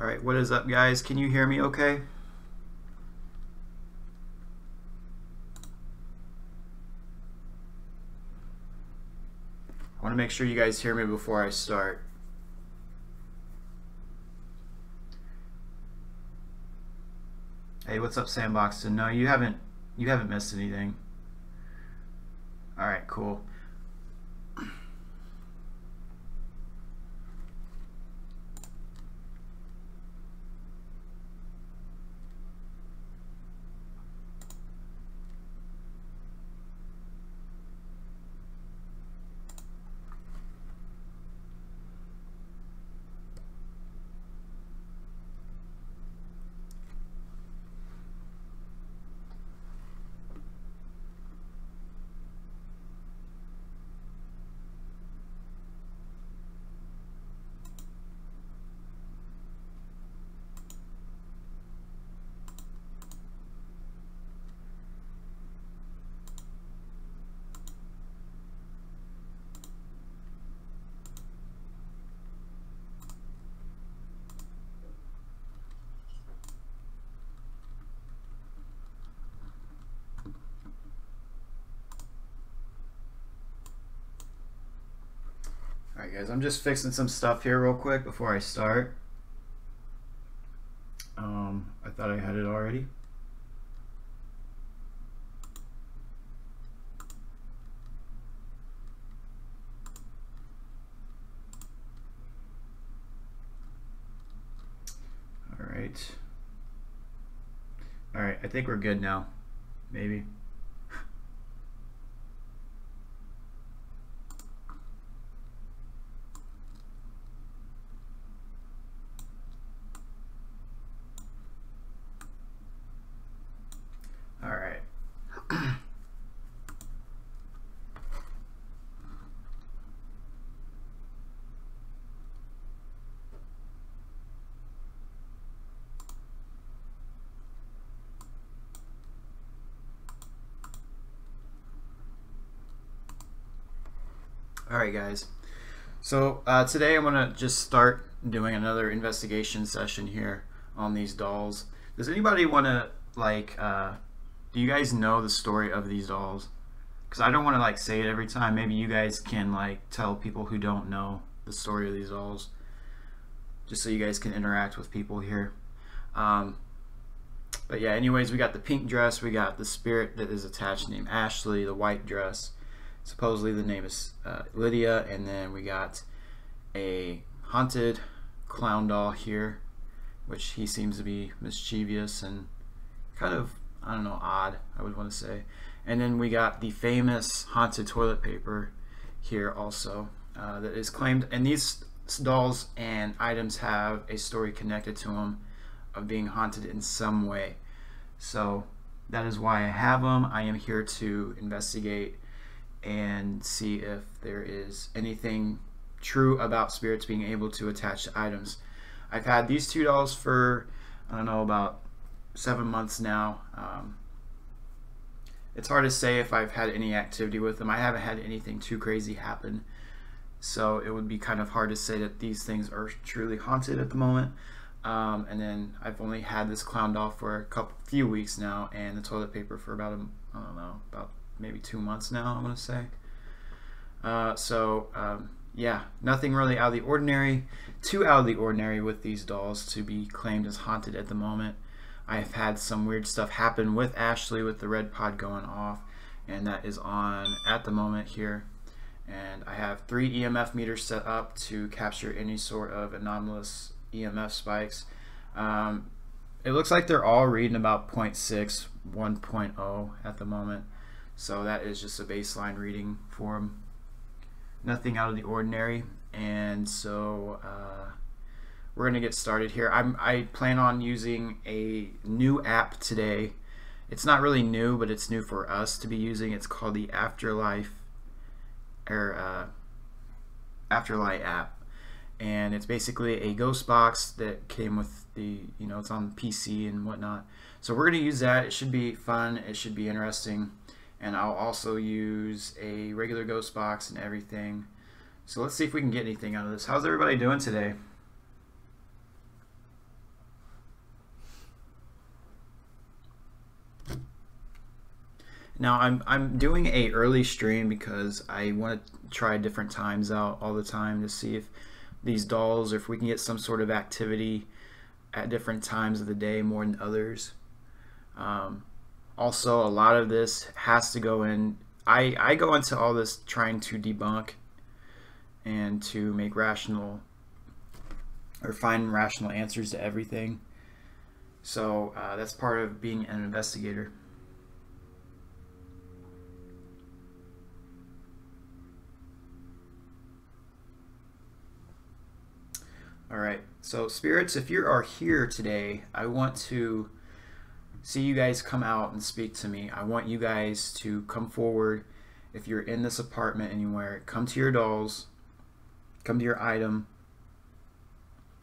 Alright, what is up, guys? Can you hear me okay? I want to make sure you guys hear me before I start. Hey, what's up, Sandboxton? No, you haven't missed anything. Alright, cool. Alright guys, I'm just fixing some stuff here real quick before I start. I thought I had it already. Alright. Alright, I think we're good now. Maybe. Alright guys, so today I'm going to just start doing another investigation session here on these dolls. Does anybody want to, like, do you guys know the story of these dolls? Because I don't want to, like, say it every time. Maybe you guys can, like, tell people who don't know the story of these dolls, just so you guys can interact with people here. But yeah, anyways, we got the pink dress, we got the spirit that is attached named Ashley, the white dress. Supposedly the name is Lydia, and then we got a haunted clown doll here, which he seems to be mischievous and kind of, I don't know, odd, I would want to say. And then we got the famous haunted toilet paper here also that is claimed, and these dolls and items have a story connected to them of being haunted in some way. So that is why I have them. I am here to investigate and see if there is anything true about spirits being able to attach to items. I've had these two dolls for, I don't know, about 7 months now. It's hard to say if I've had any activity with them. I haven't had anything too crazy happen, so it would be kind of hard to say that these things are truly haunted at the moment. And then I've only had this clown doll for a few weeks now, and the toilet paper for about, I don't know, about maybe 2 months now, I'm gonna say. Yeah, nothing really out of the ordinary, too out of the ordinary with these dolls to be claimed as haunted at the moment. I've had some weird stuff happen with Ashley with the red pod going off, and that is on at the moment here. And I have 3 EMF meters set up to capture any sort of anomalous EMF spikes. It looks like they're all reading about 0.6, 1.0 at the moment. So that is just a baseline reading for them. Nothing out of the ordinary. And so we're going to get started here. I plan on using a new app today. It's not really new, but it's new for us to be using. It's called the Afterlight app. And it's basically a ghost box that came with the, you know, it's on PC and whatnot. So we're going to use that. It should be fun. It should be interesting. And I'll also use a regular ghost box and everything. So let's see if we can get anything out of this. How's everybody doing today? Now I'm doing a early stream because I want to try different times out all the time to see if these dolls, or if we can get some sort of activity at different times of the day more than others. Also, a lot of this has to go in. I go into all this trying to debunk and to make rational or find rational answers to everything. So that's part of being an investigator. Alright, so spirits, if you are here today, I want to see you guys come out and speak to me. I want you guys to come forward. If you're in this apartment anywhere, come to your dolls, come to your item,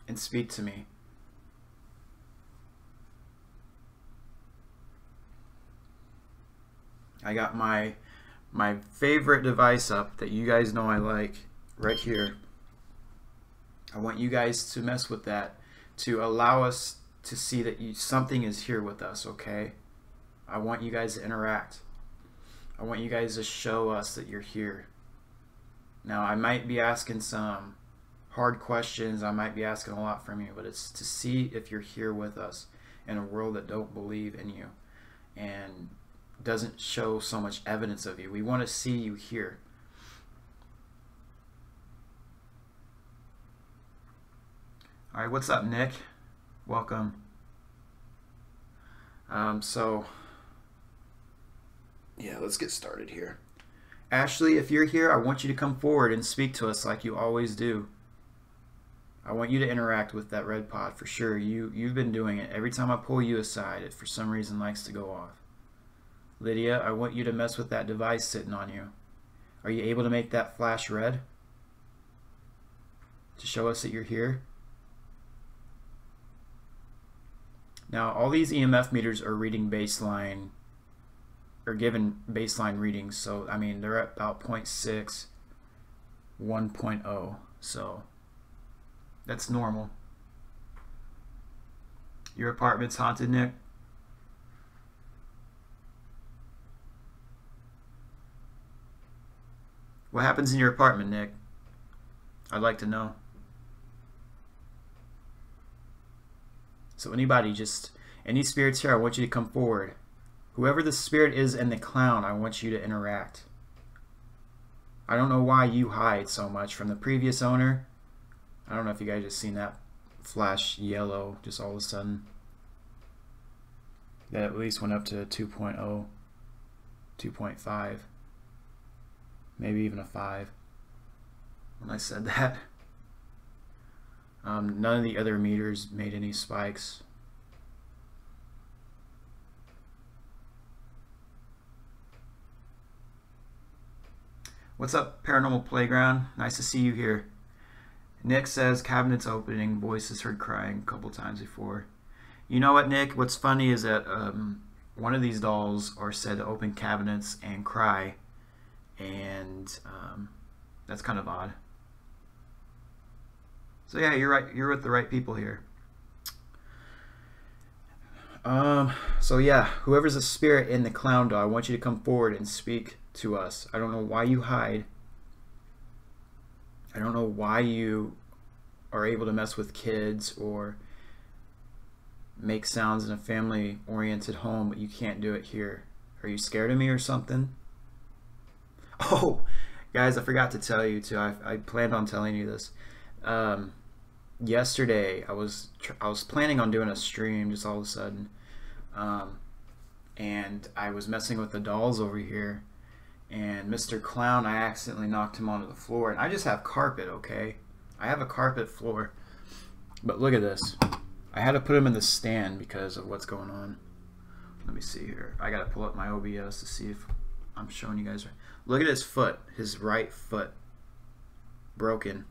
and speak to me. I got my favorite device up that you guys know I like right here. I want you guys to mess with that to allow us to see that something is here with us, okay? I want you guys to interact. I want you guys to show us that you're here. Now, I might be asking some hard questions. I might be asking a lot from you, but it's to see if you're here with us in a world that don't believe in you and doesn't show so much evidence of you. We want to see you here. All right, what's up, Nick? Welcome. So, yeah, let's get started here. Ashley, if you're here, I want you to come forward and speak to us like you always do. I want you to interact with that red pod for sure. You've been doing it. Every time I pull you aside, it for some reason likes to go off. Lydia, I want you to mess with that device sitting on you. Are you able to make that flash red to show us that you're here? Now, all these EMF meters are reading baseline, or given baseline readings. So, I mean, they're at about 0.6, 1.0. So, that's normal. Your apartment's haunted, Nick? What happens in your apartment, Nick? I'd like to know. So anybody, any spirits here, I want you to come forward. Whoever the spirit is and the clown, I want you to interact. I don't know why you hide so much from the previous owner. I don't know if you guys just seen that flash yellow just all of a sudden. That at least went up to 2.0, 2.5, maybe even a 5 when I said that. None of the other meters made any spikes. What's up, Paranormal Playground? Nice to see you here. Nick says cabinets opening, voices heard crying a couple times before. You know what, Nick? What's funny is that one of these dolls are said to open cabinets and cry, and that's kind of odd. So yeah, you're right. You're with the right people here. So yeah, whoever's a spirit in the clown doll, I want you to come forward and speak to us. I don't know why you hide. I don't know why you are able to mess with kids or make sounds in a family-oriented home, but you can't do it here. Are you scared of me or something? Oh, guys, I forgot to tell you too. I planned on telling you this. Yesterday I was planning on doing a stream just all of a sudden, and I was messing with the dolls over here, and Mr. Clown, I accidentally knocked him onto the floor, and I just have carpet, okay? I have a carpet floor, but look at this. I had to put him in the stand because of what's going on. Let me see here. I gotta pull up my OBS to see if I'm showing you guys. Look at his foot, his right foot, broken.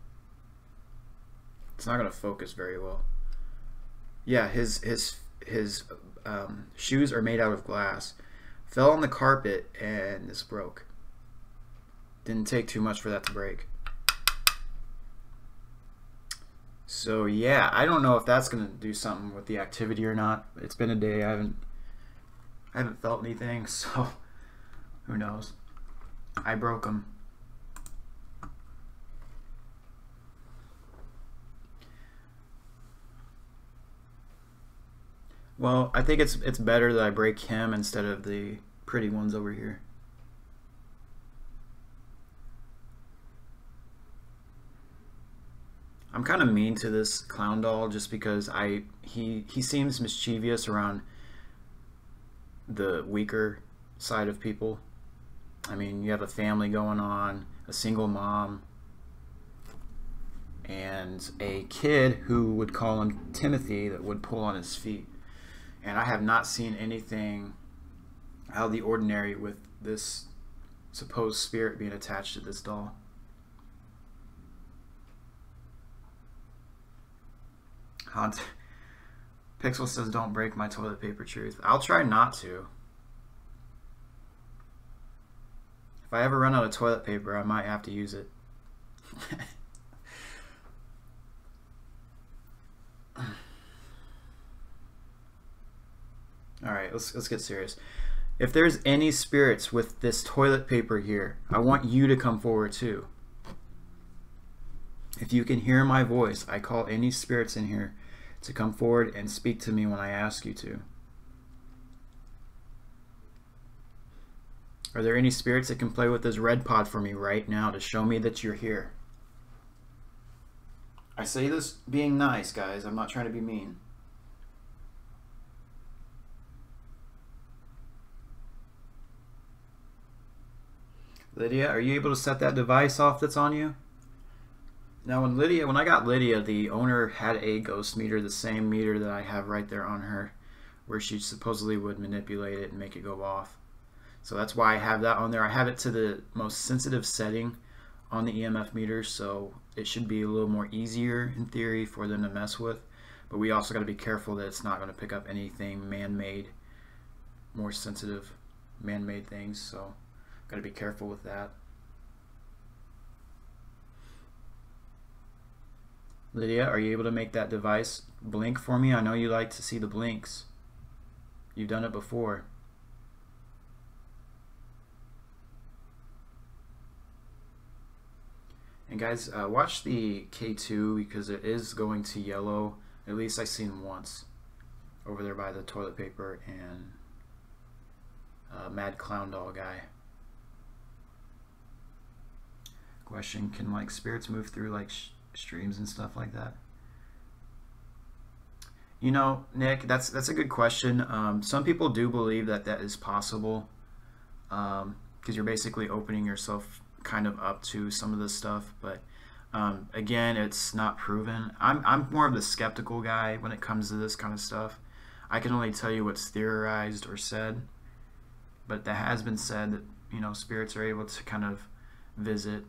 It's not going to focus very well. Yeah, his shoes are made out of glass. Fell on the carpet and this broke. Didn't take too much for that to break. So yeah, I don't know if that's going to do something with the activity or not. It's been a day. I haven't felt anything, so Who knows? I broke them. Well, I think it's better that I break him instead of the pretty ones over here. I'm kind of mean to this clown doll just because he seems mischievous around the weaker side of people. I mean, you have a family going on, a single mom, and a kid who would call him Timothy that would pull on his feet. And I have not seen anything out of the ordinary with this supposed spirit being attached to this doll. Pixel says, don't break my toilet paper truth. I'll try not to. If I ever run out of toilet paper, I might have to use it. Alright, let's get serious. If there's any spirits with this toilet paper here, I want you to come forward too. If you can hear my voice, I call any spirits in here to come forward and speak to me when I ask you to. Are there any spirits that can play with this red pod for me right now to show me that you're here? I say this being nice, guys. I'm not trying to be mean. Lydia, are you able to set that device off that's on you? Now when I got Lydia, the owner had a ghost meter, the same meter that I have right there on her, where she supposedly would manipulate it and make it go off. So that's why I have that on there. I have it to the most sensitive setting on the EMF meter, so it should be a little more easier in theory for them to mess with. But we also got to be careful that it's not going to pick up anything man-made, more sensitive man-made things, so got to be careful with that. Lydia, are you able to make that device blink for me? I know you like to see the blinks. You've done it before. And guys, watch the K2 because it is going to yellow. At least I've seen once over there by the toilet paper and Mad Clown Doll guy. Question, can like spirits move through like streams and stuff like that? You know, Nick, that's a good question. Some people do believe that that is possible because you're basically opening yourself kind of up to some of this stuff, but again, it's not proven. I'm more of the skeptical guy when it comes to this kind of stuff. I can only tell you what's theorized or said, but that has been said that, you know, spirits are able to kind of visit.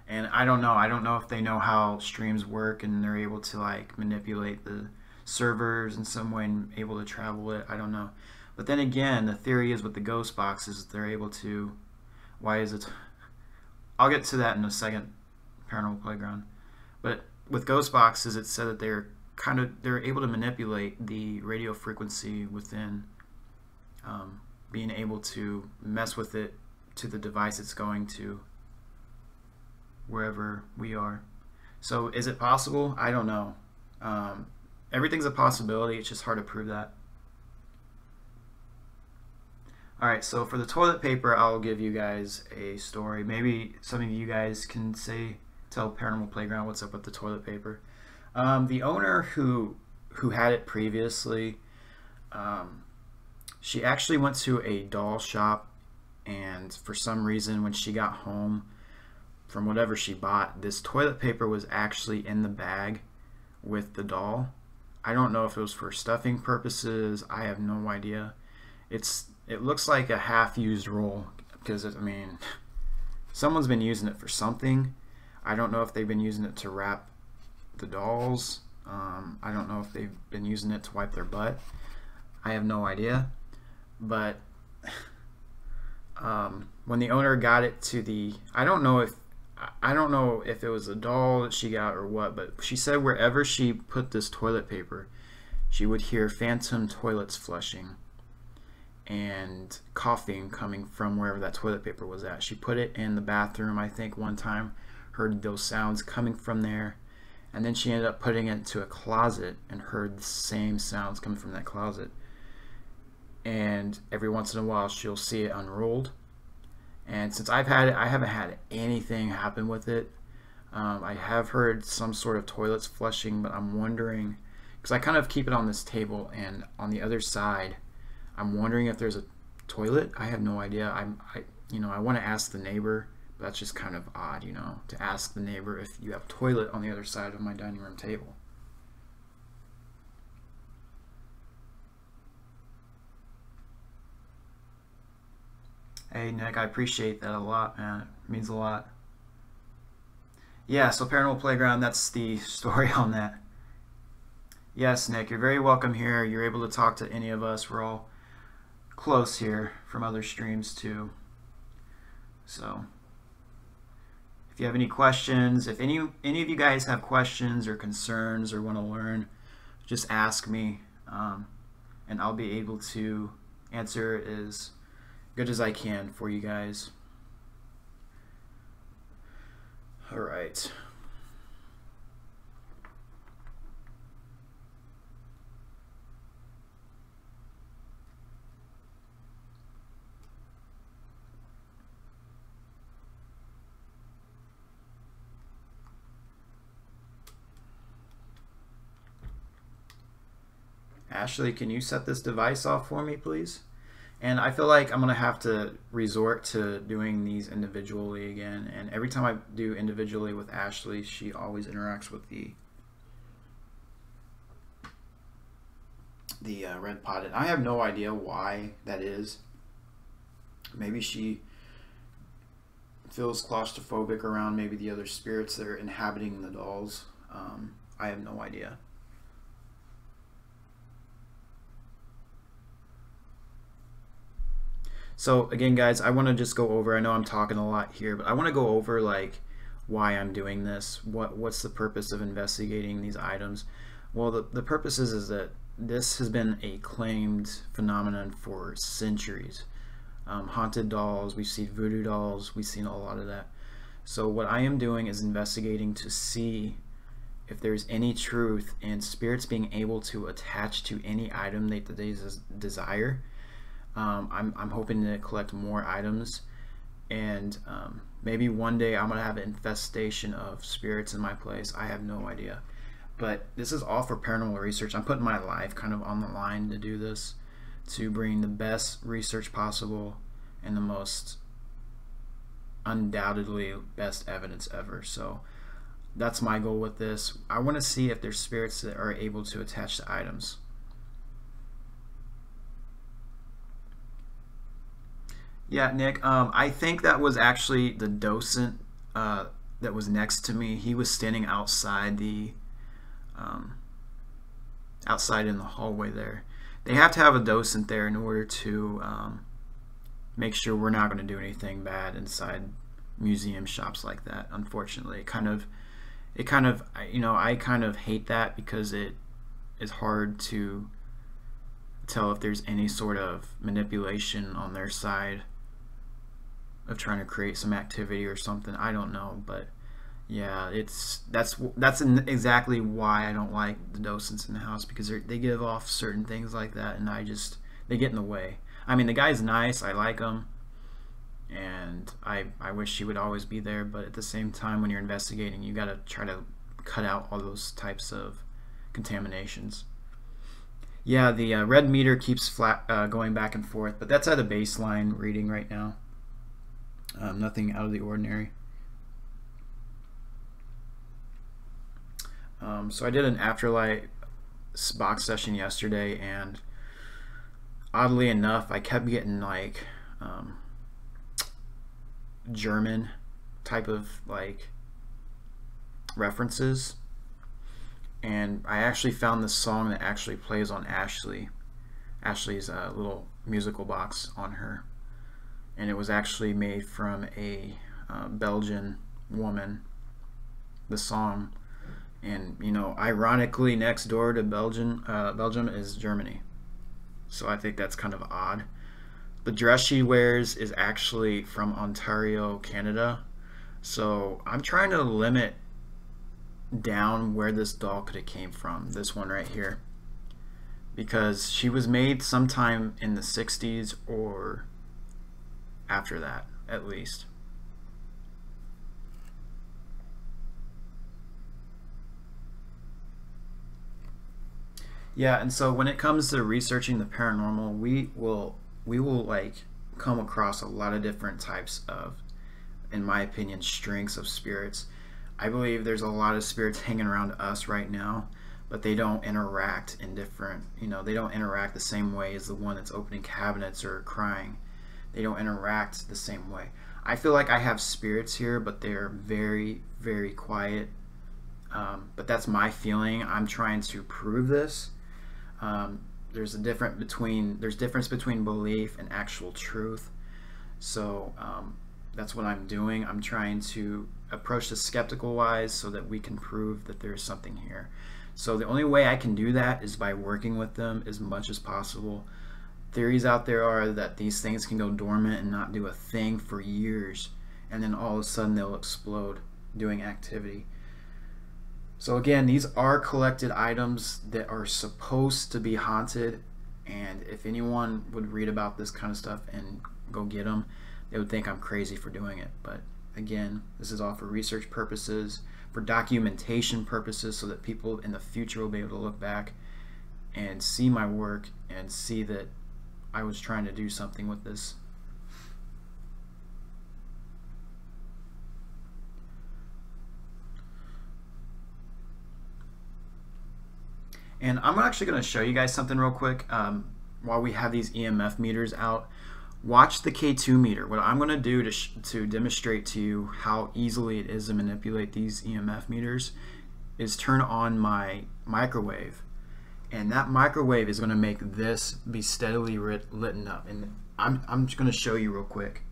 And I don't know if they know how streams work and they're able to like manipulate the servers in some way and able to travel it. I don't know. But then again, the theory is with the ghost boxes, they're able to, why is it, I'll get to that in a second, Paranormal Playground. But with ghost boxes, it's said that they're able to manipulate the radio frequency within, being able to mess with it to the device it's going to, wherever we are. So is it possible? I don't know. Everything's a possibility, it's just hard to prove that. Alright, so for the toilet paper, I'll give you guys a story. Maybe some of you guys can tell Paranormal Playground what's up with the toilet paper. The owner who had it previously, she actually went to a doll shop, and for some reason when she got home from whatever she bought, this toilet paper was actually in the bag with the doll. I don't know if it was for stuffing purposes. I have no idea. It looks like a half-used roll because, I mean, someone's been using it for something. I don't know if they've been using it to wrap the dolls. I don't know if they've been using it to wipe their butt. I have no idea. But when the owner got it to the, I don't know if it was a doll that she got or what, but she said wherever she put this toilet paper, she would hear phantom toilets flushing. and coughing coming from wherever that toilet paper was at. She put it in the bathroom, I think, one time, heard those sounds coming from there, and then she ended up putting it into a closet and heard the same sounds coming from that closet. And every once in a while she'll see it unrolled, and since I've had it, I haven't had anything happen with it. I have heard some sort of toilets flushing, but I'm wondering, because I kind of keep it on this table, and on the other side I'm wondering if there's a toilet. I have no idea. I want to ask the neighbor, but that's just kind of odd, to ask the neighbor if you have a toilet on the other side of my dining room table. Hey Nick, I appreciate that a lot, man. It means a lot. Yeah, so Paranormal Playground, that's the story on that. Yes, Nick, you're very welcome here. You're able to talk to any of us. We're all close here from other streams too. So if you have any questions, if any of you guys have questions or concerns or want to learn, just ask me, and I'll be able to answer as good as I can for you guys. All right. Ashley, can you set this device off for me, please? And I feel like I'm going to have to resort to doing these individually again. And every time I do individually with Ashley, she always interacts with the red pot. And I have no idea why that is. Maybe she feels claustrophobic around maybe the other spirits that are inhabiting the dolls. I have no idea. So again, guys, I want to just go over, I know I'm talking a lot here, but I want to go over like why I'm doing this. What's the purpose of investigating these items? Well, the purpose is that this has been a claimed phenomenon for centuries. Haunted dolls, we've seen voodoo dolls, we've seen a lot of that. So what I am doing is investigating to see if there's any truth in spirits being able to attach to any item that they desire. I'm hoping to collect more items, and maybe one day I'm gonna have an infestation of spirits in my place. I have no idea, but this is all for paranormal research. I'm putting my life kind of on the line to do this, to bring the best research possible and the most undoubtedly best evidence ever. So that's my goal with this. I want to see if there's spirits that are able to attach to items. Yeah, Nick, I think that was actually the docent that was next to me. He was standing outside outside in the hallway there. They have to have a docent there in order to make sure we're not going to do anything bad inside museum shops like that. Unfortunately, I kind of hate that, because it is hard to tell if there's any sort of manipulation on their side of trying to create some activity or something. I don't know, but yeah, that's exactly why I don't like the docents in the house, because they give off certain things like that, and they get in the way. I mean, the guy's nice, I like him, and I wish he would always be there, but at the same time, when you're investigating, you got to try to cut out all those types of contaminations. Yeah, the red meter keeps going back and forth, but that's at a baseline reading right now. Nothing out of the ordinary. So I did an Afterlight box session yesterday, and oddly enough, I kept getting like German type of like references, and I actually found the song that actually plays on Ashley's little musical box on her, and it was actually made from a Belgian woman, the song. And ironically, next door to Belgium is Germany, so I think that's kind of odd. The dress she wears is actually from Ontario, Canada. So I'm trying to limit down where this doll could have came from. This one right here. Because she was made sometime in the 60s or after that, at least. Yeah, and so when it comes to researching the paranormal, we will like come across a lot of different types of, in my opinion, strengths of spirits. I believe there's a lot of spirits hanging around us right now, but they don't interact in different, they don't interact the same way as the one that's opening cabinets or crying. They don't interact the same way. I feel like I have spirits here, but they're very, very quiet. But that's my feeling. I'm trying to prove this. There's difference between belief and actual truth. So that's what I'm doing. I'm trying to approach this skeptical wise so that we can prove that there's something here. So the only way I can do that is by working with them as much as possible. Theories out there are that these things can go dormant and not do a thing for years, and then all of a sudden they'll explode doing activity. So again, these are collected items that are supposed to be haunted, and if anyone would read about this kind of stuff and go get them, they would think I'm crazy for doing it. But again, this is all for research purposes, for documentation purposes, so that people in the future will be able to look back and see my work and see that I was trying to do something with this. And I'm actually going to show you guys something real quick while we have these EMF meters out. Watch the K2 meter. What I'm going to do to demonstrate to you how easily it is to manipulate these EMF meters is turn on my microwave. And that microwave is going to make this be steadily lit up. And I'm just going to show you real quick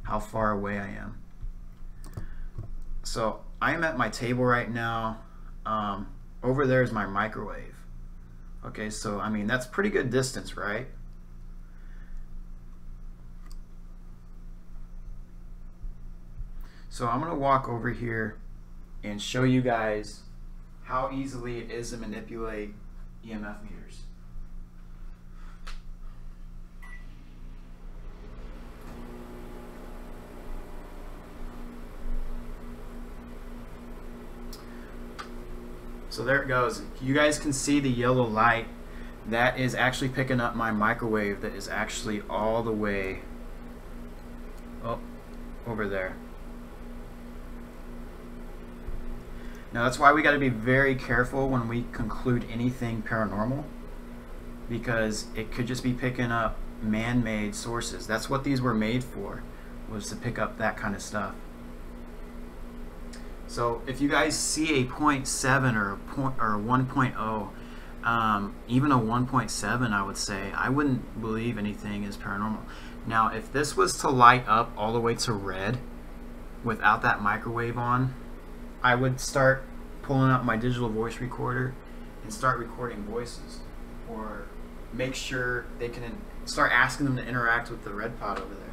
how far away I am. So I'm at my table right now. Over there is my microwave. Okay, so I mean that's pretty good distance, right? So I'm going to walk over here and show you guys how easily it is to manipulate EMF meters. So there it goes. You guys can see the yellow light. That is actually picking up my microwave that is actually all the way over there. Now that's why we got to be very careful when we conclude anything paranormal, because it could just be picking up man-made sources. That's what these were made for, was to pick up that kind of stuff. So if you guys see a 0.7 or a 1.0, even a 1.7, I would say, I wouldn't believe anything is paranormal. Now if this was to light up all the way to red without that microwave on, I would start pulling out my digital voice recorder and start recording voices, or make sure they can start asking them to interact with the red pod over there.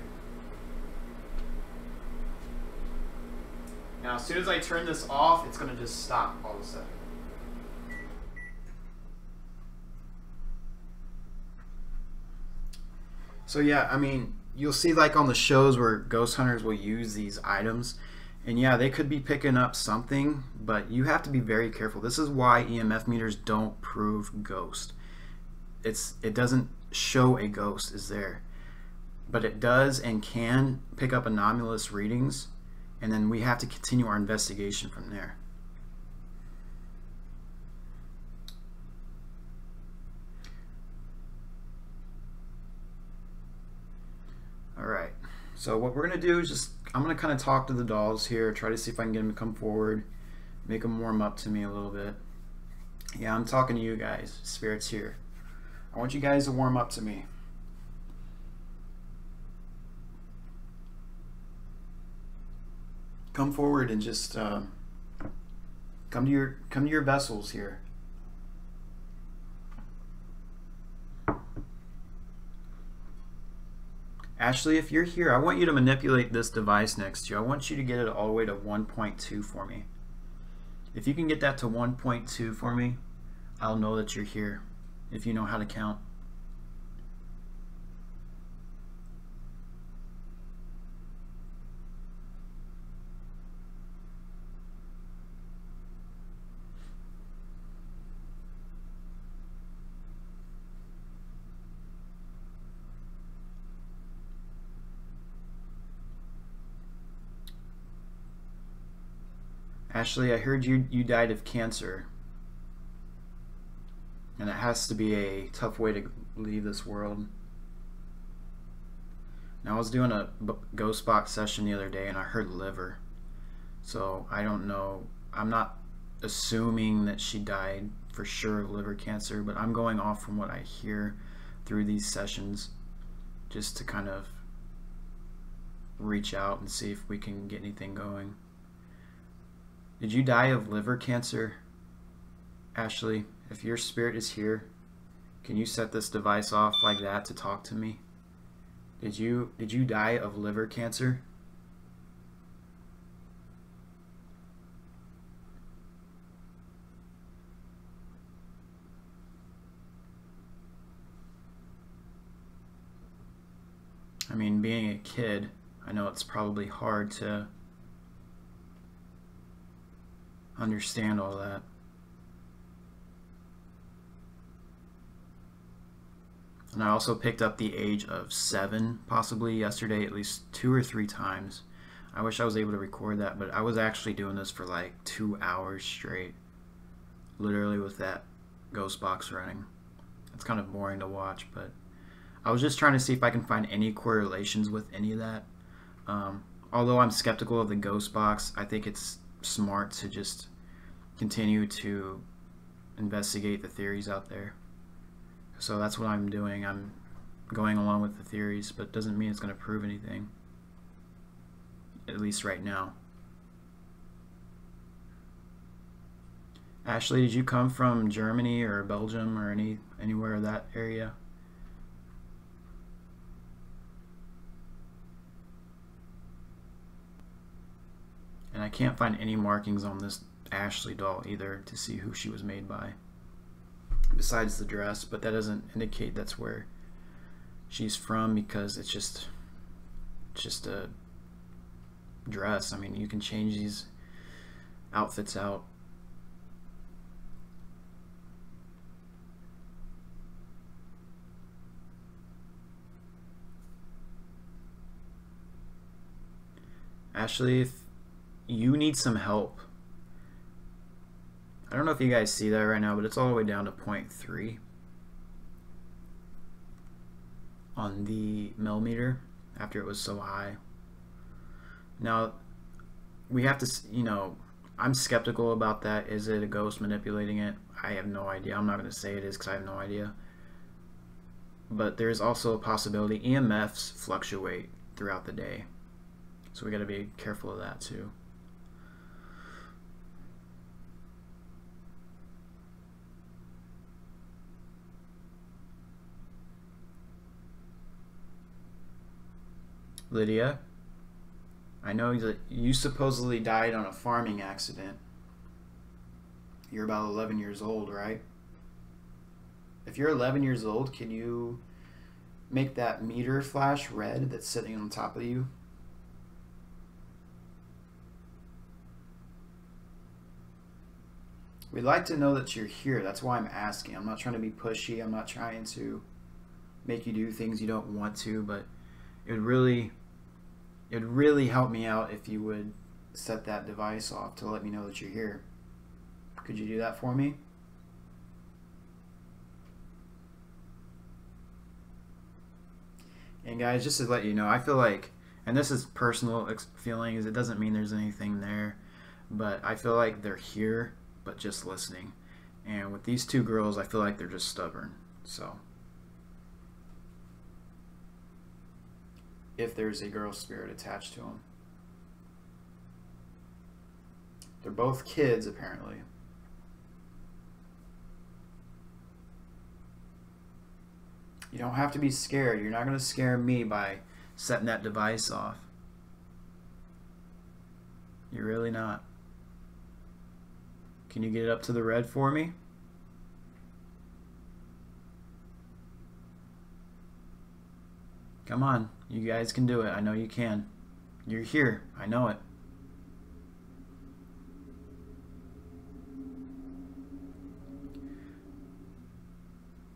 Now as soon as I turn this off, it's going to just stop all of a sudden. So yeah, I mean, you'll see like on the shows where ghost hunters will use these items, and yeah, they could be picking up something, but you have to be very careful. This is why EMF meters don't prove ghost. It doesn't show a ghost is there, but it does and can pick up anomalous readings, and then we have to continue our investigation from there. Alright, so what we're going to do is I'm going to kind of talk to the dolls here, try to see if I can get them to come forward, make them warm up to me a little bit. Yeah, I'm talking to you guys, spirits here. I want you guys to warm up to me. Come forward and just come to your vessels here. Ashley, if you're here, I want you to manipulate this device next to you. I want you to get it all the way to 1.2 for me. If you can get that to 1.2 for me, I'll know that you're here, if you know how to count. Ashley, I heard you died of cancer. And it has to be a tough way to leave this world. Now, I was doing a ghost box session the other day and I heard liver. So I don't know. I'm not assuming that she died for sure of liver cancer, but I'm going off from what I hear through these sessions just to kind of reach out and see if we can get anything going. Did you die of liver cancer, Ashley? If your spirit is here, can you set this device off like that to talk to me? Did you die of liver cancer? I mean, being a kid, I know it's probably hard to understand all that. And I also picked up the age of 7 possibly yesterday at least 2 or 3 times. I wish I was able to record that, but I was actually doing this for like 2 hours straight, literally with that ghost box running. It's kind of boring to watch, but I was just trying to see if I can find any correlations with any of that. Although I'm skeptical of the ghost box, I think it's smart to just continue to investigate the theories out there. So that's what I'm doing. I'm going along with the theories, but it doesn't mean it's going to prove anything, at least right now. Ashley, did you come from Germany or Belgium or anywhere in that area? And I can't find any markings on this Ashley doll either to see who she was made by, besides the dress, but that doesn't indicate that's where she's from because it's just a dress. I mean, you can change these outfits out. Ashley, if you need some help, I don't know if you guys see that right now, but it's all the way down to 0.3 on the millimeter after it was so high. Now, we have to, you know, I'm skeptical about that. Is it a ghost manipulating it? I have no idea. I'm not going to say it is because I have no idea. But there's also a possibility. EMFs fluctuate throughout the day, so we got to be careful of that too. Lydia, I know that you supposedly died on a farming accident. You're about 11 years old, right? If you're 11 years old, can you make that meter flash red that's sitting on top of you? We'd like to know that you're here. That's why I'm asking. I'm not trying to be pushy. I'm not trying to make you do things you don't want to, but it would really help me out if you would set that device off to let me know that you're here. Could you do that for me? And guys, just to let you know, I feel like, and this is personal feelings, it doesn't mean there's anything there, but I feel like they're here, but just listening. And with these two girls, I feel like they're just stubborn. So if there's a girl spirit attached to them. They're both kids, apparently. You don't have to be scared. You're not going to scare me by setting that device off. You're really not. Can you get it up to the red for me? Come on, you guys can do it. I know you can. You're here. I know it.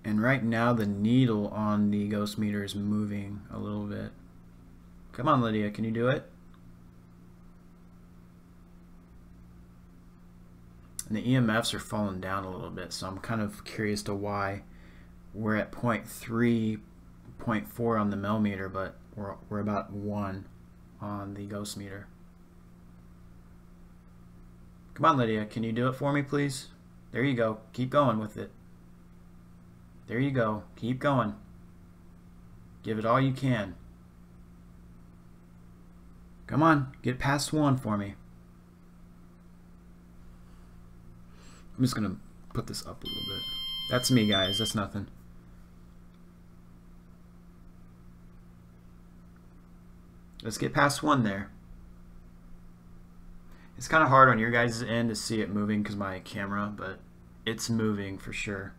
And right now the needle on the ghost meter is moving a little bit. Come on, Lydia, can you do it? And the EMFs are falling down a little bit, so I'm kind of curious to why we're at 0.3, 0.4 on the millimeter, but we're about 1 on the ghost meter. Come on, Lydia, can you do it for me, please? There you go. Keep going with it. There you go. Keep going. Give it all you can. Come on, get past 1 for me. I'm just gonna put this up a little bit. That's me, guys. That's nothing. Let's get past 1 there. It's kind of hard on your guys' end to see it moving because my camera, but it's moving for sure.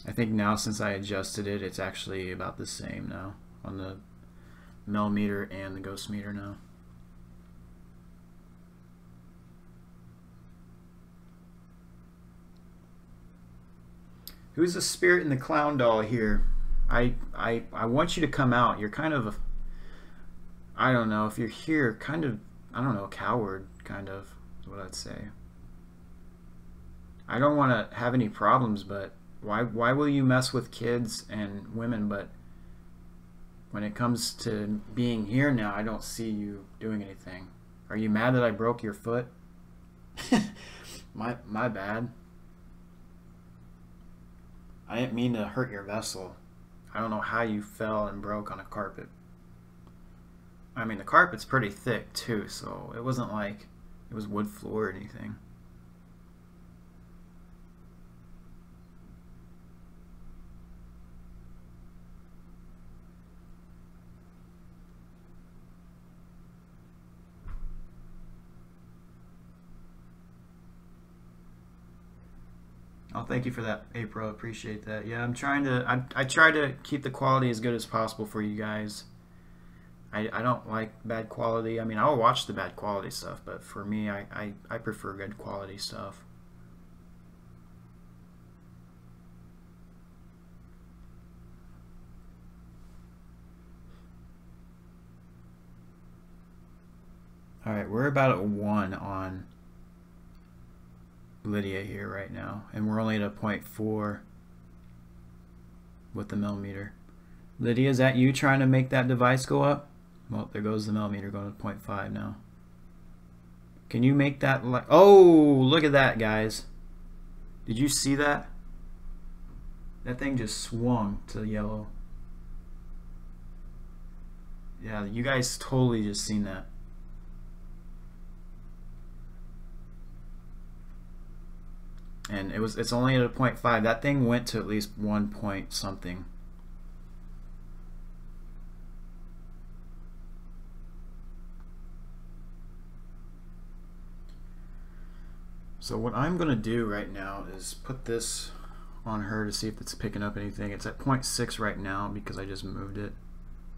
I think now since I adjusted it, it's actually about the same now on the millimeter and the ghost meter now. Who's the spirit in the clown doll here? I want you to come out. You're kind of, I don't know, if you're here, kind of, I don't know, a coward, kind of, is what I'd say. I don't want to have any problems, but why will you mess with kids and women? But when it comes to being here now, I don't see you doing anything. Are you mad that I broke your foot? my bad. I didn't mean to hurt your vessel. I don't know how you fell and broke on a carpet. I mean, the carpet's pretty thick too, so it wasn't like it was wood floor or anything. Oh, thank you for that, April. Appreciate that. Yeah, I'm trying to. I try to keep the quality as good as possible for you guys. I don't like bad quality. I mean, I'll watch the bad quality stuff, but for me, I prefer good quality stuff. All right, we're about at 1 on Lydia here right now, and we're only at a 0.4 with the millimeter. Lydia, is that you trying to make that device go up? Well, there goes the millimeter going to 0.5 now. Can you make that like, oh, look at that, guys. Did you see that? That thing just swung to yellow. Yeah, you guys totally just seen that. And it's only at a 0.5. That thing went to at least 1 point something. So what I'm going to do right now is put this on her to see if it's picking up anything. It's at 0.6 right now because I just moved it.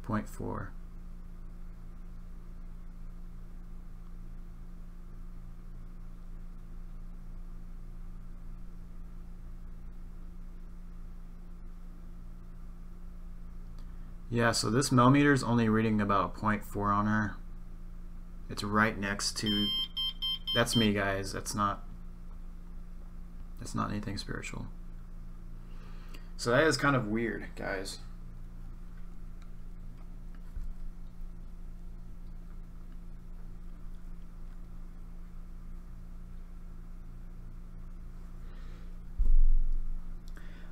0.4. Yeah, so this millimeter is only reading about 0.4 on her. It's right next to, that's me, guys. That's not anything spiritual. So that is kind of weird, guys.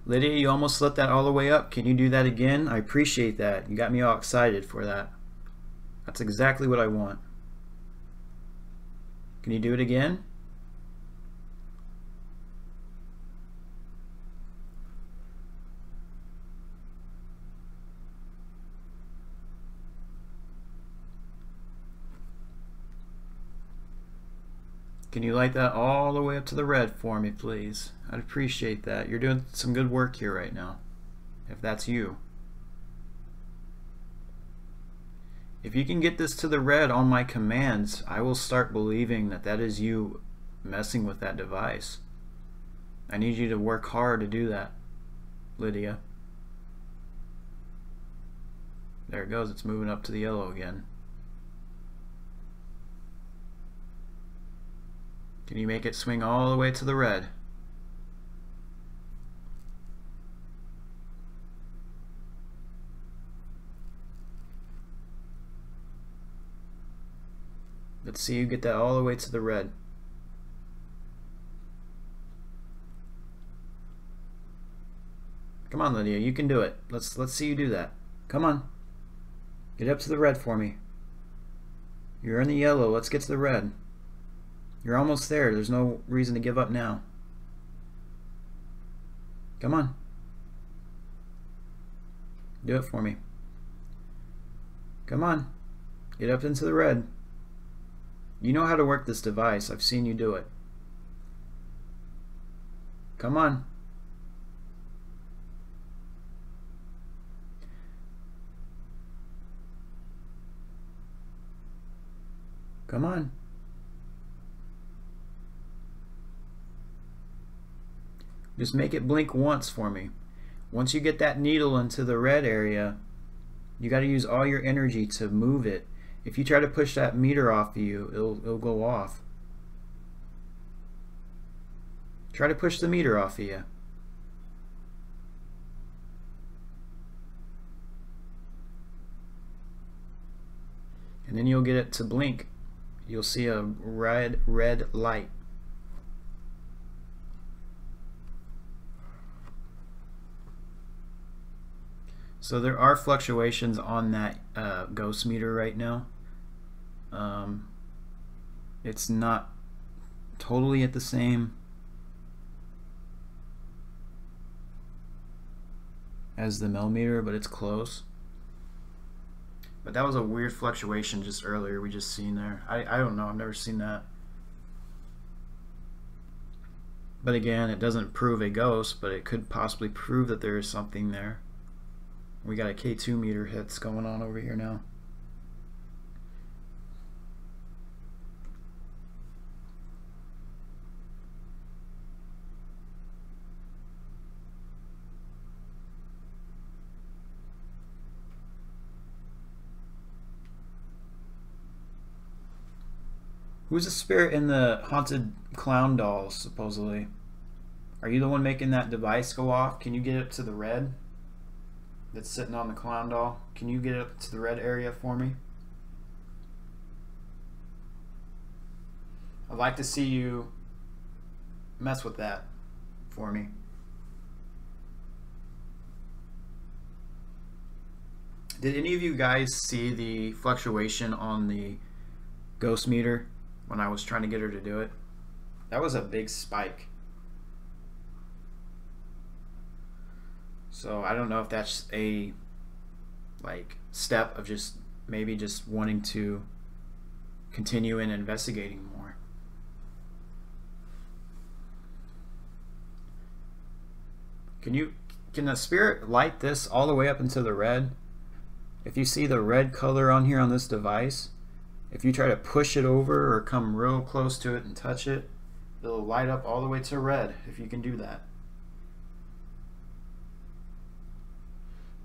Lydia, you almost lit that all the way up. Can you do that again? I appreciate that. You got me all excited for that. That's exactly what I want. Can you do it again? Can you light that all the way up to the red for me, please? I'd appreciate that. You're doing some good work here right now, if that's you. If you can get this to the red on my commands, I will start believing that that is you messing with that device. I need you to work hard to do that, Lydia. There it goes. It's moving up to the yellow again. Can you make it swing all the way to the red? Let's see you get that all the way to the red. Come on, Lydia, you can do it. Let's see you do that. Come on. Get up to the red for me. You're in the yellow. Let's get to the red. You're almost there. There's no reason to give up now. Come on. Do it for me. Come on. Get up into the red. You know how to work this device. I've seen you do it. Come on. Come on. Just make it blink once for me. Once you get that needle into the red area, you got to use all your energy to move it. If you try to push that meter off of you, it'll go off. Try to push the meter off of you. And then you'll get it to blink. You'll see a red light. So there are fluctuations on that ghost meter right now. It's not totally at the same as the mel meter, but it's close. But that was a weird fluctuation just earlier we just seen there. I don't know, I've never seen that. But again, it doesn't prove a ghost, but it could possibly prove that there is something there. We got a K2 meter hits going on over here now. Who's the spirit in the haunted clown dolls, supposedly? Are you the one making that device go off? Can you get it to the red that's sitting on the clown doll? Can you get it to the red area for me? I'd like to see you mess with that for me. Did any of you guys see the fluctuation on the ghost meter when I was trying to get her to do it? That was a big spike. So I don't know if that's a step of just maybe just wanting to continue in investigating more. Can the spirit light this all the way up into the red? If you see the red color on here on this device, if you try to push it over or come real close to it and touch it, it'll light up all the way to red if you can do that.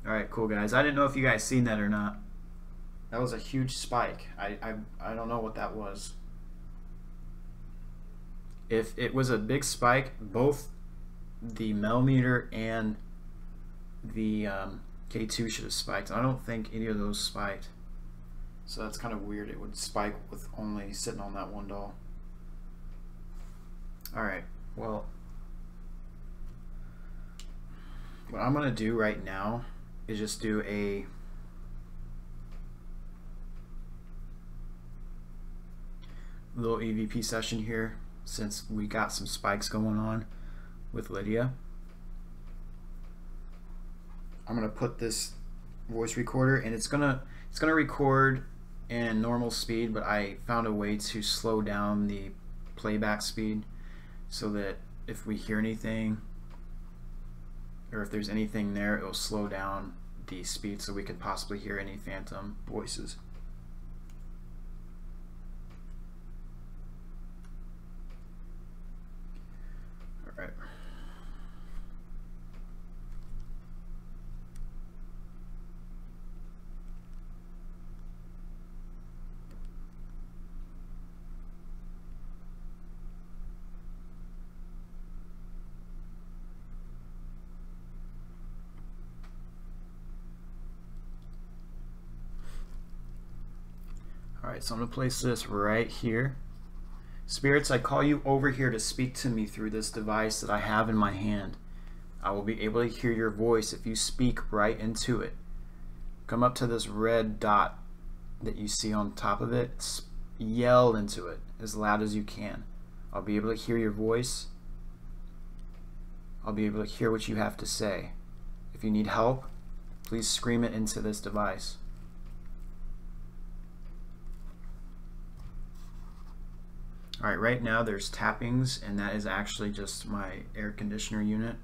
Alright, cool guys. I didn't know if you guys seen that or not. That was a huge spike. I don't know what that was. If it was a big spike, both the mel meter and the K2 should have spiked. I don't think any of those spiked. So that's kind of weird. It would spike with only sitting on that one doll. Alright, well, what I'm going to do right now is just do a little EVP session here, since we got some spikes going on with Lydia. I'm going to put this voice recorder, and it's gonna record in normal speed, but I found a way to slow down the playback speed, so that if we hear anything or if there's anything there, it will slow down the speed so we could possibly hear any phantom voices. All right. Alright, so I'm going to place this right here. Spirits, I call you over here to speak to me through this device that I have in my hand. I will be able to hear your voice if you speak right into it. Come up to this red dot that you see on top of it. Yell into it as loud as you can. I'll be able to hear your voice. I'll be able to hear what you have to say. If you need help, please scream it into this device. Alright, right now there's tappings, and that is actually just my air conditioner unit.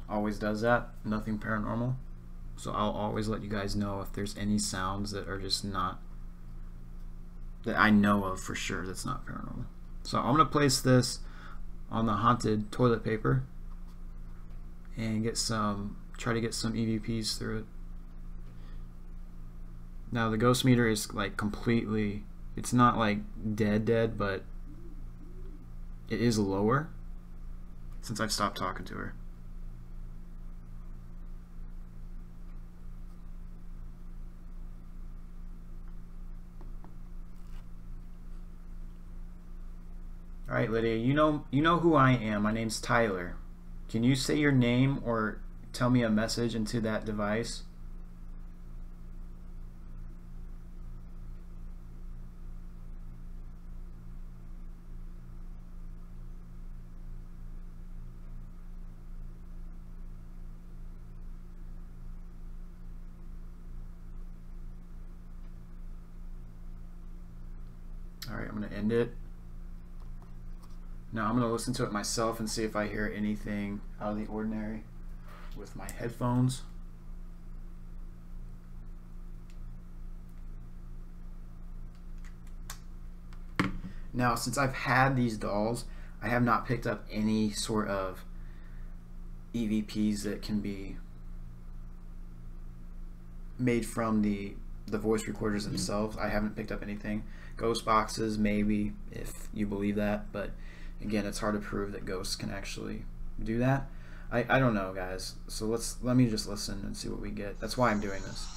Always does that, nothing paranormal. So I'll always let you guys know if there's any sounds that are just not, that I know of for sure that's not paranormal. So I'm going to place this on the haunted toilet paper and try to get some EVPs through it. Now the ghost meter is like completely, it's not like dead, but it is lower since I've stopped talking to her. All right, Lydia, you know who I am. My name's Tyler. Can you say your name or tell me a message into that device? Alright, I'm going to end it. Now I'm going to listen to it myself and see if I hear anything out of the ordinary with my headphones. Now, since I've had these dolls, I have not picked up any sort of EVPs that can be made from the voice recorders themselves. I haven't picked up anything. Ghost boxes, maybe, if you believe that, but again, it's hard to prove that ghosts can actually do that. I don't know, guys. So let me just listen and see what we get. That's why I'm doing this.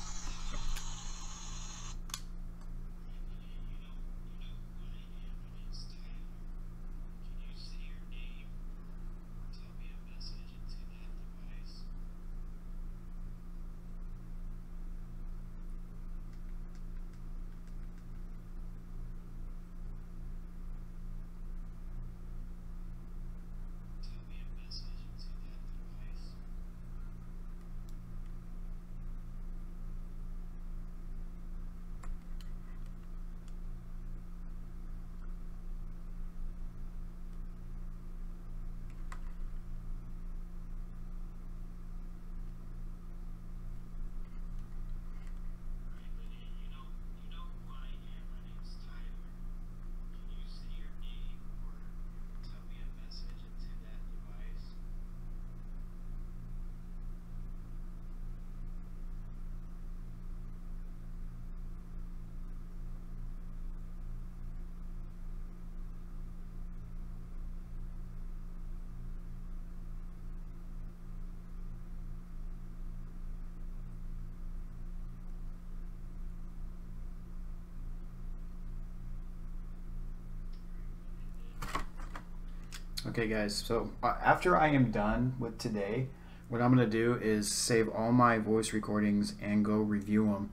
Okay guys, so after I am done with today, what I'm going to do is save all my voice recordings and go review them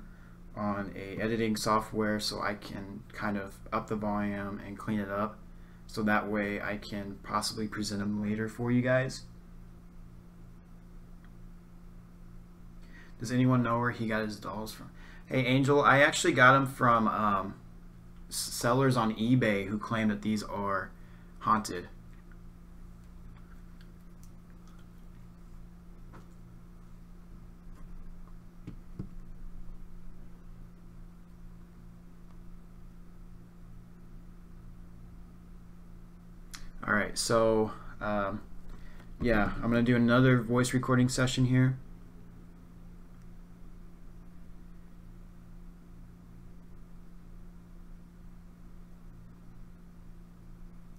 on a editing software so I can kind of up the volume and clean it up, so that way I can possibly present them later for you guys. Does anyone know where he got his dolls from? Hey Angel, I actually got them from sellers on eBay who claim that these are haunted. Alright, so yeah, I'm going to do another voice recording session here.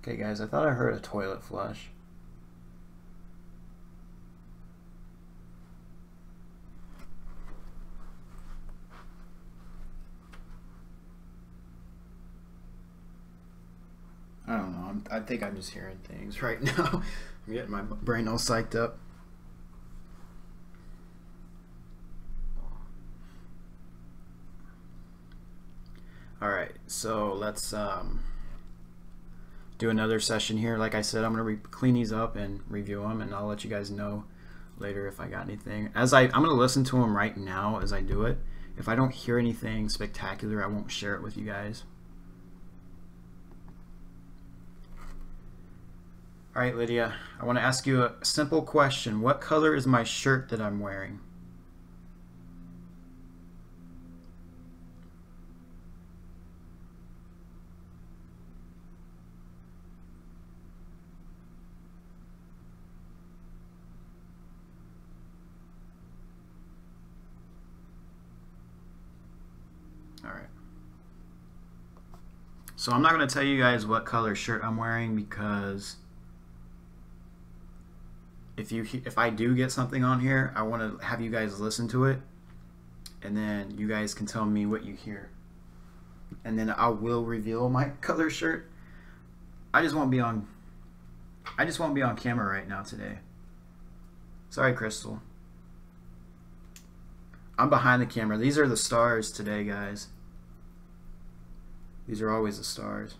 Okay guys, I thought I heard a toilet flush. I don't know, I think I'm just hearing things right now. I'm getting my brain all psyched up. Alright, so let's do another session here. Like I said, I'm going to clean these up and review them, and I'll let you guys know later if I got anything. I'm going to listen to them right now as I do it. If I don't hear anything spectacular, I won't share it with you guys. Alright, Lydia, I want to ask you a simple question. What color is my shirt that I'm wearing? Alright. So I'm not going to tell you guys what color shirt I'm wearing because if I do get something on here, I want to have you guys listen to it, and then you guys can tell me what you hear, and then I will reveal my color shirt. I just won't be on camera right now today. Sorry, Crystal. I'm behind the camera. These are the stars today, guys. These are always the stars.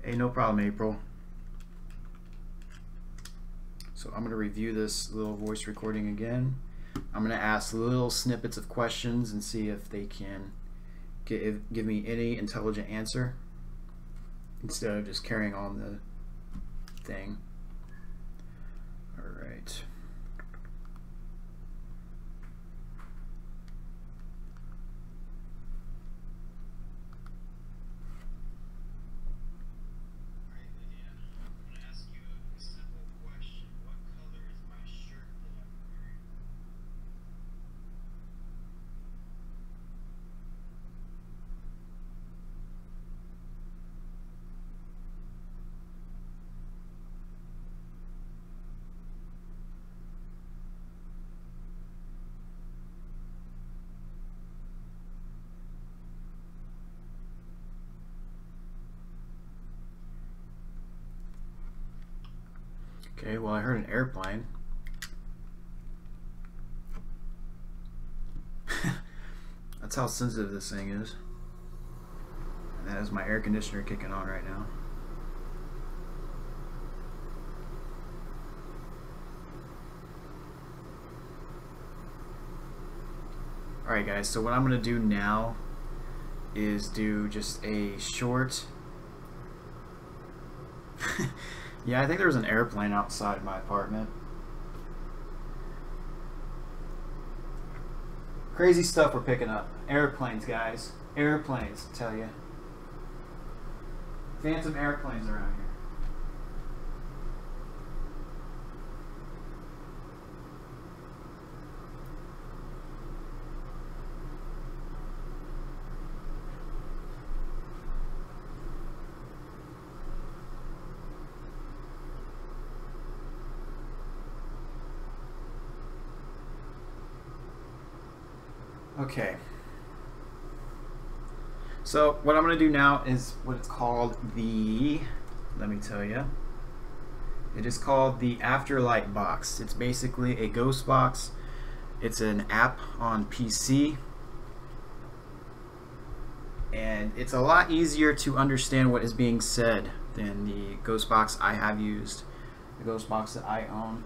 Hey, no problem, April. So I'm going to review this little voice recording again. I'm going to ask little snippets of questions and see if they can give me any intelligent answer instead of just carrying on the thing. All right. Okay, well, I heard an airplane. That's how sensitive this thing is. And that is my air conditioner kicking on right now. Alright guys, so what I'm going to do now is do just a short... Yeah, I think there was an airplane outside my apartment. Crazy stuff we're picking up. Airplanes, guys. Airplanes, I tell you. Phantom airplanes around here. Okay, so what I'm going to do now is what it's called let me tell you, it is called the Afterlight box. It's basically a ghost box. It's an app on PC, and it's a lot easier to understand what is being said than the ghost box I have used. the ghost box that I own.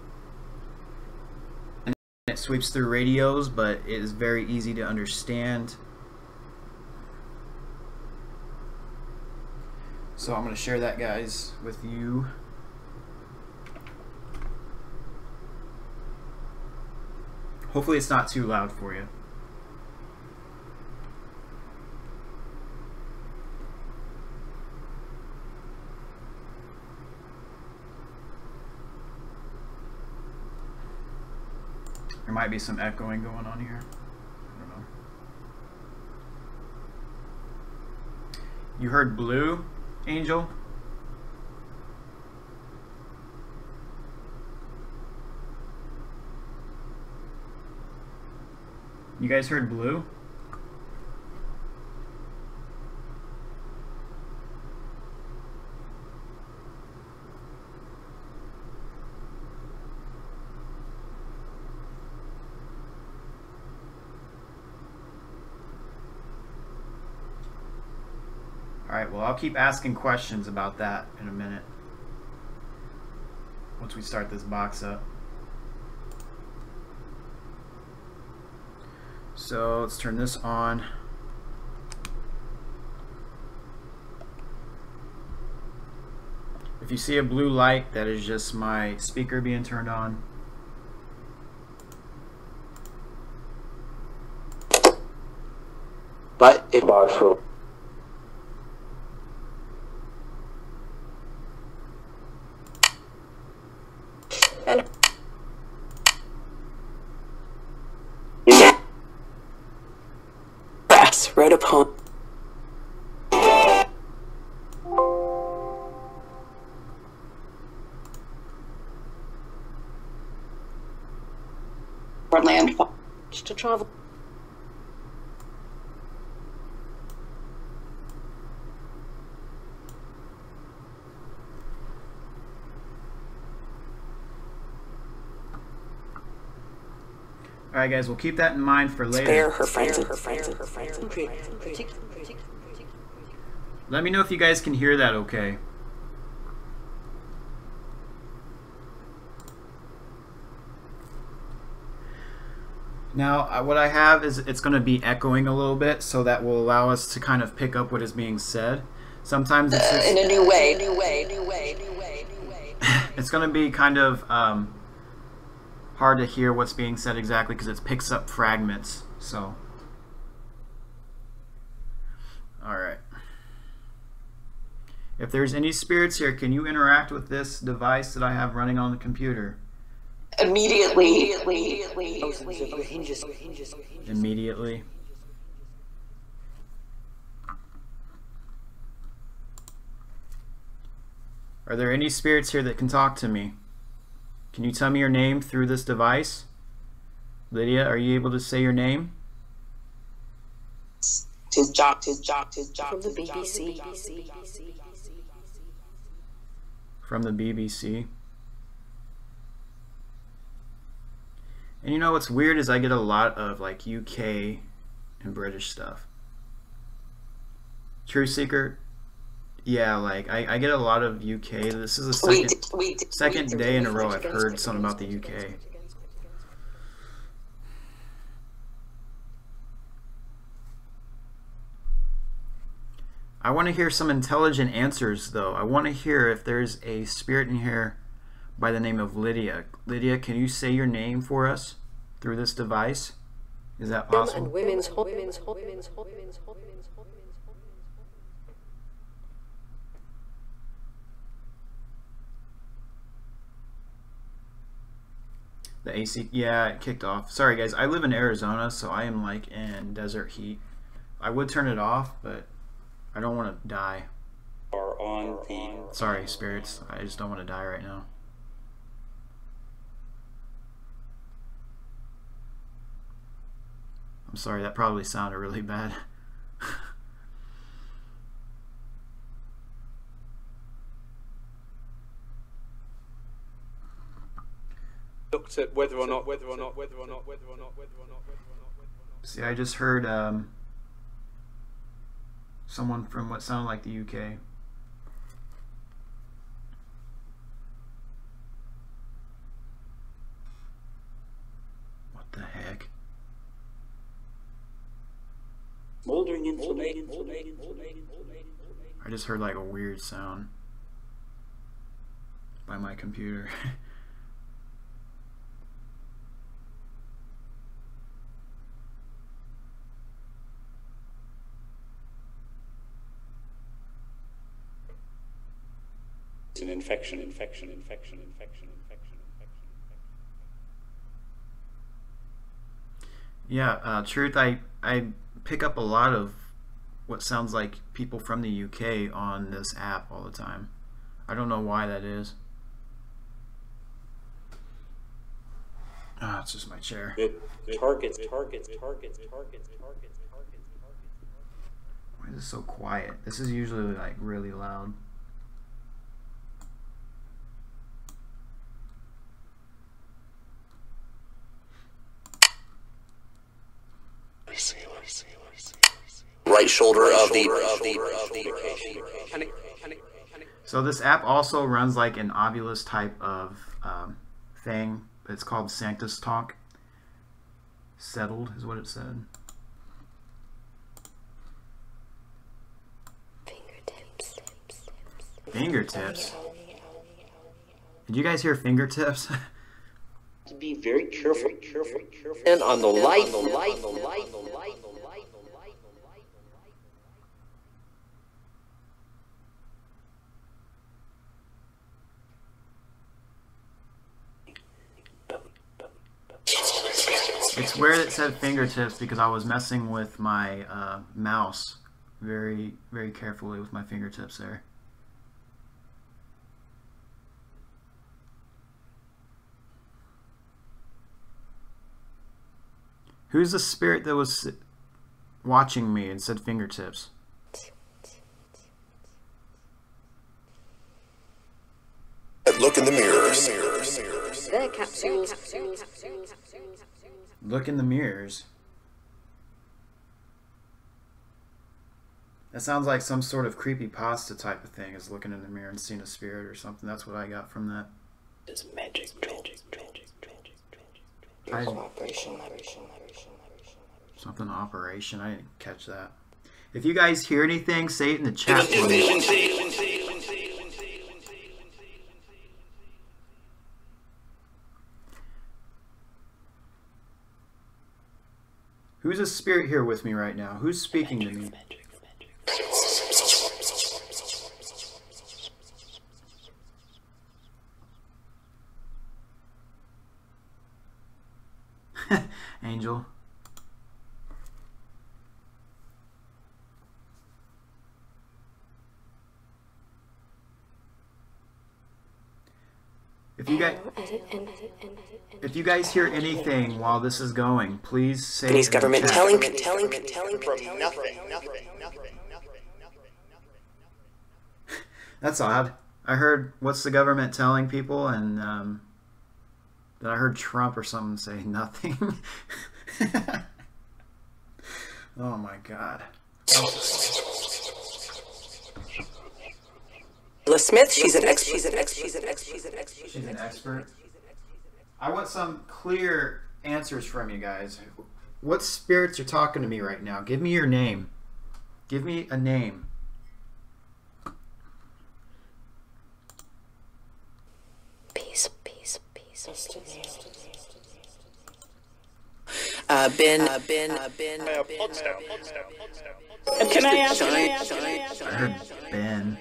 And it sweeps through radios, but it is very easy to understand. So I'm going to share that, guys, with you. Hopefully it's not too loud for you. There might be some echoing going on here. I don't know. You heard blue, Angel? You guys heard blue? Alright, well, I'll keep asking questions about that in a minute once we start this box up. So let's turn this on. If you see a blue light, that is just my speaker being turned on. But if Marshall and brass right upon or landfall to travel. Alright guys, we'll keep that in mind for later. Spare her friends. Let me know if you guys can hear that okay. Now, what I have is it's going to be echoing a little bit, so that will allow us to kind of pick up what is being said. Sometimes it's just, In a new way. it's going to be kind of hard to hear what's being said exactly because it picks up fragments. So, alright. If there's any spirits here, can you interact with this device that I have running on the computer? Immediately. Immediately. Are there any spirits here that can talk to me? Can you tell me your name through this device? Lydia, are you able to say your name? Tis Jock. From the BBC. From the BBC. And you know what's weird is I get a lot of like UK and British stuff. True Seeker, yeah, like I get a lot of UK. This is the second day in a row I've heard something about the UK. I want to hear some intelligent answers though. I want to hear if there's a spirit in here by the name of Lydia. Lydia, can you say your name for us through this device? Is that possible? And women's The AC, yeah, it kicked off. Sorry guys, I live in Arizona, so I am like in desert heat. I would turn it off, but I don't want to die. Sorry, spirits. I just don't want to die right now. I'm sorry, that probably sounded really bad. Looked at whether or not. See, I just heard someone from what sounded like the UK. Smoldering inflammation. I just heard like a weird sound by my computer. It's an infection. Yeah, truth. I pick up a lot of what sounds like people from the UK on this app all the time. I don't know why that is. Ah, it's just my chair. Targets. Why is it so quiet? This is usually like really loud. Right shoulder of the. So this app also runs like an Ovilus type of thing. It's called Sanctus Talk. Settled is what it said. Fingertips. Did you guys hear fingertips? To be very careful. And on the light. It's weird it said fingertips because I was messing with my mouse very, very carefully with my fingertips there. Who's the spirit that was watching me and said fingertips? Look in the mirrors. Their capsules. Look in the mirrors. That sounds like some sort of creepypasta type of thing, is looking in the mirror and seeing a spirit or something. That's what I got from that. It's magic. Something operation. I didn't catch that. If you guys hear anything, say it in the chat, please. Who's a spirit here with me right now? Who's speaking to me? Angel. If you guys hear anything while this is going, please say. Japanese government telling from nothing. That's odd. I heard what's the government telling people, and then I heard Trump or something say nothing. Oh my God. Smith, she's an expert. She's an expert. I want some clear answers from you guys. What spirits are talking to me right now? Give me your name. Give me a name. Peace. Ben. Can I ask? I heard Ben.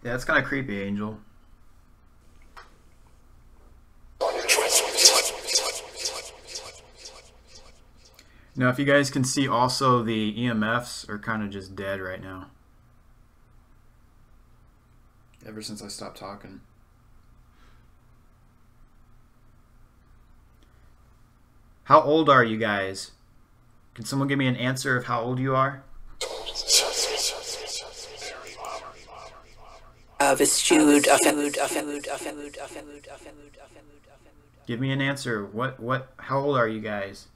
Yeah, it's kind of creepy, Angel. Now, if you guys can see also, the EMFs are kind of just dead right now. Ever since I stopped talking. How old are you guys? Can someone give me an answer of how old you are? Give me an answer. How old are you guys?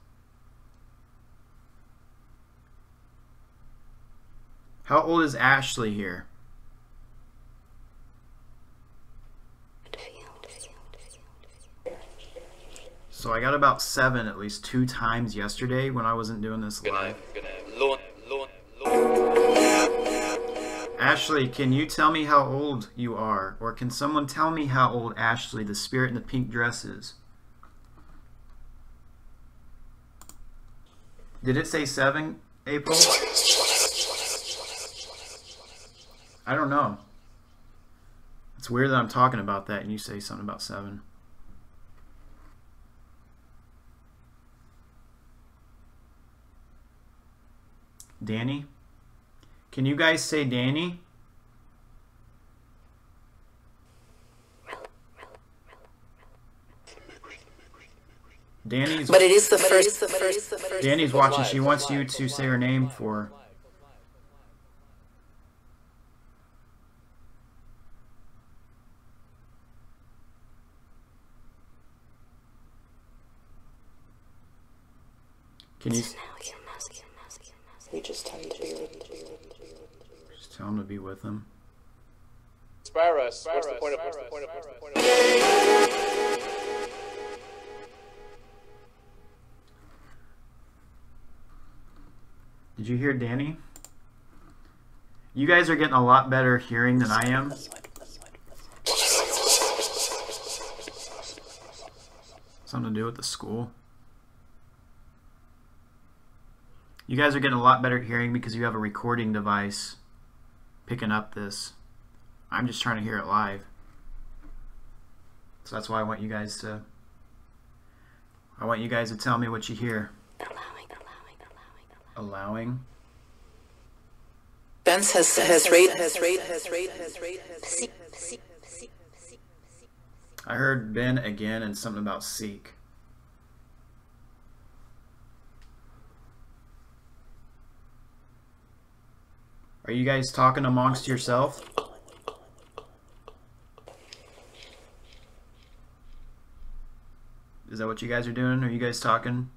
How old is Ashley here? So I got about 7 at least 2 times yesterday when I wasn't doing this live. Ashley, can you tell me how old you are? Or can someone tell me how old Ashley, the spirit in the pink dress, is? Did it say 7, April? I don't know. It's weird that I'm talking about that and you say something about 7. Danny? Can you guys say Danny? Danny's. But it is the first. Danny's watching. She wants you to say her name for her. Can you? We just tend to be. Just tell him to be with him. Spare us. What's the point of Did you hear Danny? You guys are getting a lot better hearing than I am. Something to do with the school. You guys are getting a lot better hearing because you have a recording device picking up this. I'm just trying to hear it live. So that's why I want you guys to tell me what you hear. Allowing. Benz has rate. I heard Ben again and something about seek. Are you guys talking amongst yourself? Is that what you guys are doing? Are you guys talking?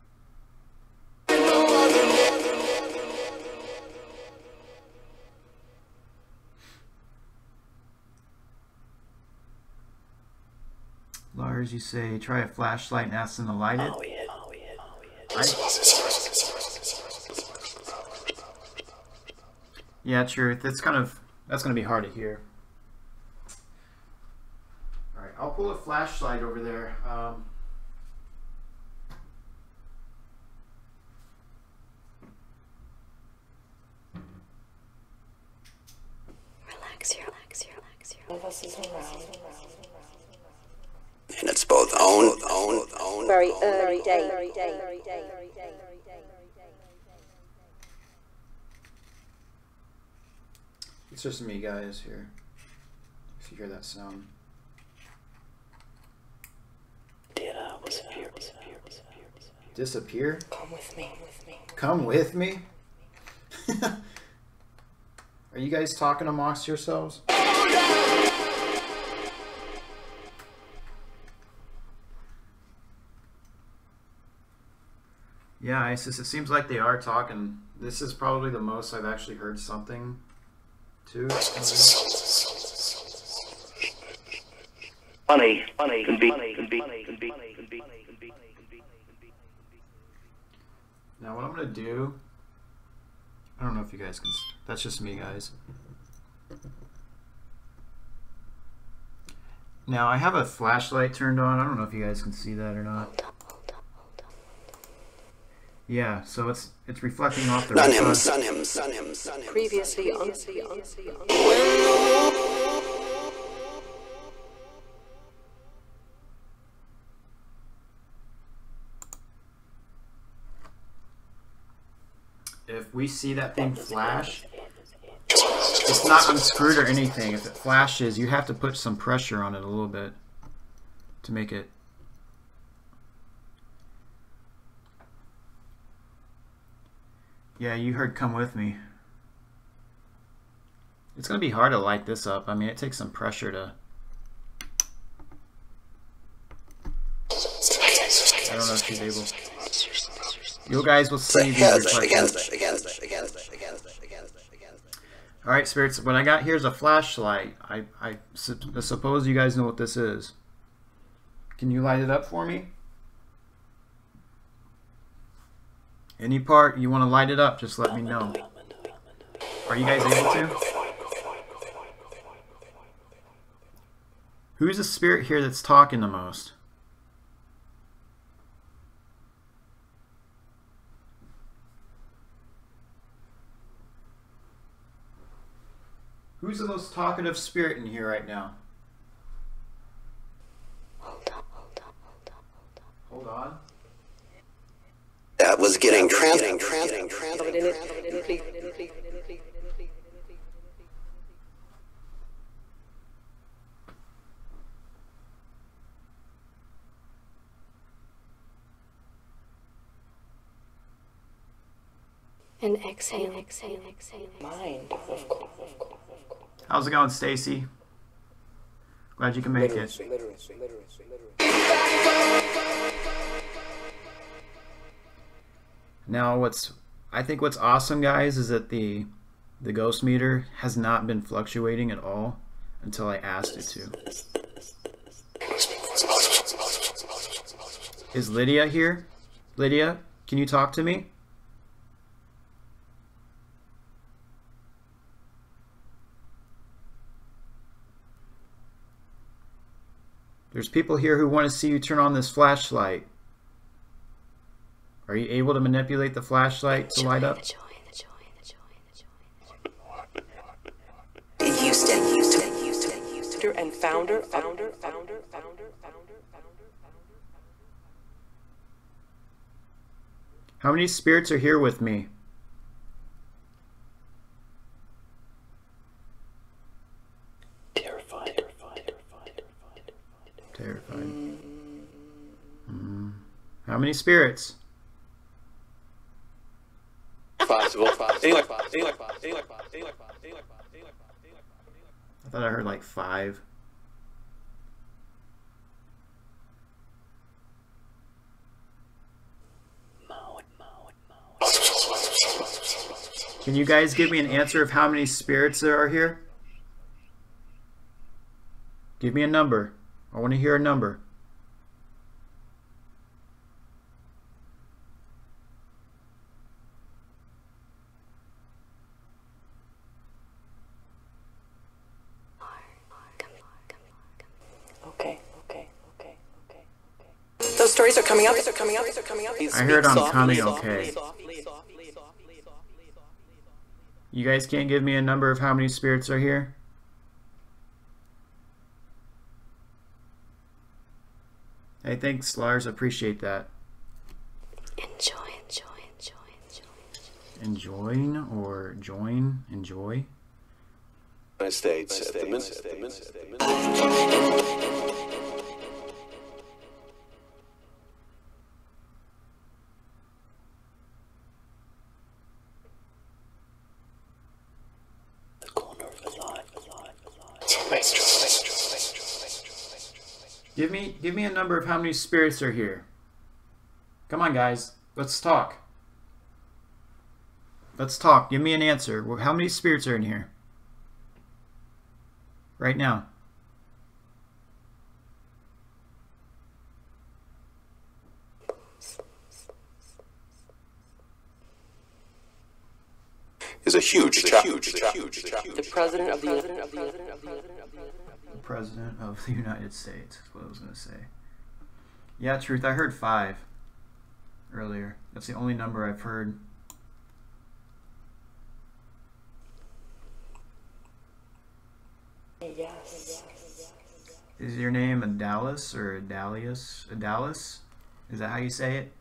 Lars, you say try a flashlight and ask them to light it. Yeah, truth. That's gonna be hard to hear. All right, I'll pull a flashlight over there. Relax here. All of us is around. And it's both own. Very early day. It's just me, guys, here. If you hear that sound. Disappear? Come with me. Come with me? Are you guys talking amongst yourselves? Yeah, Isis, it seems like they are talking. This is probably the most I've actually heard something too. Funny can be. Now what I'm gonna do, I don't know if you guys can, that's just me, guys. Now I have a flashlight turned on. I don't know if you guys can see that or not. Yeah, so it's reflecting off the Sun him. Previously on. If we see that thing flash, it's not unscrewed or anything. If it flashes, you have to put some pressure on it a little bit to make it. Yeah, you heard come with me. It's going to be hard to light this up. I mean, it takes some pressure to... I don't know if she's able. You guys will see these reflections. Alright, spirits, what I got here is a flashlight. I suppose you guys know what this is. Can you light it up for me? Any part you want to light it up, just let me know. Are you guys able to? Who's the spirit here that's talking the most? Who's the most talkative spirit in here right now? Hold on. That was getting And exhale. Mind, of course. How's it going, Stacy? Glad you can make it. Now, I think what's awesome, guys, is that the ghost meter has not been fluctuating at all until I asked it to. Is Lydia here? Lydia, can you talk to me? There's people here who want to see you turn on this flashlight. Are you able to manipulate the flashlight to light up? Houston. And founder. How many spirits are here with me? Terrified. How many spirits? Possible. I thought I heard like 5. Can you guys give me an answer of how many spirits there are here? Give me a number. I want to hear a number. Okay. Those stories are coming up. I heard I'm coming okay. You guys can't give me a number of how many spirits are here? Hey, thanks, Slurs. Appreciate that. Enjoying or join? Enjoy? United States. Give me a number of how many spirits are here. Come on, guys. Let's talk. Let's talk. Give me an answer. How many spirits are in here? Right now. Is a huge challenge. The President of the President of the United States is what I was going to say. Yeah, Truth, I heard 5 earlier. That's the only number I've heard. Yes. Is your name Adalis or Adalius? Adalis? Is that how you say it?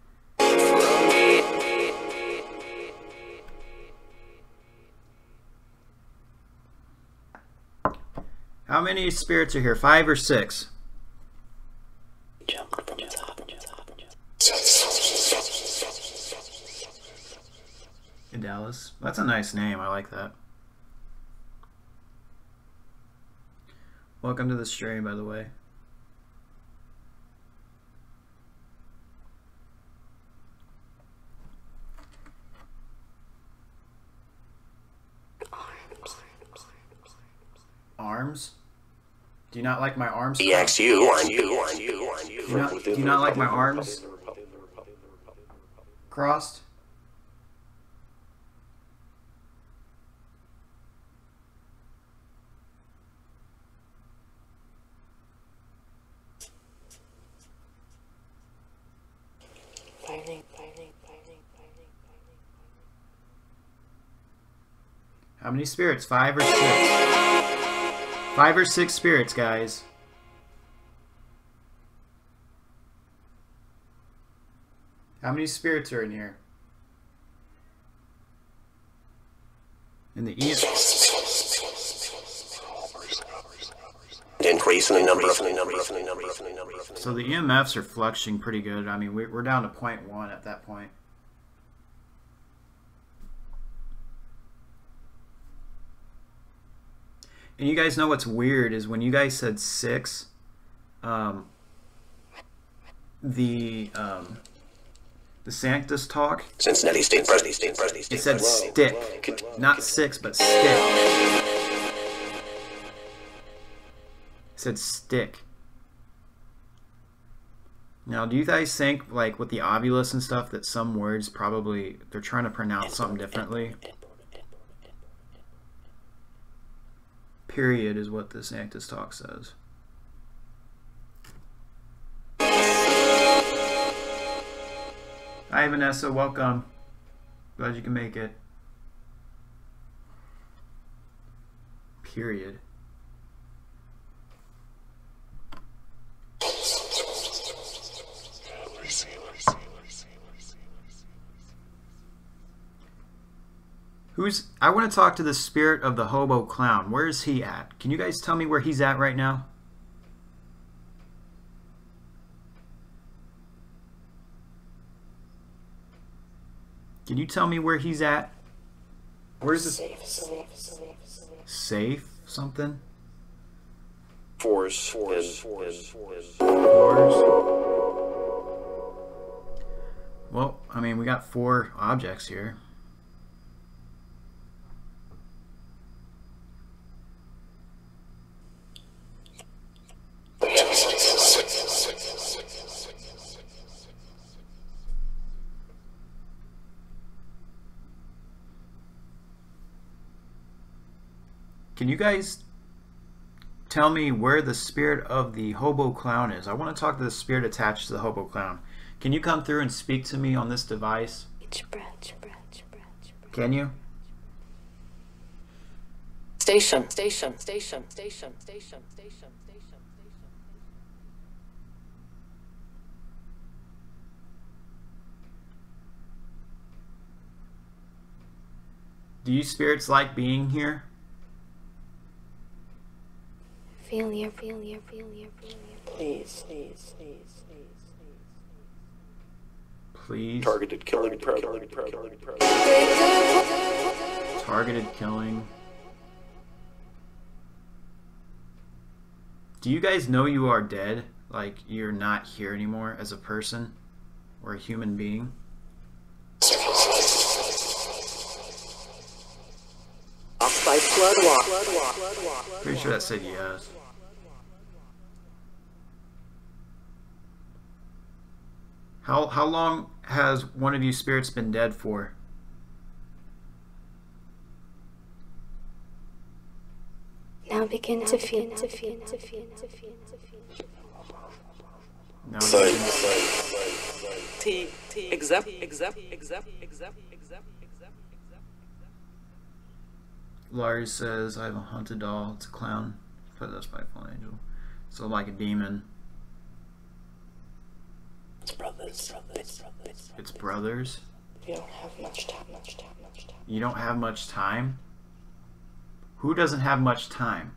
How many spirits are here? 5 or 6? Adalis. That's a nice name. I like that. Welcome to the stream, by the way. Arms? Do you not like my arms? Do you not like my arms crossed? How many spirits? 5 or 6? 5 or 6 spirits, guys. How many spirits are in here? In the east. Increase in the number of. So the EMFs are fluctuating pretty good. I mean, we're down to 0.1 at that point. And you guys know what's weird is when you guys said 6, the Sanctus talk. Cincinnati State President. It said stick, not 6, but stick. It said stick. Now, do you guys think, like with the ovulus and stuff, that some words probably they're trying to pronounce something differently? Period is what the Sanctus talk says. Hi Vanessa, welcome. Glad you can make it. Period. I want to talk to the spirit of the hobo clown. Where is he at? Can you guys tell me where he's at right now? Can you tell me where he's at? Where's this? Safe something? Force. Well, I mean, we got 4 objects here. Can you guys tell me where the spirit of the hobo clown is? I want to talk to the spirit attached to the hobo clown. Can you come through and speak to me on this device? Can you? Station. Do you spirits like being here? Failure. Please. Please. Targeted killing. Targeted killing. Do you guys know you are dead? Like you're not here anymore as a person or a human being? Off-site flood walk. Pretty sure that said yes. How long has one of you spirits been dead for? Now begin to feel. No. Except. Lars says, I have a haunted doll. It's a clown. But that's my fallen angel. So like a demon. It's brothers. You don't have much time. You don't have much time? Who doesn't have much time?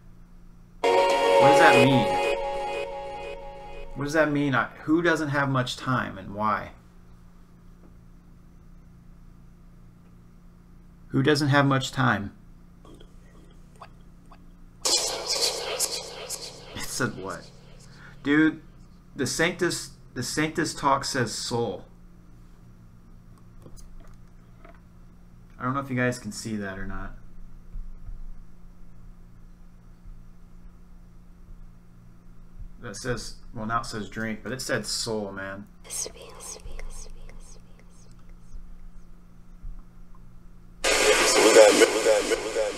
What does that mean? What does that mean? Who doesn't have much time and why? Who doesn't have much time? It said what? Dude, the Sanctus talk says soul. I don't know if you guys can see that or not. That says, well, now it says drink, but it said soul, man.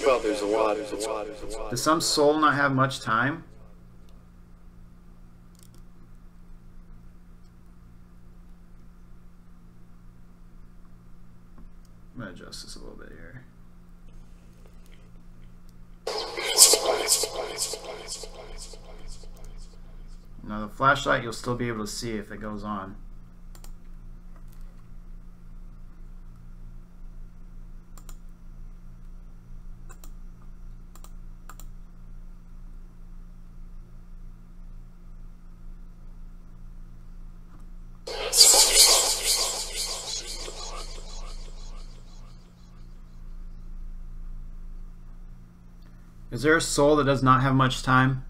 Well, there's a lot. Does some soul not have much time? adjust this a little bit here. Now the flashlight, you'll still be able to see if it goes on. Is there a soul that does not have much time?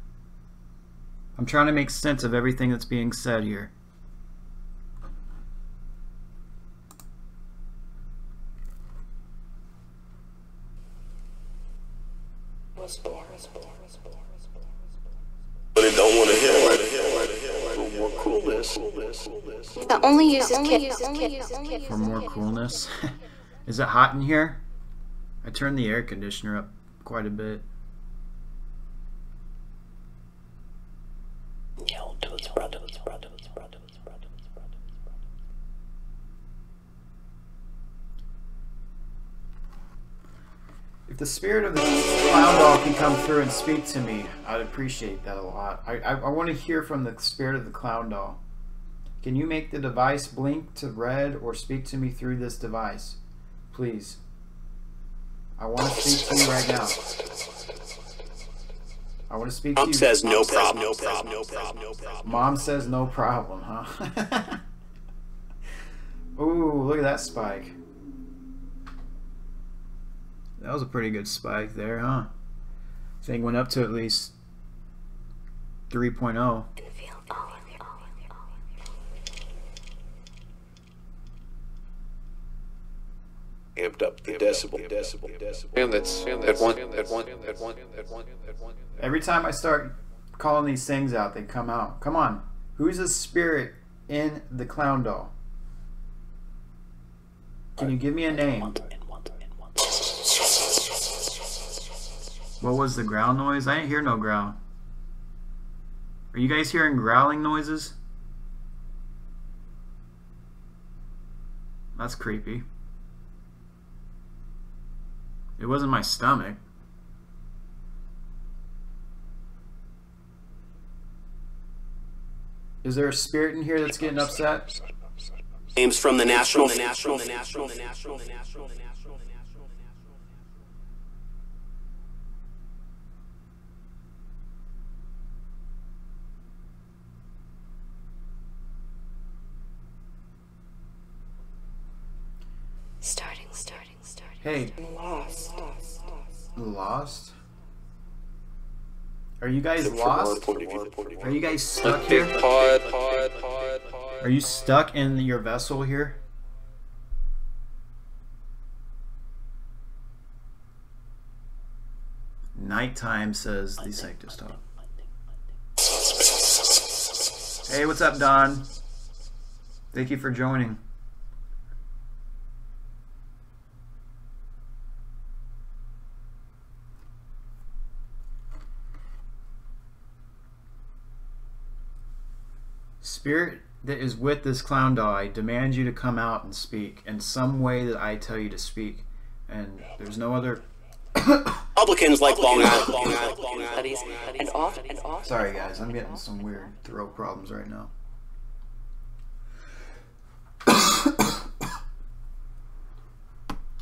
I'm trying to make sense of everything that's being said here. But it don't want to hear right here. More coolness. That only uses kit. For more coolness. Is it hot in here? I turned the air conditioner up quite a bit. If the spirit of the clown doll can come through and speak to me, I'd appreciate that a lot. I want to hear from the spirit of the clown doll. Can you make the device blink to red or speak to me through this device? Please. I want to speak to you right now. I want to speak to you. Mom says no problem. Mom says no problem, huh? Ooh, look at that spike. That was a pretty good spike there, huh? Thing went up to at least 3.0. Amped up the decibel. And that one. Every time I start calling these things out, they come out. Come on. Who's the spirit in the clown doll? Can you give me a name? What was the growl noise? I didn't hear no growl. Are you guys hearing growling noises? That's creepy. It wasn't my stomach. Is there a spirit in here that's getting upset? Names from the national. Starting. Hey. Lost? Are you guys lost? Are you guys stuck here? Are you stuck in your vessel here? Nighttime, says the Sanctus-Top. Hey, what's up, Don? Thank you for joining. Spirit that is with this clown doll, I demand you to come out and speak in some way that I tell you to speak. And there's no other... Republicans like Long Island Studies and off. Sorry guys, I'm getting some weird throat problems right now.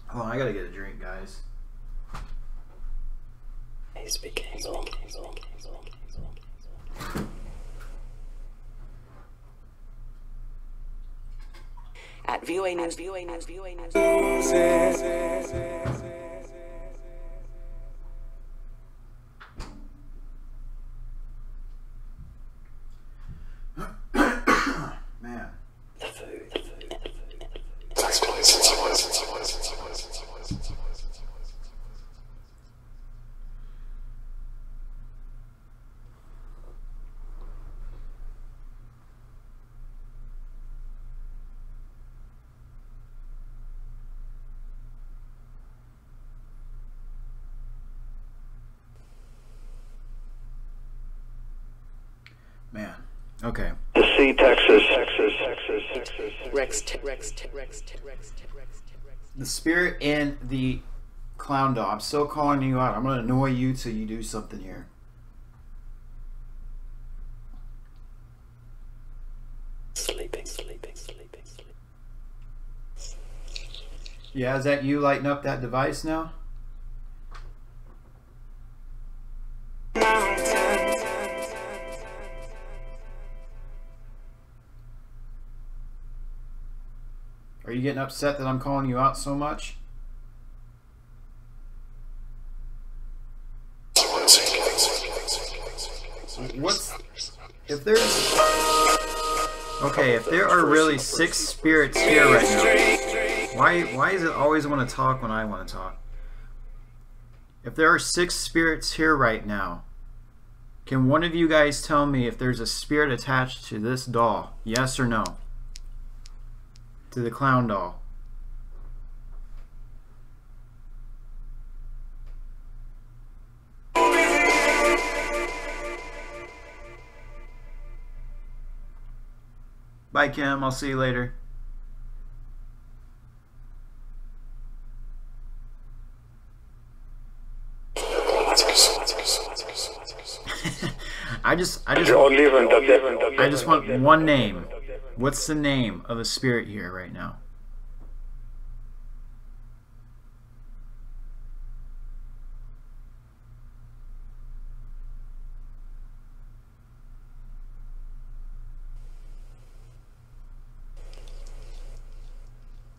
Hold on, I gotta get a drink, guys. At VOA News. Man. Man. Okay. See, Texas. Rex. The spirit in the clown doll. I'm still calling you out. I'm going to annoy you till you do something here. Sleeping. Yeah, is that you lighting up that device now? Are you getting upset that I'm calling you out so much? What's if there's okay, if there are really 6 spirits here right now, why is it always want to talk when I want to talk? If there are 6 spirits here right now, can one of you guys tell me if there's a spirit attached to this doll? Yes or no? To the clown doll. Bye, Kim. I'll see you later. I just want one name. What's the name of a spirit here right now?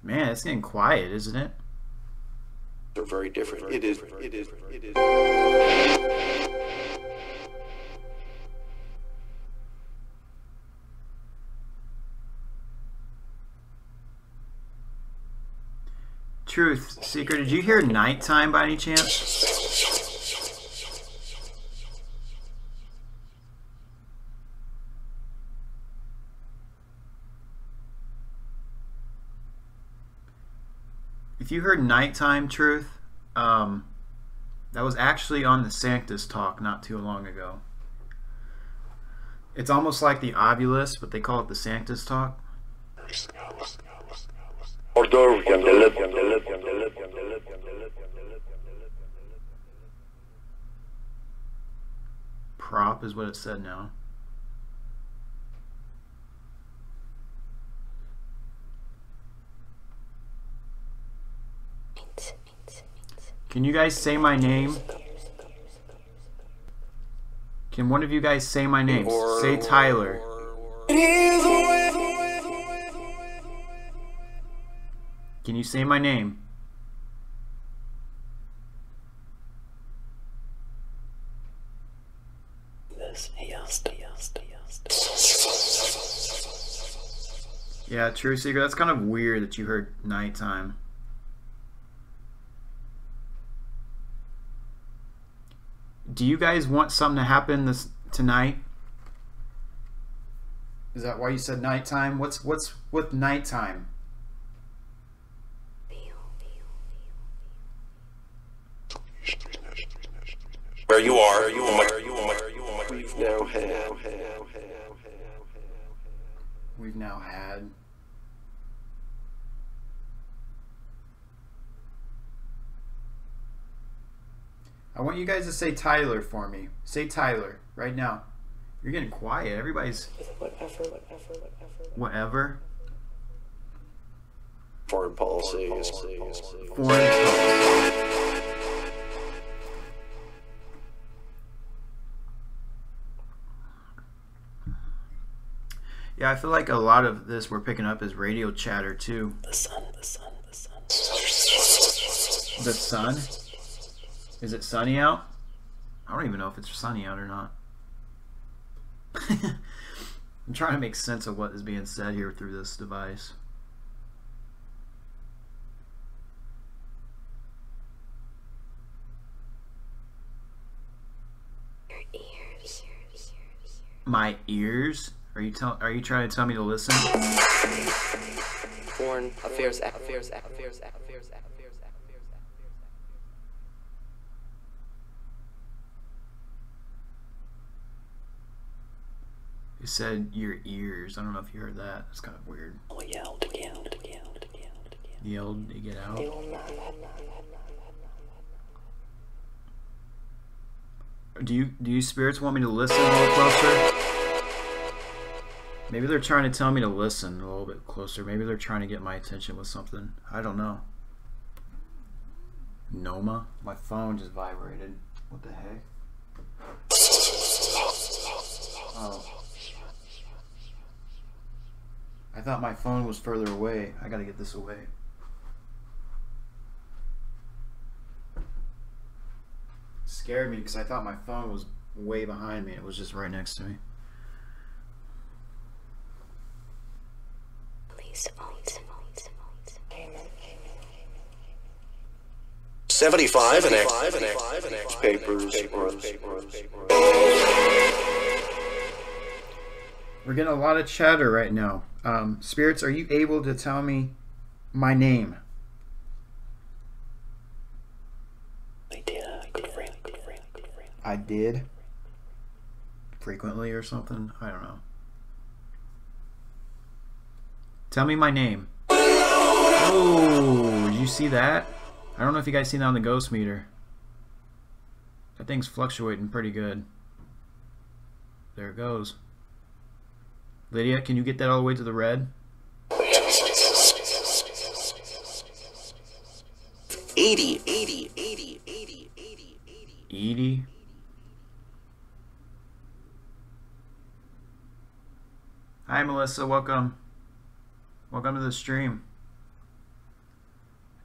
Man, it's getting quiet, isn't it? They're very different. It is. Truth Seeker, did you hear nighttime by any chance? If you heard nighttime, Truth, that was actually on the Sanctus talk not too long ago. It's almost like the Obulus, but they call it the Sanctus talk. Prop is what it said now. Can you guys say my name? Can one of you guys say my name? Say Tyler. Can you say my name? Yeah, True Seeker, that's kind of weird that you heard nighttime. Do you guys want something to happen tonight? Is that why you said nighttime? What's with nighttime? Where you are. We've now had. I want you guys to say Tyler for me. Say Tyler right now. You're getting quiet. Everybody's. Whatever. Foreign policy. Foreign policy. Yeah, I feel like a lot of this we're picking up is radio chatter too. The sun. The sun? Is it sunny out? I don't even know if it's sunny out or not. I'm trying to make sense of what is being said here through this device. Your ears. My ears? Are you trying to tell me to listen? Foreign affairs. You said your ears. I don't know if you heard that. It's kind of weird. Yelled to get out. They will not. Do you spirits want me to listen a little closer? Maybe they're trying to tell me to listen a little bit closer. Maybe they're trying to get my attention with something. I don't know. Noma? My phone just vibrated. What the heck? Oh. I thought my phone was further away. I gotta get this away. Scared me because I thought my phone was way behind me. It was just right next to me. Please owns. 75 and X papers. We're getting a lot of chatter right now. Spirits, are you able to tell me my name? I did? Frequently or something? I don't know. Tell me my name. Oh, did you see that? I don't know if you guys seen that on the ghost meter. That thing's fluctuating pretty good. There it goes. Lydia, can you get that all the way to the red? 80. Hi Melissa, welcome. Welcome to the stream.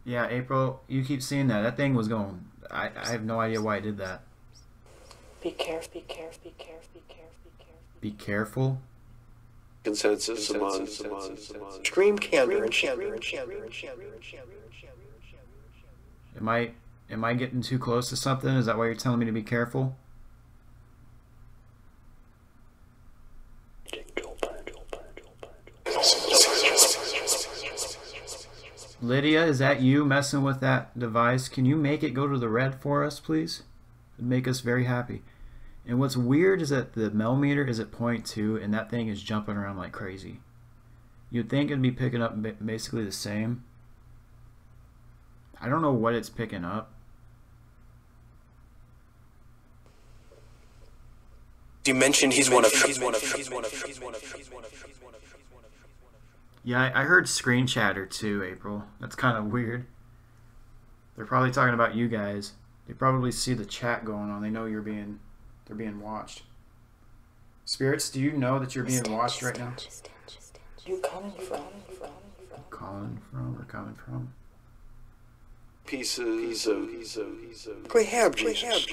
Yeah, April, you keep seeing that. That thing was going. I have no idea why I did that. Be careful. Be careful. Consensus among Stream candor. Am I getting too close to something? Is that why you're telling me to be careful? Lydia, is that you messing with that device? Can you make it go to the red for us, please? It'd make us very happy. And what's weird is that the millimeter is at 0.2 and that thing is jumping around like crazy. You'd think it'd be picking up basically the same. I don't know what it's picking up. You mentioned he's one of. Yeah, I heard screen chatter too, April. That's kind of weird. They're probably talking about you guys. They probably see the chat going on. They know they're being watched. Spirits, do you know that you're being watched right now? You coming from? Calling from? pieces of We have Jesus.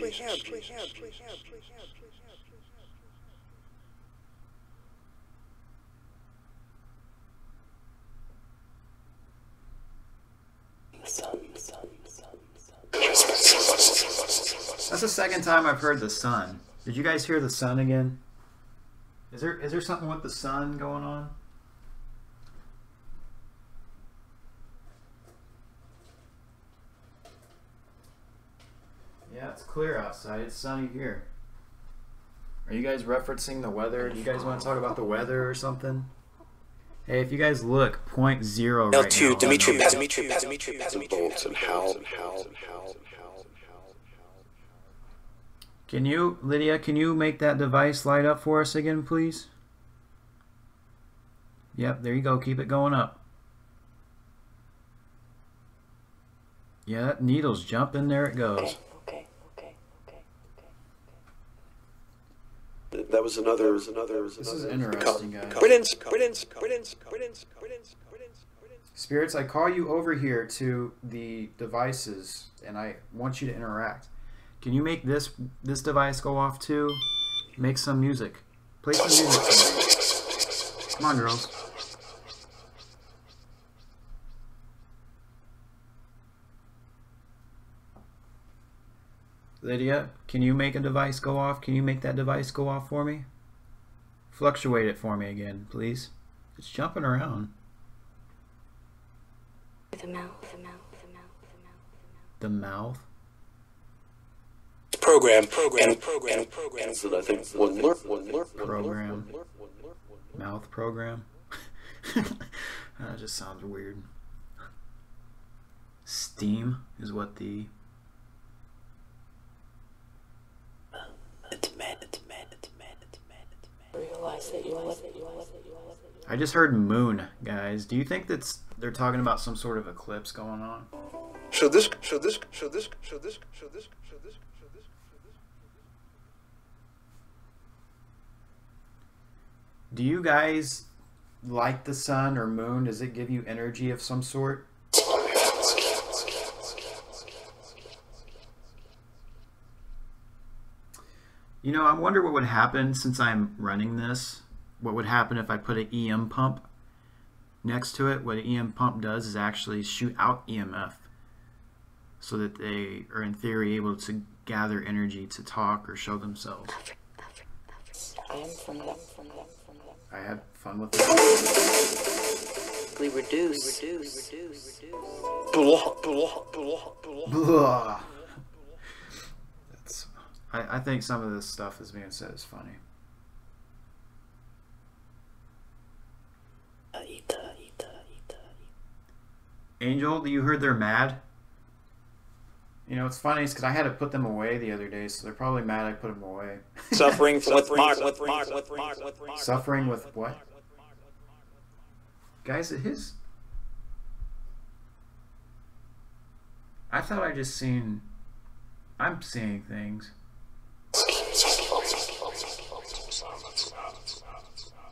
That's the second time I've heard the sun. Did you guys hear the sun again? Is there something with the sun going on? Yeah, it's clear outside. It's sunny here. Are you guys referencing the weather? Do you guys want to talk about the weather or something? Hey, if you guys look, 0.0 right now. Dimitri, Bolts and how. Can you, Lydia, can you make that device light up for us again, please? Yep, there you go. Keep it going up. Yeah, that needle's jumping. There it goes. Okay. that was another. This is interesting, guys. Brilliance. Spirits, I call you over here to the devices, and I want you to interact. Can you make this device go off too? Make some music. Play some music for me. Come on, girls. Lydia, can you make a device go off? Can you make that device go off for me? Fluctuate it for me again, please. It's jumping around. The mouth. The mouth? program. So I think one more. Program. Mouth program. That just sounds weird. Steam is what the... Realize that you live. I just heard moon, guys. Do you think they're talking about some sort of eclipse going on? Should this. Do you guys like the sun or moon? Does it give you energy of some sort? You know, I wonder what would happen since I'm running this. What would happen if I put an EM pump next to it? What an EM pump does is actually shoot out EMF so that they are in theory able to gather energy to talk or show themselves. I am from them. I had fun with it. Reduce. Blah. I think some of this stuff is being said is funny. Angel, you heard they're mad? You know, it's funny because I had to put them away the other day, so they're probably mad I put them away. Suffering with Mark. Suffering with what? Guys, I thought I just seen... I'm seeing things.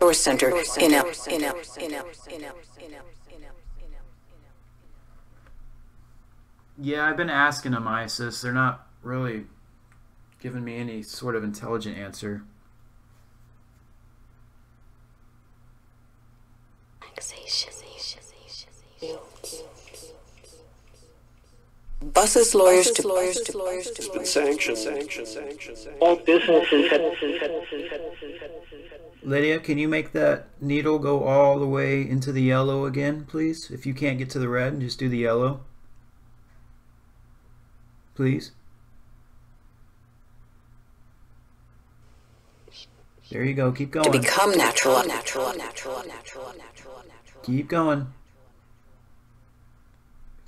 Source center. Yeah, I've been asking them, Isis. They're not really giving me any sort of intelligent answer. Buses lawyers to It's been sanctioned. All businesses have... Lydia, can you make that needle go all the way into the yellow again, please? If you can't get to the red, just do the yellow. Please. There you go. Keep going. to become natural. Keep going.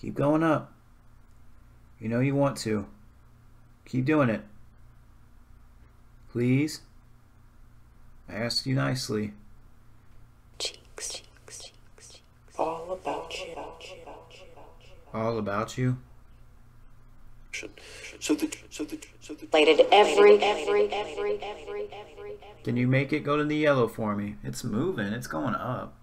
Keep going up. You know you want to. Keep doing it. Please. I asked you nicely. All about you. All about you? Plated every. Can you make it go to the yellow for me? It's moving. It's going up.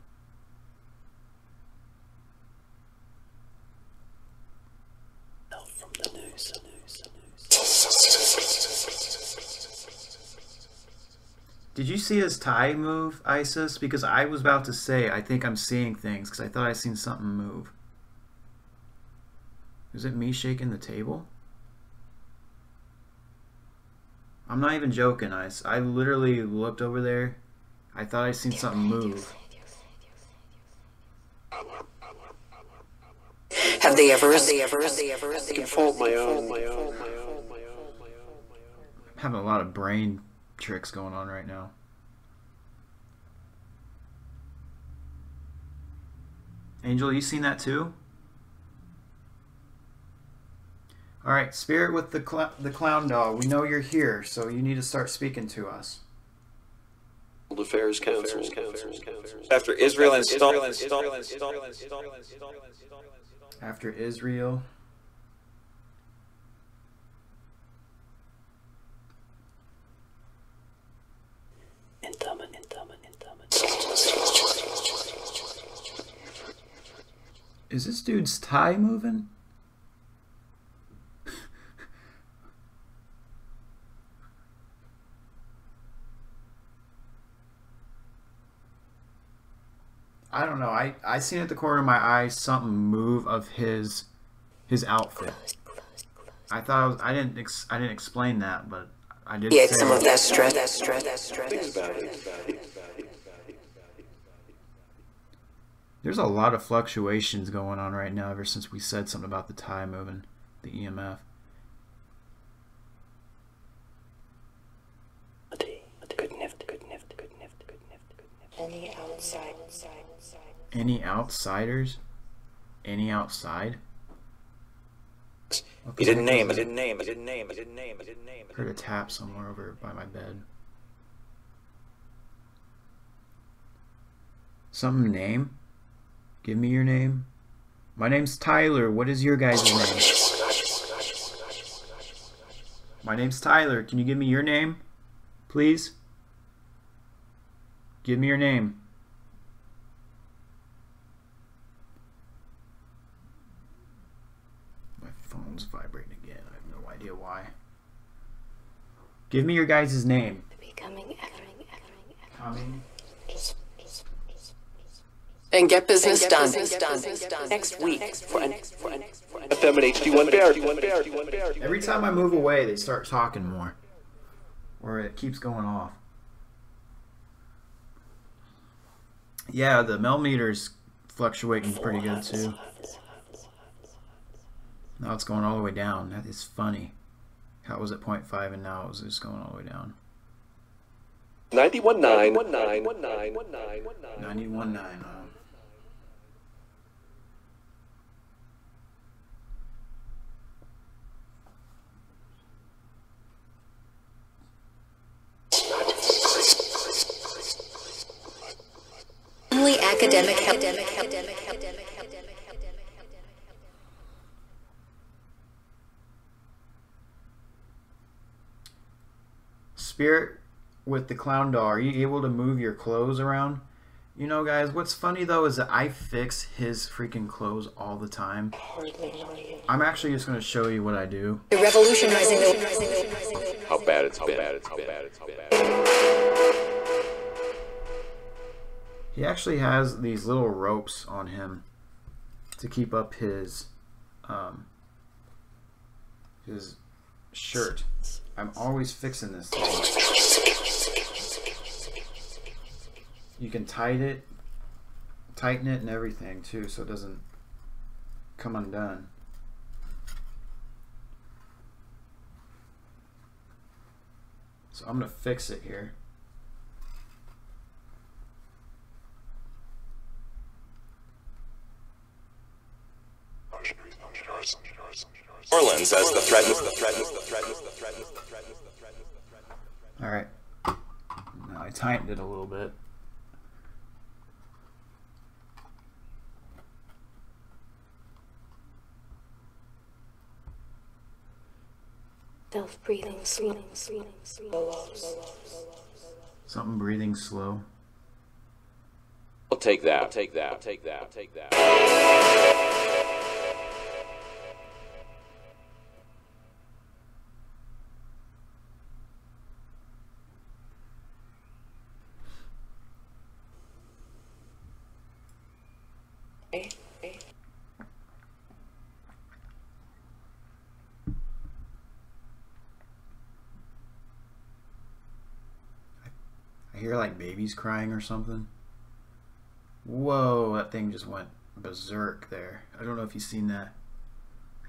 Did you see his tie move, Isis? Because I was about to say, I think I'm seeing things, because I thought I seen something move. Is it me shaking the table? I'm not even joking, Ice. I literally looked over there. I thought I seen something move. Have they ever? I can fault my own. I'm having a lot of brain tricks going on right now. Angel, you seen that too? Alright, Spirit with the clown doll, we know you're here, so you need to start speaking to us. Affairs Council. After Israel installed. After Israel. Is this dude's tie moving? I don't know. I seen at the corner of my eye something move of his outfit. I thought I didn't explain that, but I did. Yeah, say some of that stress. Think about it. There's a lot of fluctuations going on right now ever since we said something about the tie moving, the EMF. Any outside. Any outsiders? Any outside? He didn't name it. Heard a tap somewhere over by my bed. Some name? Give me your name. My name's Tyler. What is your guys' name? My name's Tyler. Can you give me your name? Please? Give me your name. My phone's vibrating again. I have no idea why. Give me your guys' name. Becoming Coming. And get business done. next week for an FM and HD1 Bear. Every time I move away, they start talking more. Or it keeps going off. Yeah, the millimeter's fluctuating pretty good too. Now it's going all the way down. That is funny. How it was at 0.5 and now it was just going all the way down. 91.9. 91.9. Only academic help. Spirit with the clown doll, are you able to move your clothes around? You know, guys, what's funny though is that I fix his freaking clothes all the time. I'm actually just going to show you what I do. Revolutionizing How bad it's been. He actually has these little ropes on him to keep up his shirt. I'm always fixing this thing. You can tighten it and everything too, so it doesn't come undone. So I'm gonna fix it here. Orleans as the threat. Alright. Now I tightened it a little bit. self-breathing, slow. Something breathing slow. I'll take that. I hear like babies crying or something. Whoa, that thing just went berserk there. I don't know if you've seen that.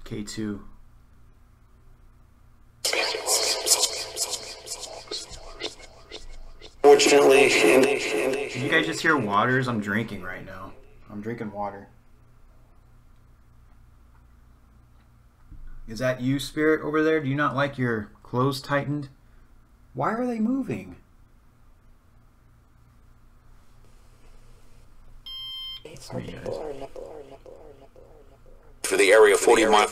K2. Fortunately, Did you guys just hear waters? I'm drinking right now. I'm drinking water. Is that you, Spirit, over there? Do you not like your clothes tightened? Why are they moving? For the area 40 mile.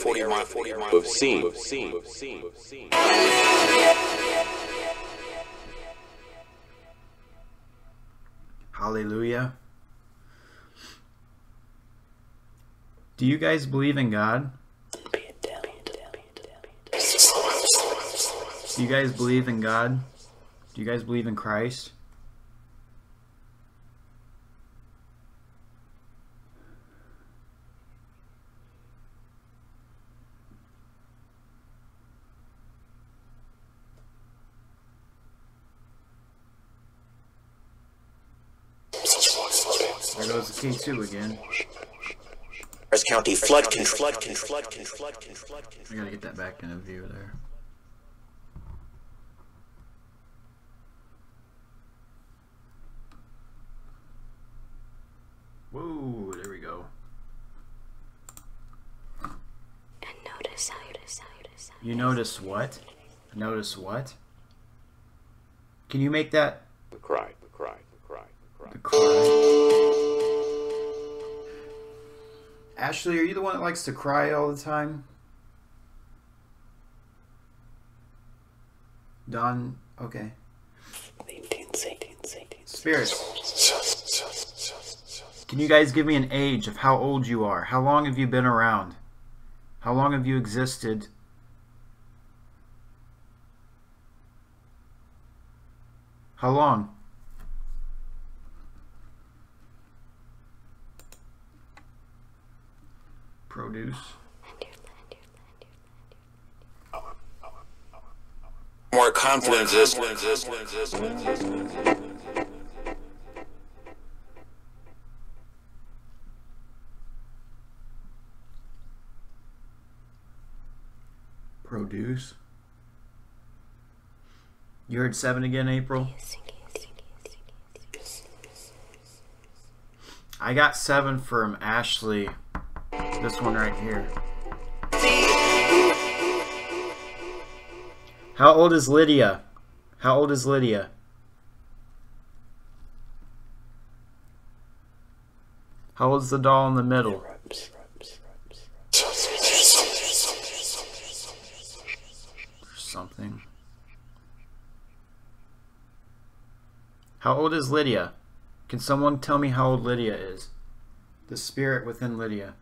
We've seen. Hallelujah. Do you guys believe in God? Do you guys believe in God? Do you guys believe in Christ? There goes the K2 again. County flood control. I gotta get that back into view there. Whoa, there we go. And notice how You notice what? Notice what? Can you make that? The cry. The cry. Ashley, are you the one that likes to cry all the time? Don, okay. Spirits. Can you guys give me an age of how old you are? How long have you been around? How long have you existed? How long? Produce. More confidence is. Produce. You heard 7 again, April? I got 7 from Ashley. This one right here. How old is Lydia? How old is Lydia? How old is the doll in the middle? Something. How old is Lydia? Can someone tell me how old Lydia is? The spirit within Lydia.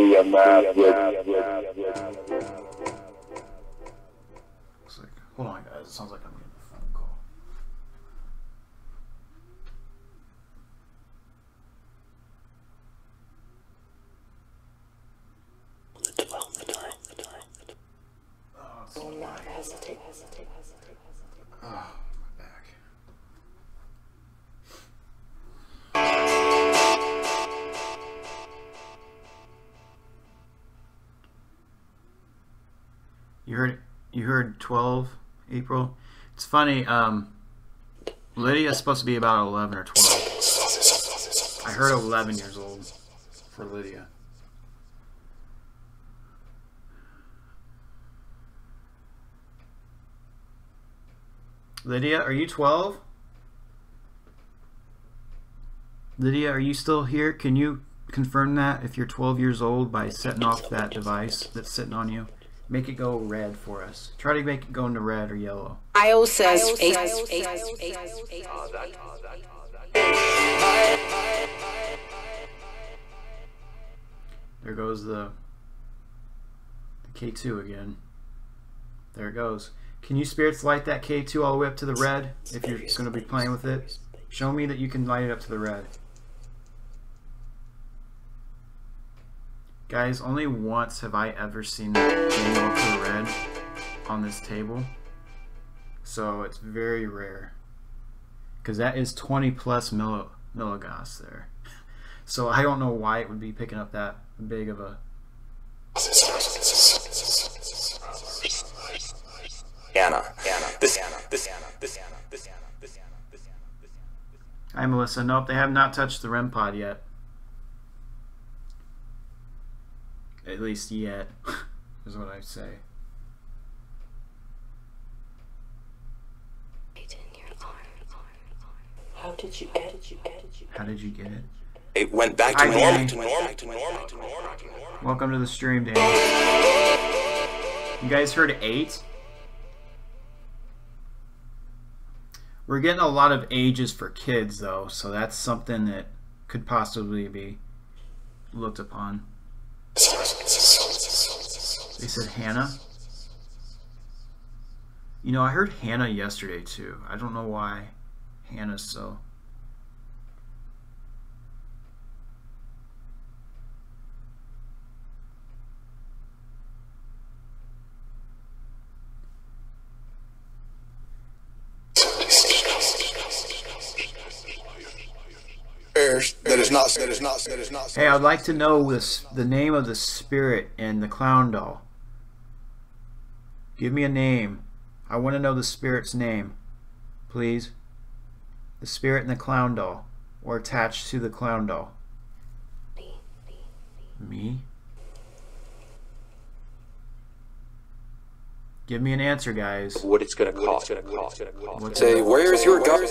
Looks like, hold on guys, it sounds like I'm getting a phone call. Oh, my back. You heard 12, April? It's funny, Lydia's supposed to be about 11 or 12. I heard 11 years old for Lydia. Lydia, are you 12? Lydia, are you still here? Can you confirm that if you're 12 years old by setting off that device that's sitting on you? Make it go red for us. Try to make it go into red or yellow. IO says There goes the K2 again. There it goes. Can you spirits light that K2 all the way up to the red if you're going to be playing with it? Show me that you can light it up to the red. Guys, only once have I ever seen that go up to the red on this table. So it's very rare. Because that is 20 plus milligauss there. So I don't know why it would be picking up that big of a... Hi Melissa. Nope, they have not touched the REM pod yet. At least yet, is what I say. How did you get it? How did you get it? It went back to normal. Welcome to the stream, Danny. You guys heard 8? We're getting a lot of ages for kids, though, so that's something that could possibly be looked upon. They said Hannah. You know, I heard Hannah yesterday, too. I don't know why Hannah's so... Hey, I'd like to know the name of the spirit in the clown doll. Give me a name. I want to know the spirit's name. please. The spirit and the clown doll, or attached to the clown doll. Me? Give me an answer, guys. What it's gonna cost. What's Say, it? where's your guard?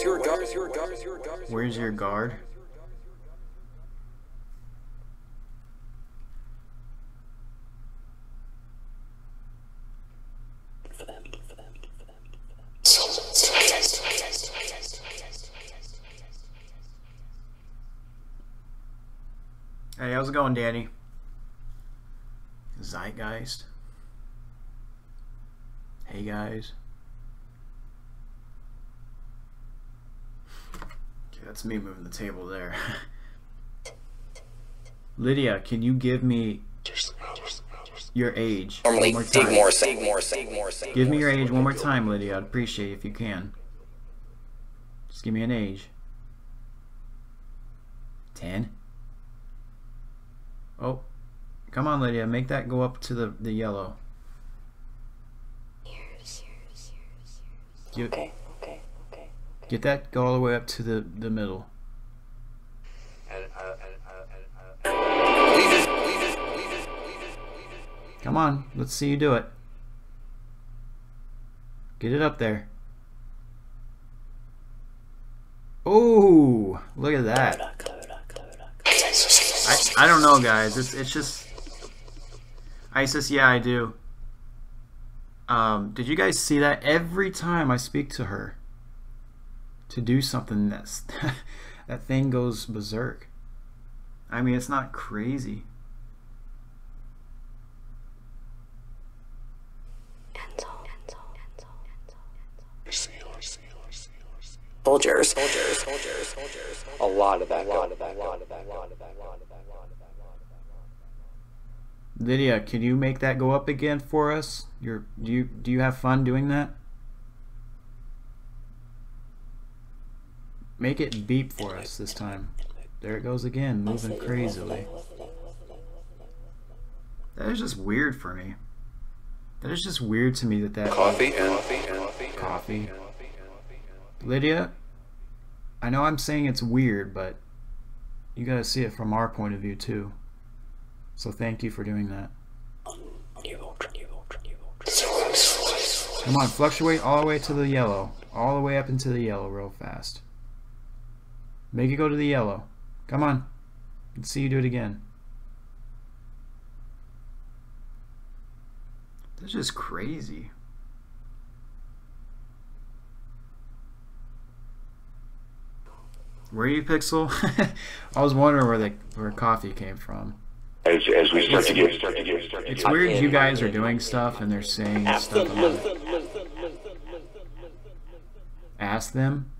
Where's your guard? Hey, how's it going, Danny? Zeitgeist. Hey, guys. Okay, that's me moving the table there. Lydia, can you give me your age one Normally, more dig time? more, sing more. Give me your age one more time, Lydia. I'd appreciate it if you can. Just give me an age. 10. Oh, come on, Lydia. Make that go up to the yellow. Okay. Get that go all the way up to the middle. Come on, let's see you do it. Get it up there. Oh, look at that. I don't know, guys. It's just ISIS. Yeah, I do. Did you guys see that? Every time I speak to her to do something, that thing goes berserk. I mean, it's not crazy. Soldiers. A lot of that. Lydia, can you make that go up again for us? Do you have fun doing that? Make it beep for us this time. There it goes again, moving crazily. That is just weird for me. That is just weird to me that coffee. Lydia, I know I'm saying it's weird, but you gotta see it from our point of view too. So thank you for doing that. Come on, fluctuate all the way to the yellow. All the way up into the yellow real fast. Make it go to the yellow. Come on. Let's see you do it again. That's just crazy. Where are you, Pixel? I was wondering where coffee came from. As we start to get It's weird you guys are doing stuff and they're saying stuff about it. Ask them.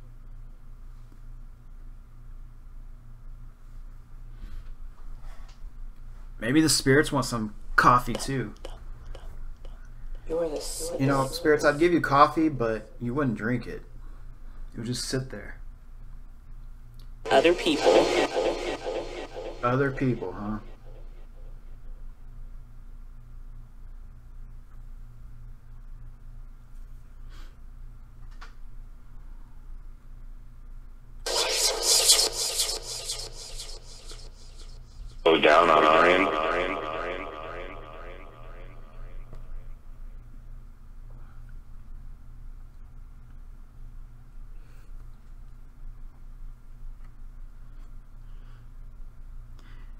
Maybe the spirits want some coffee too. You know, spirits, I'd give you coffee, but you wouldn't drink it. It would just sit there. Other people. Other people, huh? slow down on our end.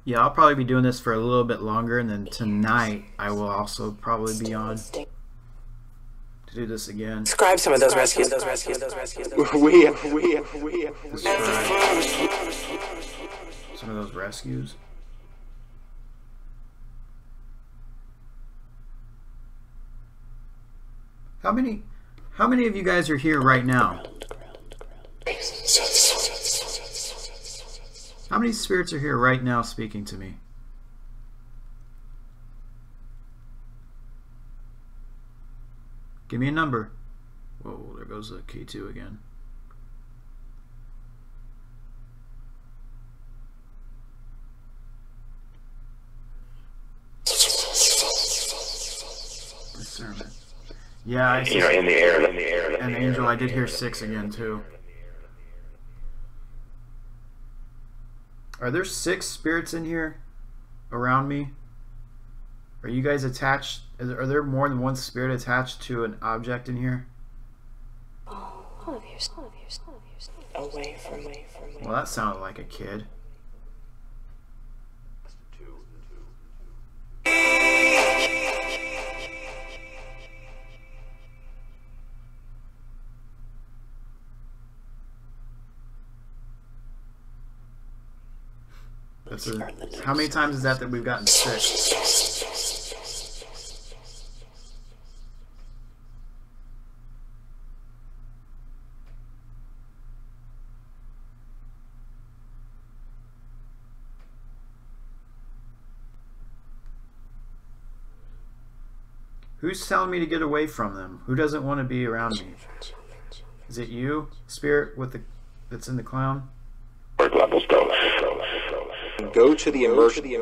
Yeah, I'll probably be doing this for a little bit longer, and then tonight I will also probably be on to do this again. Describe some of those rescues. We Describe some of those rescues. How many of you guys are here right now? How many spirits are here right now speaking to me? Give me a number. Whoa, there goes the K2 again. Discernment. Yeah, I see. In the air. and Angel, I did hear 6 again too. Are there 6 spirits in here around me? Are you guys attached? Are there more than one spirit attached to an object in here? Away from me. Well, that sounded like a kid. That's how many times is that we've gotten 6? Who's telling me to get away from them? Who doesn't want to be around me? Is it you, spirit with the that's in the clown? Levels go. Go to the emergency.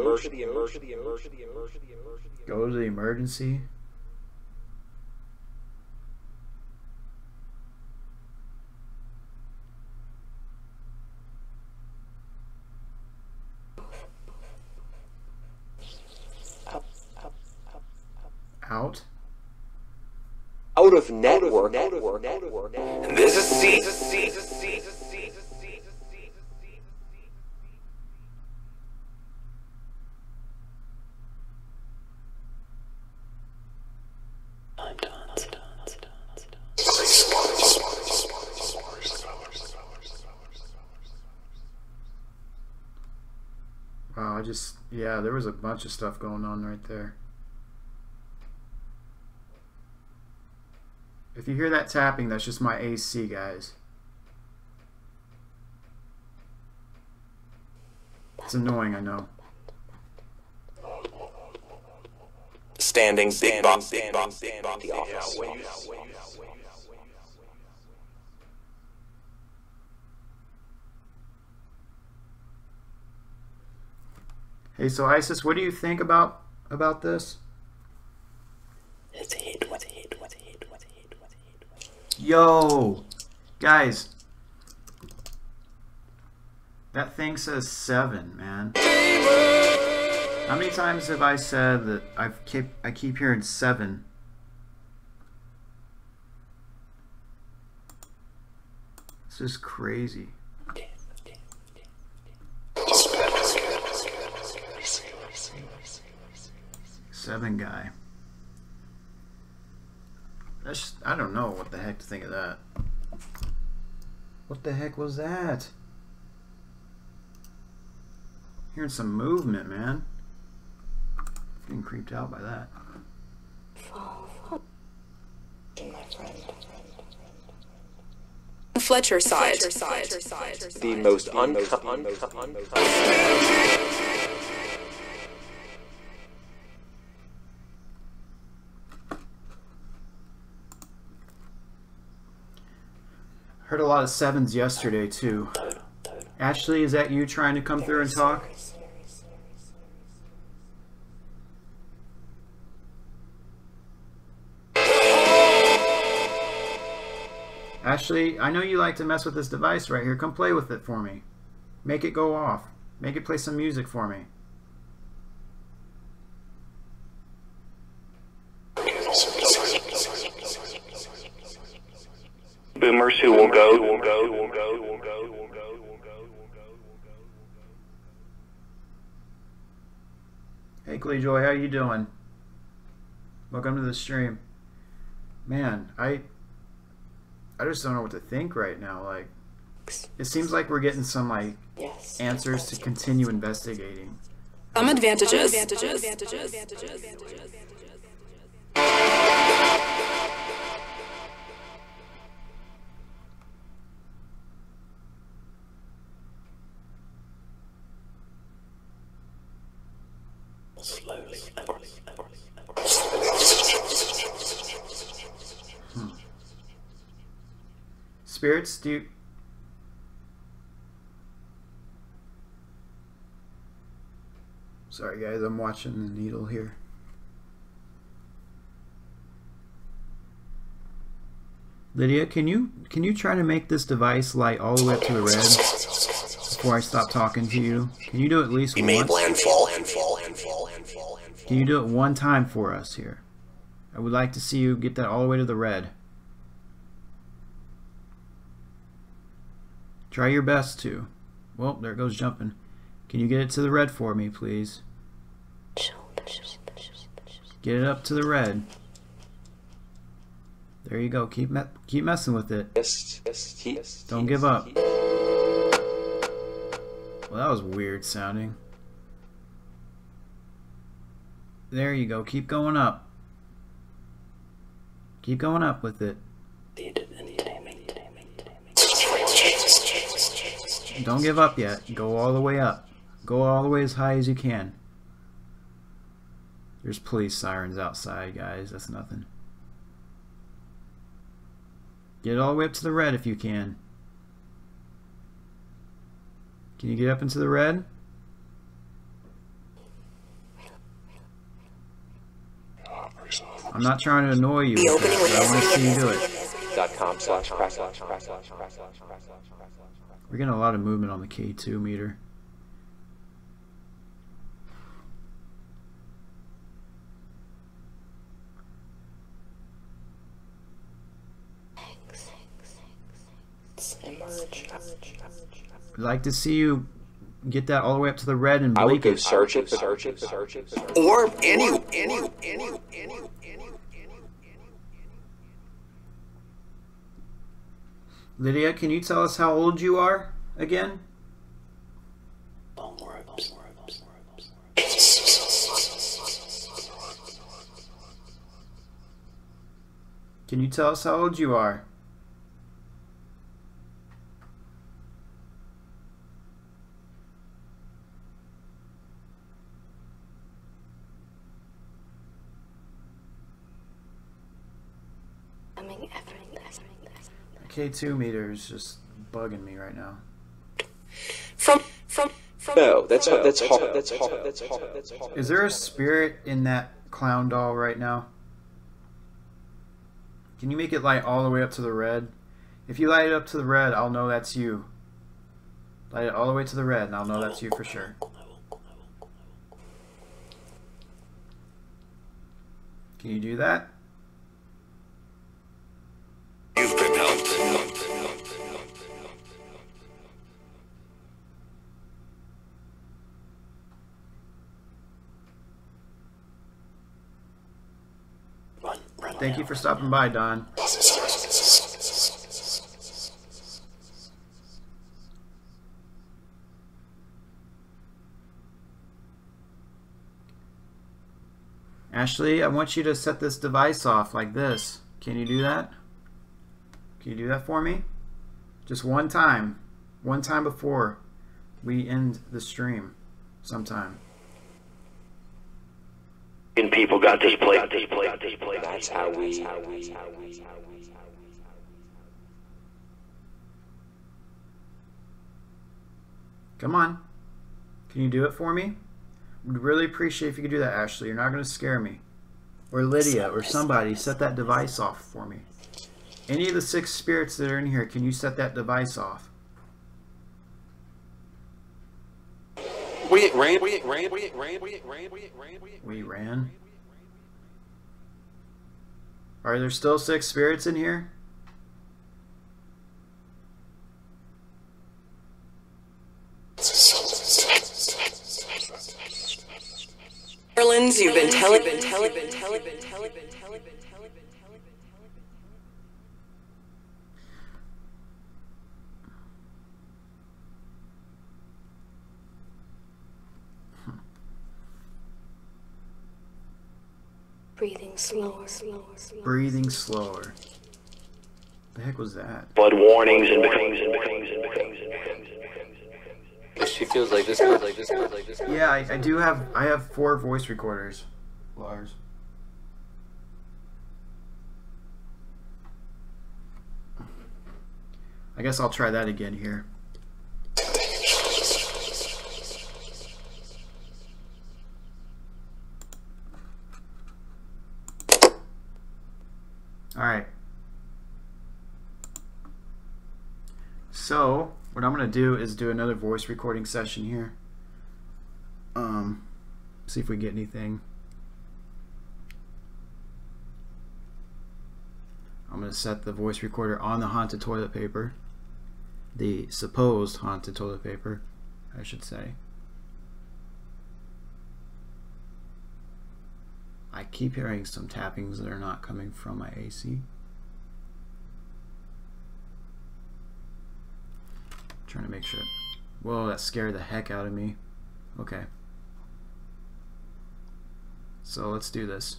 Go to the emergency. Out. Out of network. This is C. Wow, yeah, there was a bunch of stuff going on right there. If you hear that tapping, that's just my AC, guys. It's annoying, I know. Standing, big box. Hey, so Isis, what do you think about this? It's a hit. Yo, guys, that thing says 7, man. How many times have I said that I keep hearing 7? This is crazy. Seven guy. I don't know what the heck to think of that. What the heck was that? Hearing some movement, man. Getting creeped out by that. Fletcher side. The most uncommon. Heard a lot of 7s yesterday too. Ashley, is that you trying to come through and talk? Ashley, I know you like to mess with this device right here. Come play with it for me. Make it go off. Make it play some music for me. Boomers who will go. Hey Joy, how you doing? Welcome to the stream. Man, I just don't know what to think right now. Like, it seems like we're getting some like answers to continue investigating. Some advantages. Spirits, do you... Sorry guys, I'm watching the needle here. Lydia, can you try to make this device light all the way up to the red before I stop talking to you? Can you do it at least We made once? landfall. Can you do it one time for us here? I would like to see you get that all the way to the red. Try your best to. Well, there it goes jumping. Can you get it to the red for me, please? Get it up to the red. There you go. Keep messing with it. Don't give up. Well, that was weird sounding. There you go. Keep going up. Keep going up with it. Don't give up yet. Go all the way up. Go all the way as high as you can. There's police sirens outside, guys. That's nothing. Get all the way up to the red if you can. Can you get up into the red? I'm not trying to annoy you, but I want to see you do it. We're getting a lot of movement on the K2 meter. I'd like to see you get that all the way up to the red and I would blink go it. search it. Or any. Lydia, can you tell us how old you are again? Can you tell us how old you are? K2 meter is just bugging me right now. No, that's hard. Is there a spirit in that clown doll right now? Can you make it light all the way up to the red? If you light it up to the red, I'll know that's you. Light it all the way to the red and I'll know that's you for sure. Can you do that? You've been helped. Thank you for stopping by, Don. Ashley, I want you to set this device off like this. Can you do that? Can you do that for me? Just one time. One time before we end the stream sometime. And people got this play. That's how we. Come on. Can you do it for me? Would really appreciate if you could do that, Ashley. You're not going to scare me. Or Lydia, or somebody, set that device off for me. Any of the 6 spirits that are in here, can you set that device off? We ran. We ran? Are there still 6 spirits in here? Orleans, you've been telling. Breathing slower. Breathing slower. The heck was that? Flood warnings and She feels like this. Yeah, I do have. I have 4 voice recorders, Lars. I guess I'll try that again here. All right. So what I'm going to do is do another voice recording session here. See if we get anything. I'm going to set the voice recorder on the haunted toilet paper. The supposed haunted toilet paper, I should say. I keep hearing some tappings that are not coming from my AC. Trying to make sure. Whoa, that scared the heck out of me. Okay. So let's do this.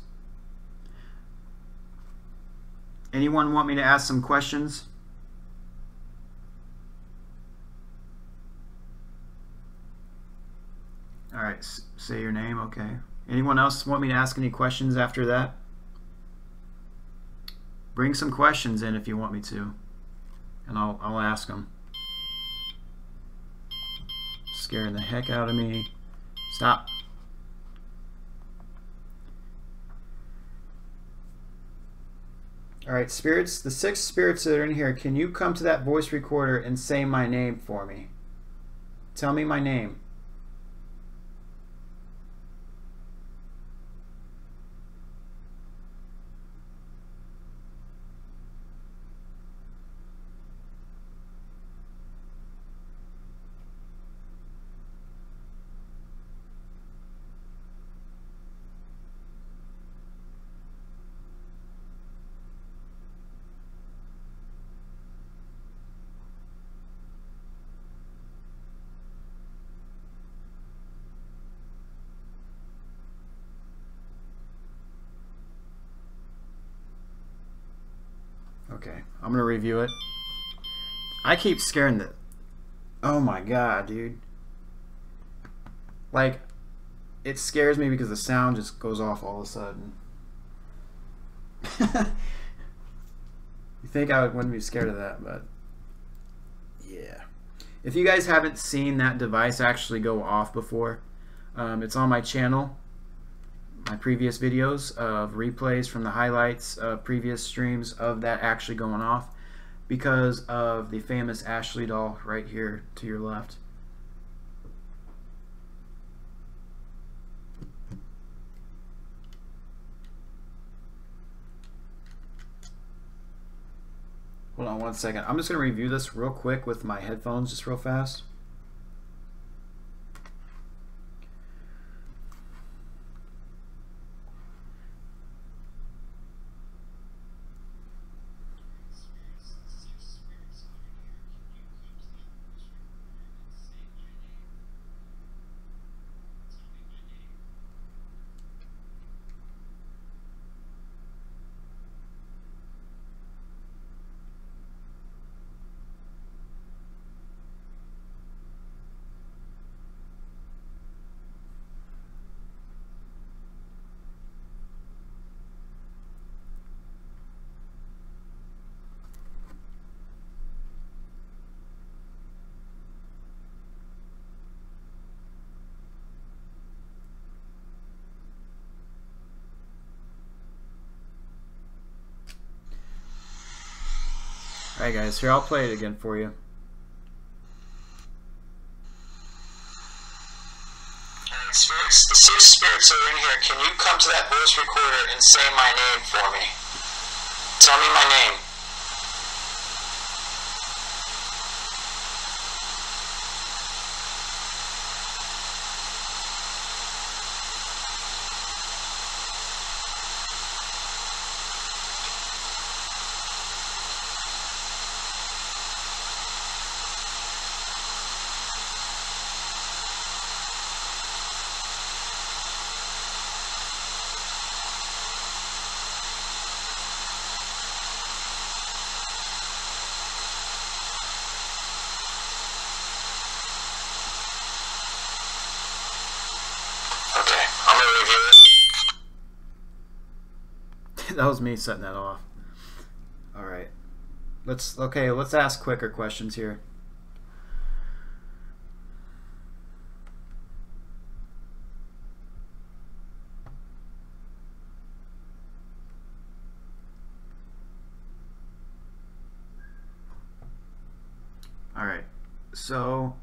Anyone want me to ask some questions? All right, say your name. Okay. Anyone else want me to ask any questions after that? Bring some questions in if you want me to, and I'll ask them. Scaring the heck out of me. Stop. Alright, spirits, the 6 spirits that are in here, can you come to that voice recorder and say my name for me? Tell me my name. Okay, I'm gonna review it. I keep scaring the... Oh my god, dude. Like, it scares me because the sound just goes off all of a sudden. You think I wouldn't be scared of that, but... Yeah. If you guys haven't seen that device actually go off before, it's on my channel. My previous videos of replays from the highlights of previous streams of that actually going off because of the famous Ashley doll right here to your left. Hold on one second. I'm just going to review this real quick with my headphones just real fast. Alright guys, here I'll play it again for you. Spirits, the 6 spirits that are in here, can you come to that voice recorder and say my name for me? Tell me my name. That was me setting that off. Alright. Let's ask quicker questions here. All right. So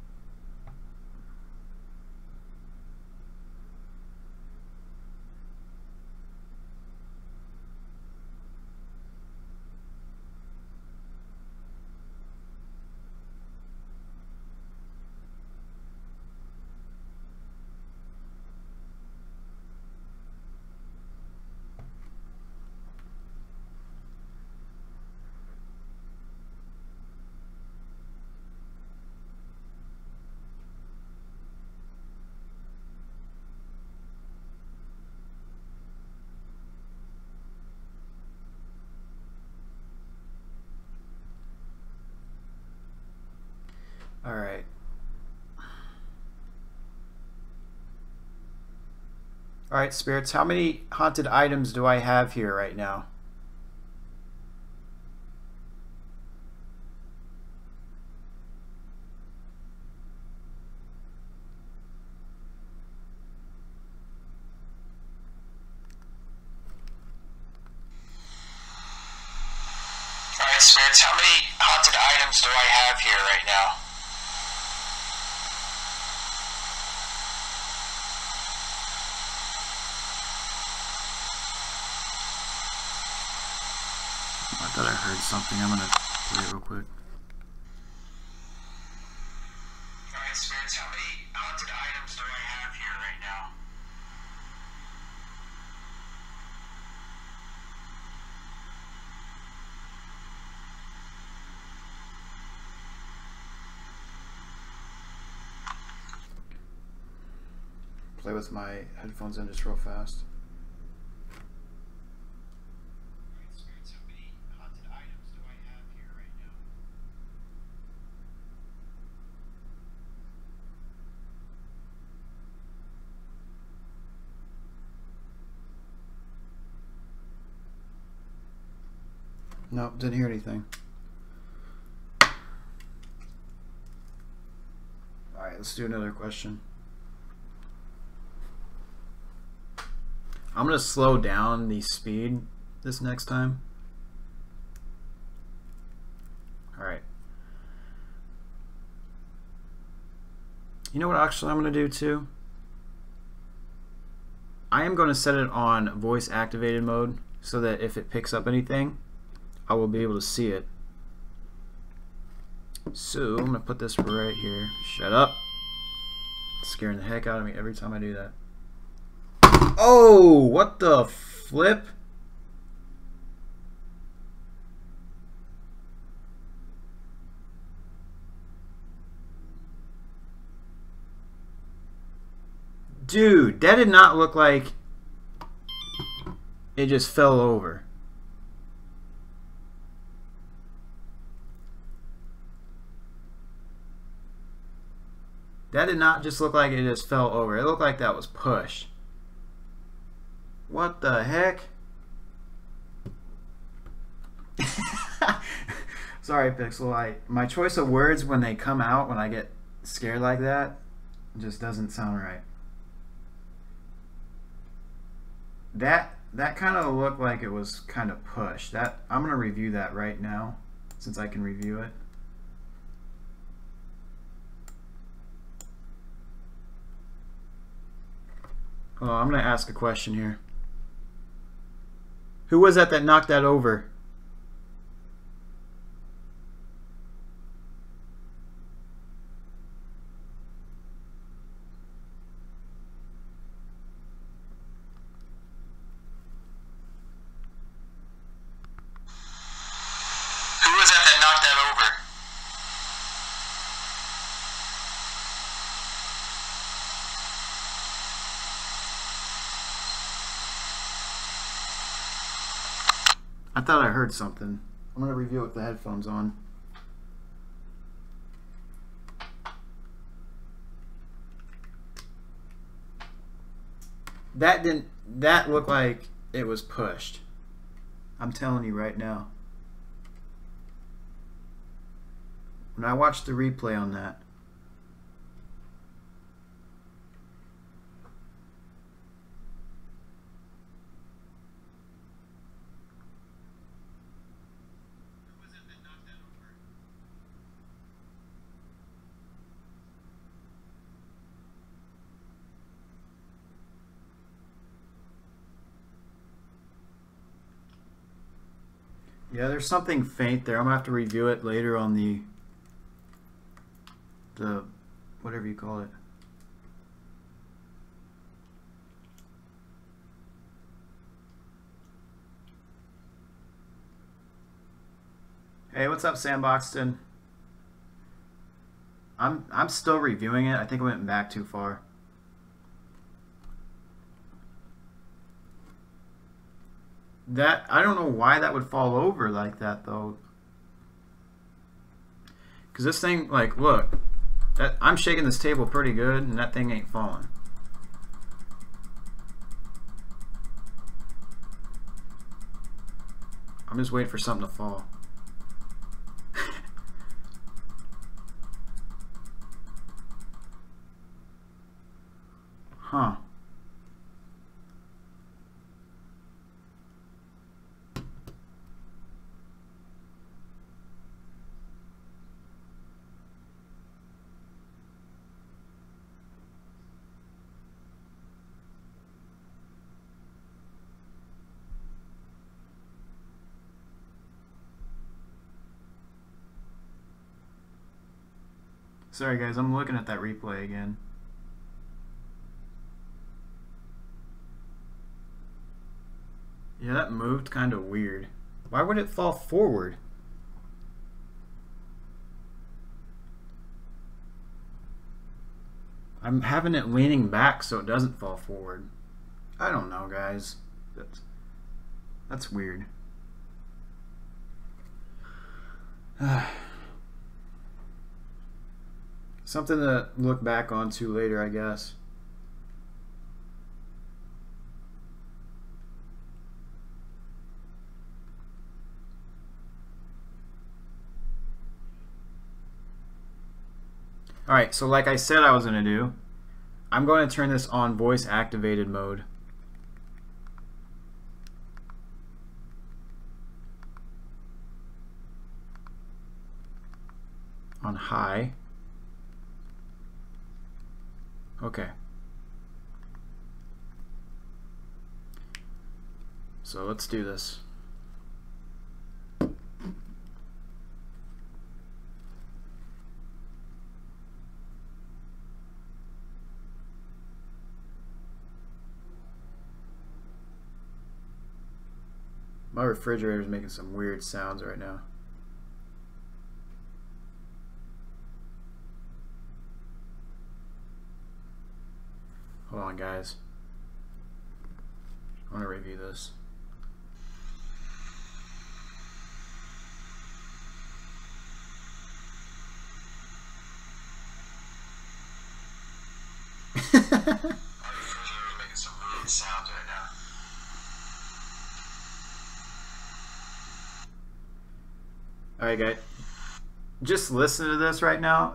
all right. All right, spirits, how many haunted items do I have here right now? Alright, spirits, how many haunted items do I have here right now? I thought I heard something. I'm gonna play it real quick. Alright, spirits, how many haunted items do I have here right now? Play with my headphones in just real fast. Alright, spirits, how many haunted items do I have here right now? Nope, didn't hear anything. Alright, let's do another question. I'm going to slow down the speed this next time. Alright. You know what actually I'm going to do too? I am going to set it on voice activated mode so that if it picks up anything, I will be able to see it. So I'm going to put this right here. Shut up. It's scaring the heck out of me every time I do that. Oh, what the flip? Dude, that did not look like it just fell over. That did not just look like it just fell over. It looked like that was pushed. What the heck? Sorry, Pixel. My choice of words when they come out when I get scared like that just doesn't sound right. That kind of looked like it was kind of pushed. I'm gonna review that right now since I can review it. Oh, I'm gonna ask a question here. Who was that knocked that over? Who was that knocked that over? I thought I heard something. I'm gonna review it with the headphones on. That looked like it was pushed. I'm telling you right now. When I watched the replay on that, Yeah, there's something faint there. I'm gonna have to review it later on the whatever you call it. Hey, what's up, Sam Boxton? I'm still reviewing it. I think I went back too far. That, I don't know why that would fall over like that though. Cause this thing, like, look, that I'm shaking this table pretty good, and that thing ain't falling. I'm just waiting for something to fall. Huh. Sorry guys, I'm looking at that replay again. Yeah, that moved kind of weird. Why would it fall forward? I'm having it leaning back so it doesn't fall forward. I don't know, guys. That's weird. Something to look back onto later, I guess. Alright, so like I said I was going to do, I'm going to turn this on voice activated mode. On high. Okay. So let's do this. My refrigerator is making some weird sounds right now. Hold on, guys. I want to review this. My refrigerator is making some weird sounds right now. Alright guys, just listen to this right now.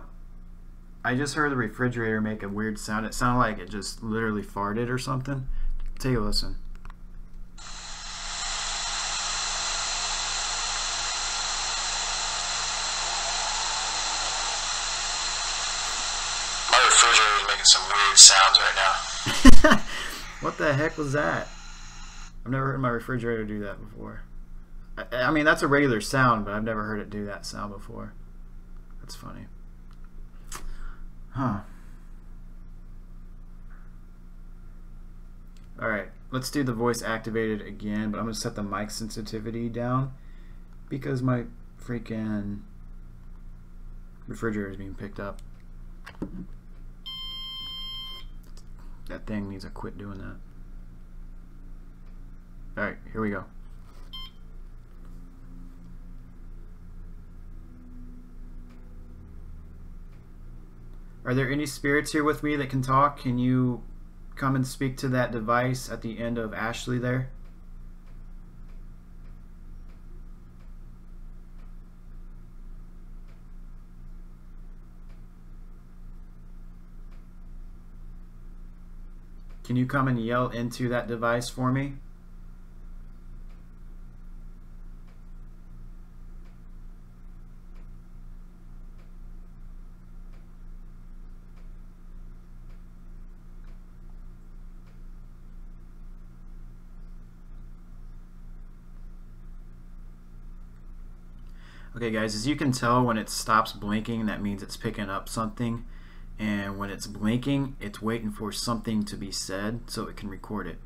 I just heard the refrigerator make a weird sound. It sounded like it just literally farted or something. Take a listen. My refrigerator is making some weird sounds right now. What the heck was that? I've never heard my refrigerator do that before. I mean, that's a regular sound, but I've never heard it do that sound before. That's funny. Huh. Alright, let's do the voice activated again, but I'm going to set the mic sensitivity down because my freaking refrigerator is being picked up. That thing needs to quit doing that. Alright, here we go. Are there any spirits here with me that can talk? Can you come and speak to that device at the end of Ashley there? Can you come and yell into that device for me? Okay guys, as you can tell, when it stops blinking, that means it's picking up something, and when it's blinking, it's waiting for something to be said so it can record it.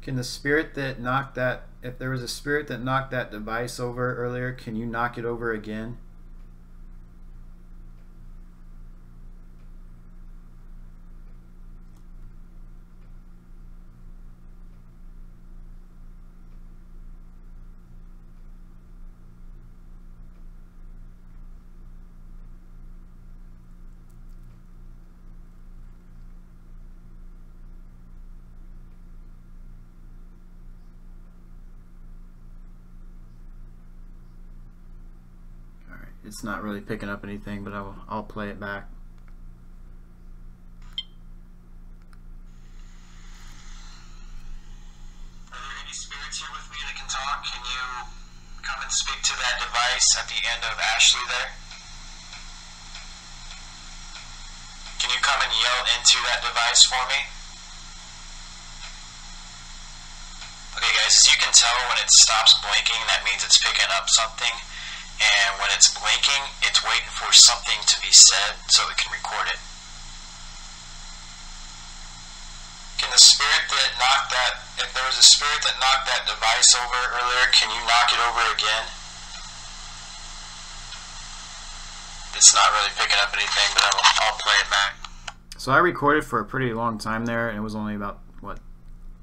Can the spirit that knocked that, if there was a spirit that knocked that device over earlier, can you knock it over again? It's not really picking up anything, but I'll play it back. Are there any spirits here with me that can talk? Can you come and speak to that device at the end of Ashley there? Can you come and yell into that device for me? Okay guys, as you can tell, when it stops blinking, that means it's picking up something. And when it's blinking, it's waiting for something to be said so it can record it. Can the spirit that knocked that, if there was a spirit that knocked that device over earlier, can you knock it over again? It's not really picking up anything, but I'll play it back. So I recorded for a pretty long time there, and it was only about, what,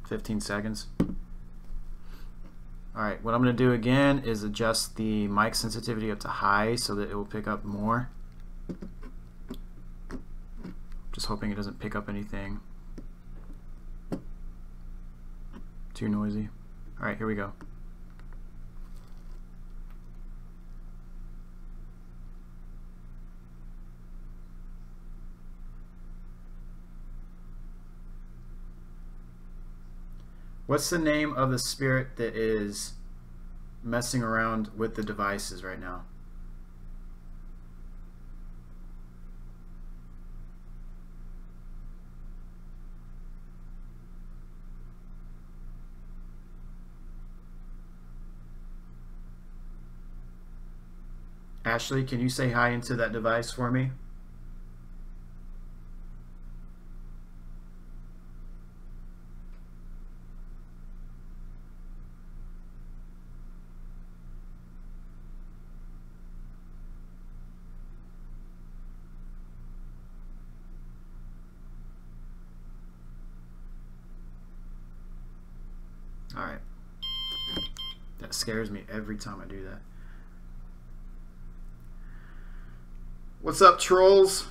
15 seconds? Alright, what I'm going to do again is adjust the mic sensitivity up to high so that it will pick up more. Just hoping it doesn't pick up anything too noisy. Alright, here we go. What's the name of the spirit that is messing around with the devices right now? Ashley, can you say hi into that device for me? Alright. That scares me every time I do that. What's up, trolls?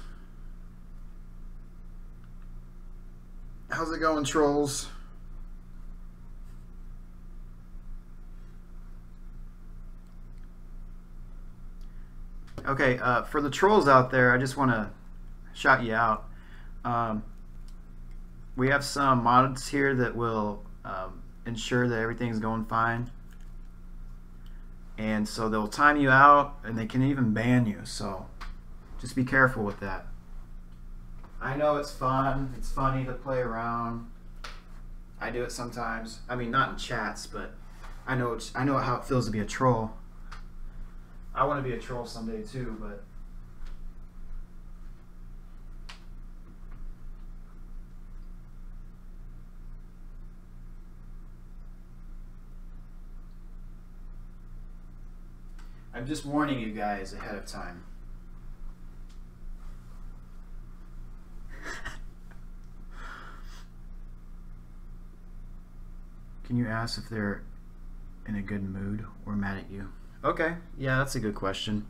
How's it going, trolls? Okay, for the trolls out there, I just want to shout you out. We have some mods here that will ensure that everything's going fine, and so they'll time you out, and they can even ban you, so just be careful with that. I know it's fun, it's funny to play around. I do it sometimes. I mean, not in chats, but I know how it feels to be a troll. I want to be a troll someday too, but I'm just warning you guys ahead of time. Can you ask if they're in a good mood or mad at you? Okay, yeah, that's a good question.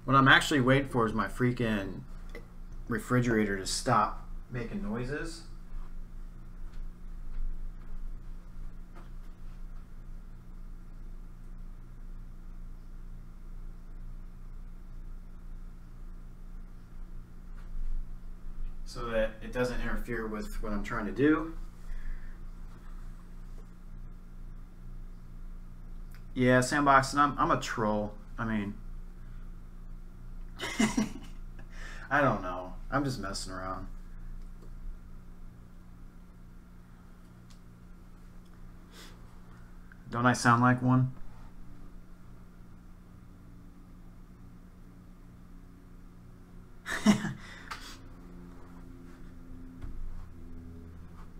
What I'm actually waiting for is my freaking refrigerator to stop making noises. So that it doesn't interfere with what I'm trying to do. Yeah, sandboxing, I'm a troll. I mean, I don't know. I'm just messing around. Don't I sound like one?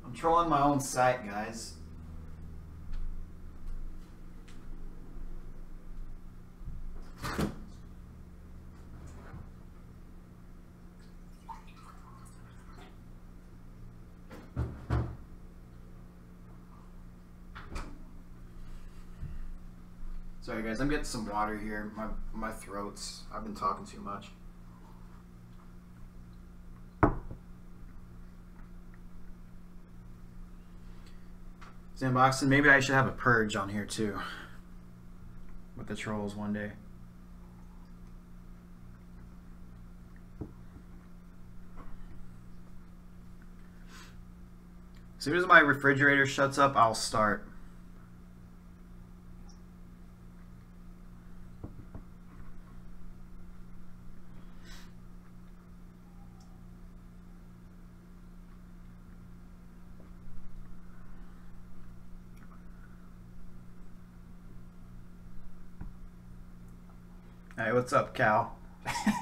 I'm trolling my own site, guys. Sorry guys, I'm getting some water here. My throat's, I've been talking too much. Sandboxing, maybe I should have a purge on here too. With the trolls one day. As soon as my refrigerator shuts up, I'll start. Hey, what's up, Cal? I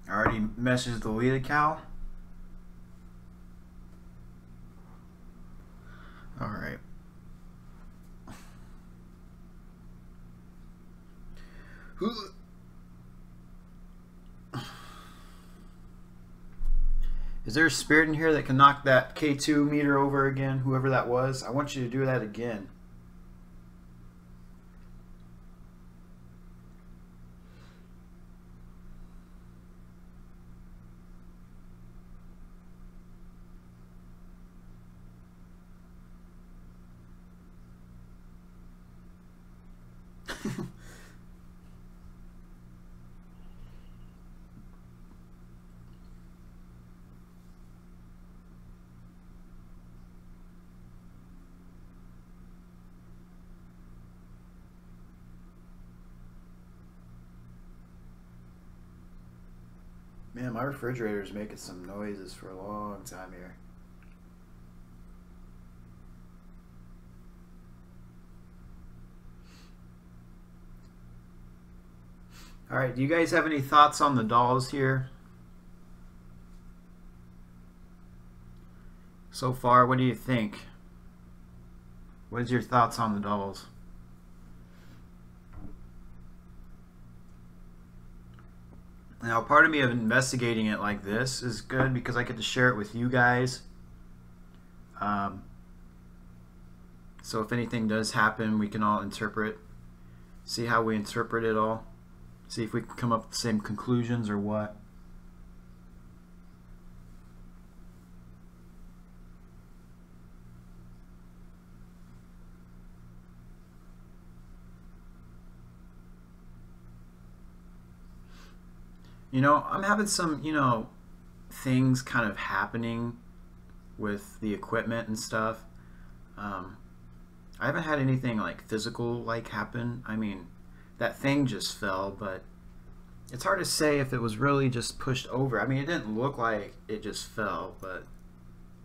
already messaged the lead, Cal. All right. Is there a spirit in here that can knock that K2 meter over again? Whoever that was, I want you to do that again. Man, my refrigerator is making some noises for a long time here. Alright, do you guys have any thoughts on the dolls here? So far, what do you think? What is your thoughts on the dolls? Now, part of me of investigating it like this is good because I get to share it with you guys. So if anything does happen, we can all interpret, see how we interpret it all, see if we can come up with the same conclusions or what. You know, I'm having some, you know, things kind of happening with the equipment and stuff. I haven't had anything like physical like happen. I mean, that thing just fell, but it's hard to say if it was really just pushed over. I mean, it didn't look like it just fell, but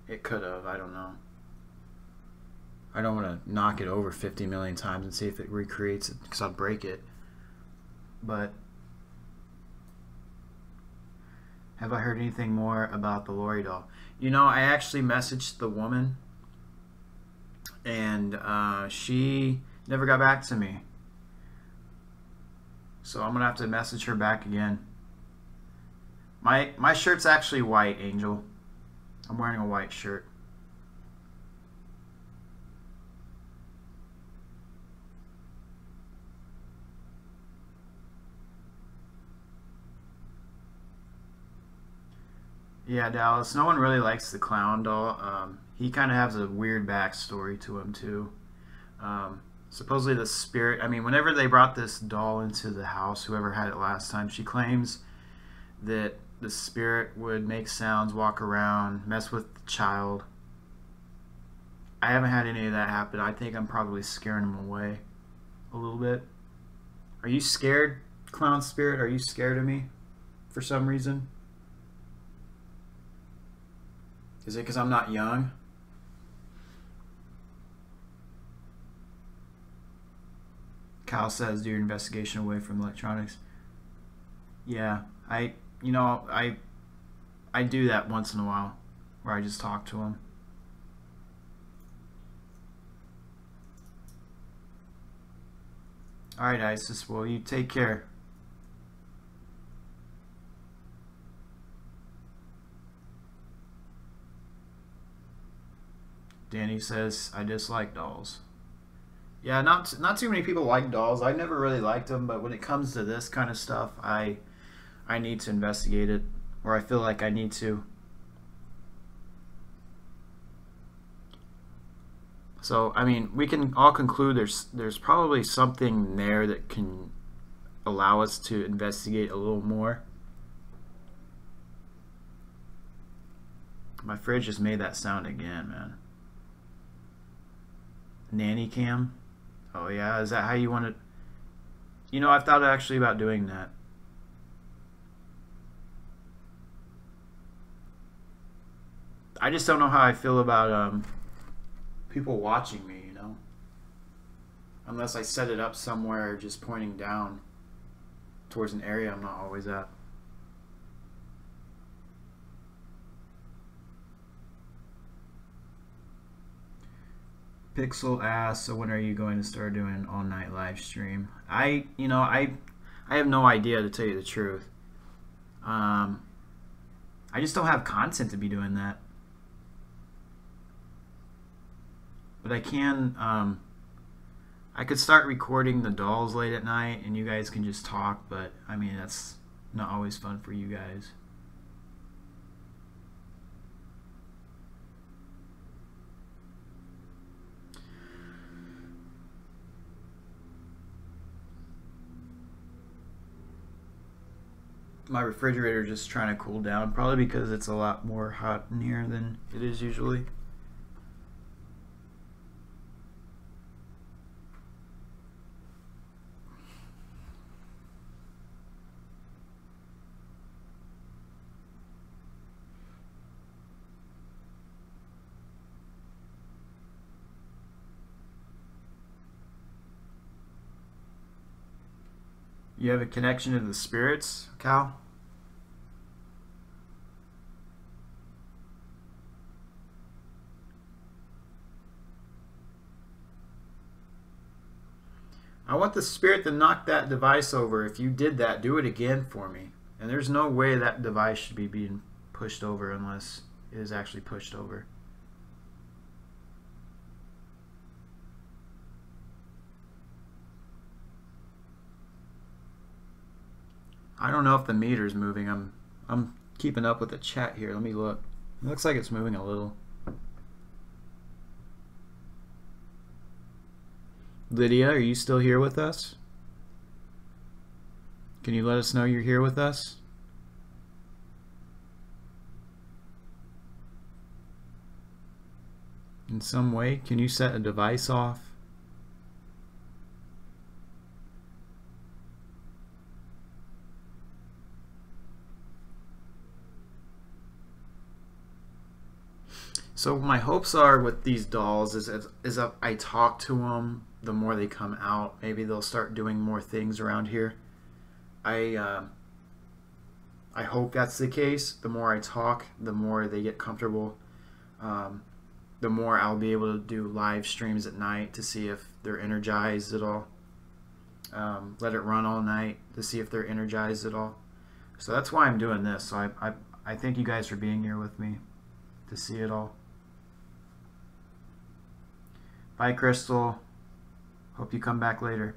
it could have. I don't know. I don't want to knock it over 50 million times and see if it recreates it because I'll break it. But have I heard anything more about the Lori doll? You know, I actually messaged the woman, and she never got back to me. So I'm gonna have to message her back again. My shirt's actually white, Angel. I'm wearing a white shirt. Yeah, Dallas. No one really likes the clown doll. He kind of has a weird backstory to him too. Supposedly the spirit. I mean, whenever they brought this doll into the house, whoever had it last time, she claims that the spirit would make sounds, walk around, mess with the child. I haven't had any of that happen. I think I'm probably scaring him away a little bit. Are you scared, clown spirit? Are you scared of me for some reason? Is it because I'm not young? Kyle says, do your investigation away from electronics. Yeah, I do that once in a while, where I just talk to him. Alright, Isis, well, you take care. Danny says, I dislike dolls. Yeah, not too many people like dolls. I never really liked them, but when it comes to this kind of stuff, I need to investigate it, or I feel like I need to. So, I mean, we can all conclude there's probably something there that can allow us to investigate a little more. My fridge just made that sound again, man. Nanny cam? Oh yeah, is that how you want it? You know, I've thought actually about doing that. I just don't know how I feel about people watching me, you know? Unless I set it up somewhere just pointing down towards an area I'm not always at. Pixel asks, so when are you going to start doing an all-night live stream? I have no idea, to tell you the truth. I just don't have content to be doing that. But I can, I could start recording the dolls late at night and you guys can just talk, but I mean, that's not always fun for you guys. My refrigerator just trying to cool down, probably because it's a lot more hot in here than it is usually. You have a connection to the spirits, Cal? I want the spirit to knock that device over. If you did that, do it again for me. And there's no way that device should be being pushed over unless it is actually pushed over. I don't know if the meter's moving. I'm keeping up with the chat here. Let me look. It looks like it's moving a little. Lydia, are you still here with us? Can you let us know you're here with us? In some way, can you set a device off? So my hopes are with these dolls is I talk to them, the more they come out. Maybe they'll start doing more things around here. I hope that's the case. The more I talk, the more they get comfortable. The more I'll be able to do live streams at night to see if they're energized at all. Let it run all night to see if they're energized at all. So that's why I'm doing this. So I thank you guys for being here with me to see it all. Bye, Crystal. Hope you come back later.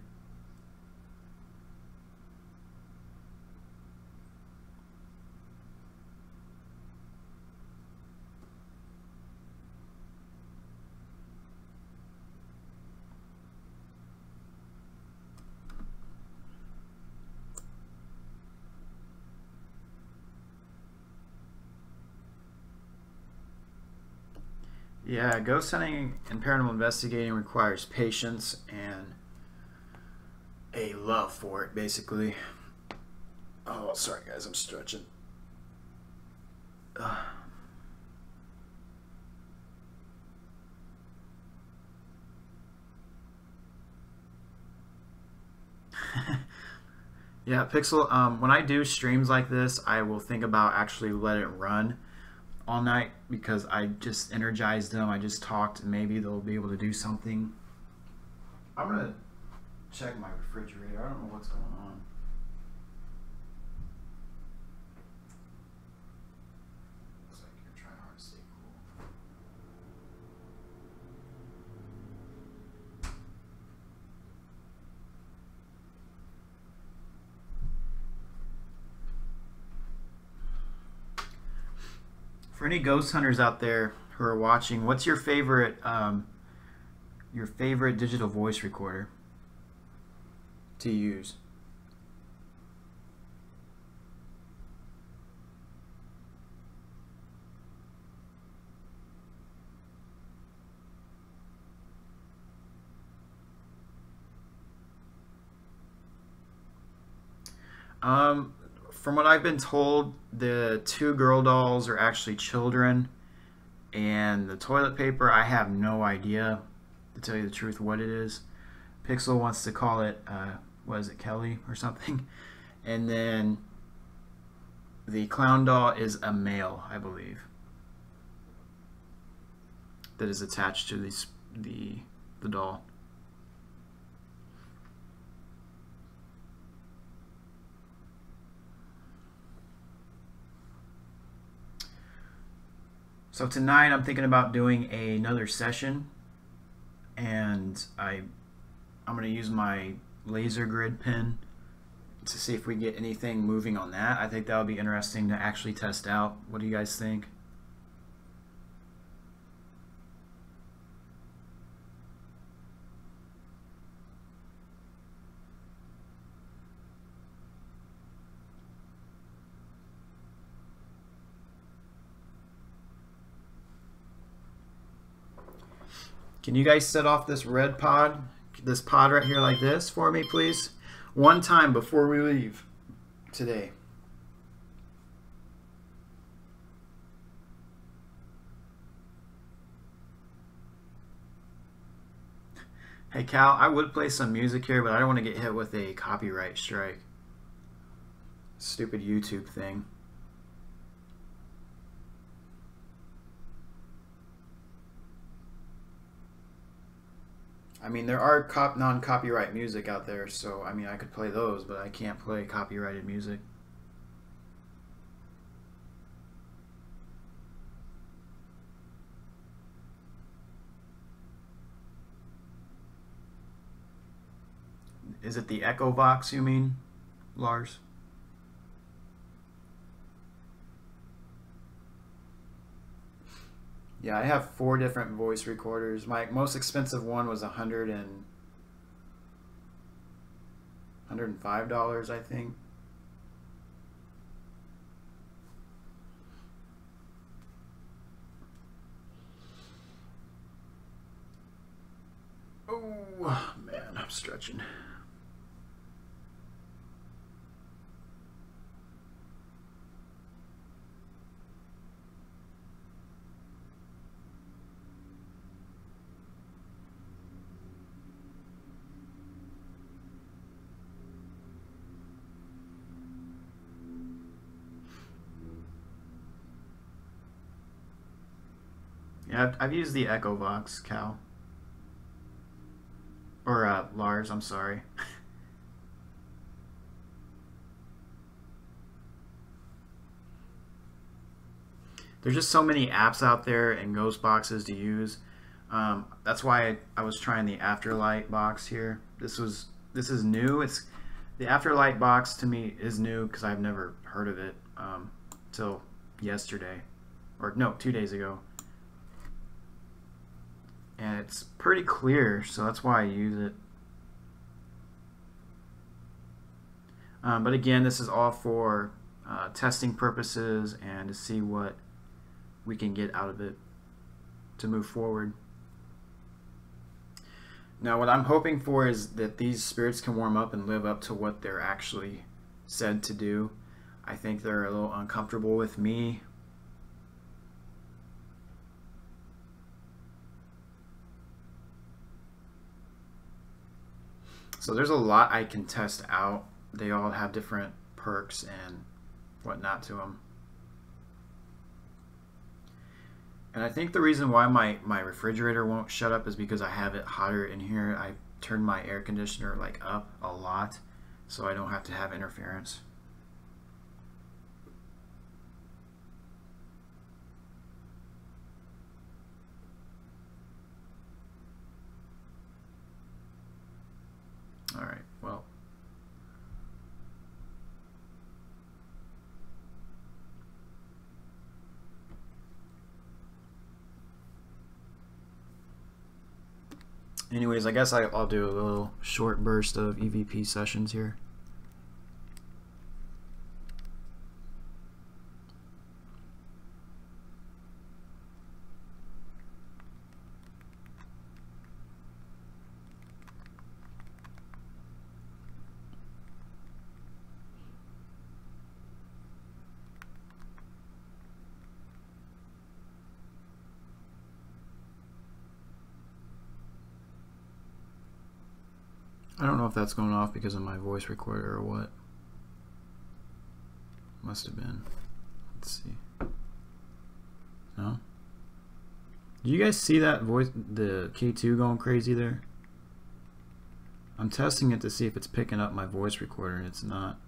Yeah, ghost hunting and paranormal investigating requires patience and a love for it, basically. Oh, sorry guys, I'm stretching. Yeah, Pixel, when I do streams like this, I will think about actually let it run all night because I just energized them. I just talked, and maybe they'll be able to do something. I'm going to check my refrigerator. I don't know what's going on. Looks like you're trying hard to stay cool. For any ghost hunters out there who are watching, what's your favorite digital voice recorder to use? From what I've been told, the 2 girl dolls are actually children, and the toilet paper, I have no idea, to tell you the truth, what it is. Pixel wants to call it, what is it, Kelly or something? And then the clown doll is a male, I believe, that is attached to the doll. So tonight I'm thinking about doing another session, and I'm going to use my laser grid pen to see if we get anything moving on that. I think that would be interesting to actually test out. What do you guys think? Can you guys set off this red pod, this pod right here like this for me, please? One time before we leave today. Hey Cal, I would play some music here, but I don't want to get hit with a copyright strike. Stupid YouTube thing. I mean, there are non-copyright music out there, so I mean, I could play those, but I can't play copyrighted music. Is it the Echo Box you mean, Lars? Yeah, I have 4 different voice recorders. My most expensive one was $105, I think. Oh man, I'm stretching. Yeah, I've used the Echo Box, Cal. Or Lars, I'm sorry. There's just so many apps out there and ghost boxes to use. That's why I was trying the Afterlight box here. This is new. The Afterlight box to me is new because I've never heard of it till yesterday, or no, 2 days ago. And it's pretty clear, so that's why I use it. But again, this is all for testing purposes and to see what we can get out of it. to move forward. Now what I'm hoping for is that these spirits can warm up and live up to what they're actually said to do. I think they're a little uncomfortable with me. So there's a lot I can test out. They all have different perks and whatnot to them. And I think the reason why my refrigerator won't shut up is because I have it hotter in here. I turned my air conditioner like up a lot so I don't have to have interference. All right, well. Anyways, I guess I'll do a little short burst of EVP sessions here. I don't know if that's going off because of my voice recorder or what. Must have been. Let's see. No? Do you guys see that voice, the K2 going crazy there? I'm testing it to see if it's picking up my voice recorder and it's not.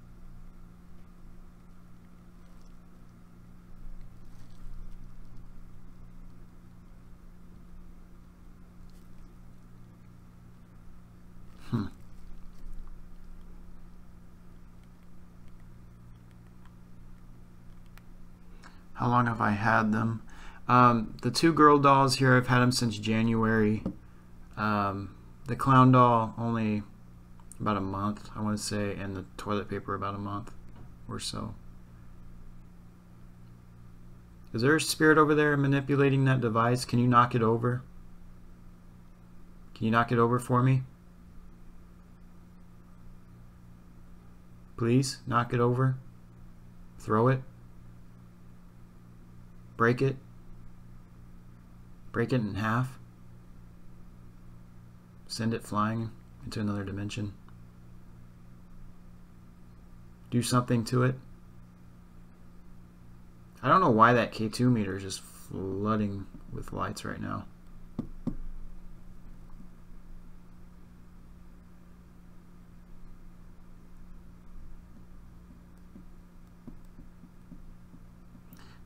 How long have I had them? The two girl dolls here, I've had them since January. The clown doll, only about a month, I want to say, and the toilet paper about a month or so. Is there a spirit over there manipulating that device? Can you knock it over? Can you knock it over for me? Please, knock it over. Throw it. Break it. Break it in half. Send it flying into another dimension. Do something to it. I don't know why that K2 meter is just flooding with lights right now.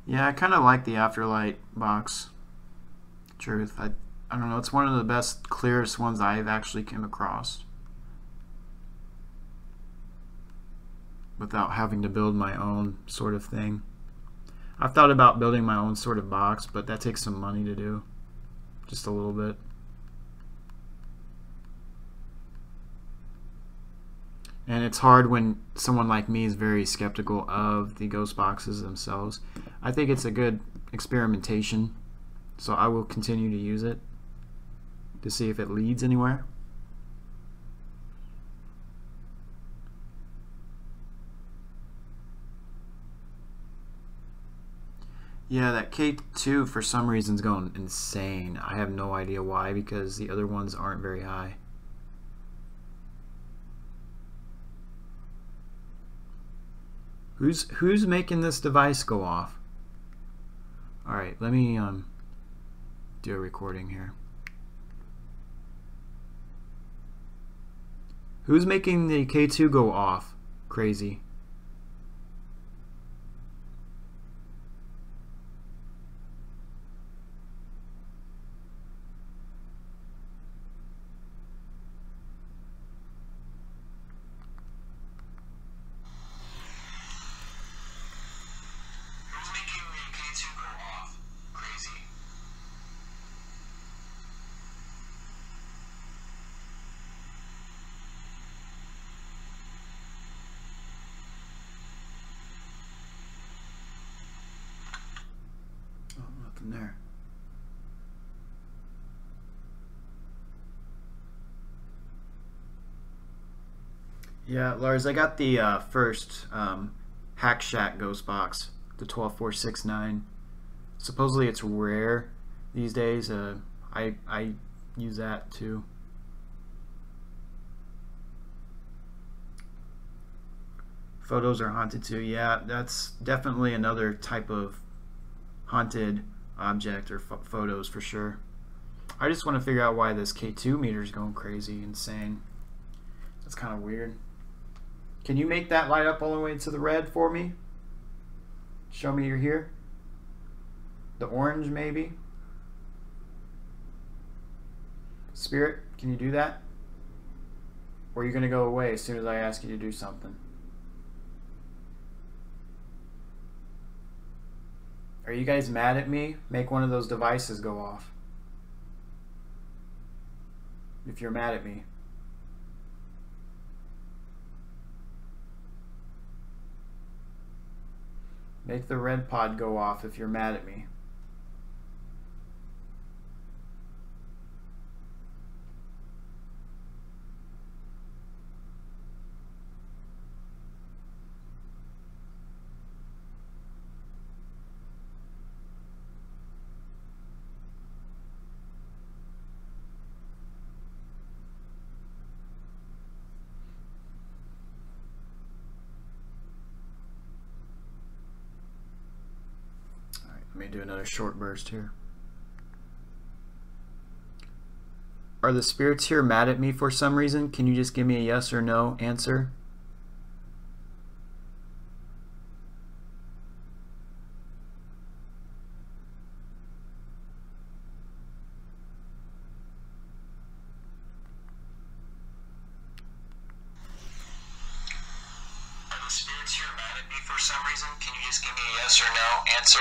Yeah, I kind of like the Afterlight box. Truth, I don't know. It's one of the best, clearest ones I've actually came across without having to build my own sort of thing. I've thought about building my own sort of box, but that takes some money to do, just a little bit. And it's hard when someone like me is very skeptical of the ghost boxes themselves. I think it's a good experimentation, so I will continue to use it to see if it leads anywhere. Yeah, that K2 for some reason is going insane. I have no idea why, because the other ones aren't very high. Who's making this device go off? All right, let me do a recording here. Who's making the K2 go off? Crazy. There. Yeah, Lars, I got the first Hack Shack Ghost Box, the 12469. Supposedly it's rare these days. I use that too. Photos are haunted too. Yeah, that's definitely another type of haunted object or photos for sure. I just want to figure out why this K2 meter is going crazy, insane. That's kind of weird. Can you make that light up all the way to the red for me? Show me you're here. The orange maybe. Spirit, can you do that? Or are you going to go away as soon as I ask you to do something? Are you guys mad at me? Make one of those devices go off. If you're mad at me. Make the red pod go off if you're mad at me. Let me do another short burst here. Are the spirits here mad at me for some reason? Can you just give me a yes or no answer? Are the spirits here mad at me for some reason? Can you just give me a yes or no answer?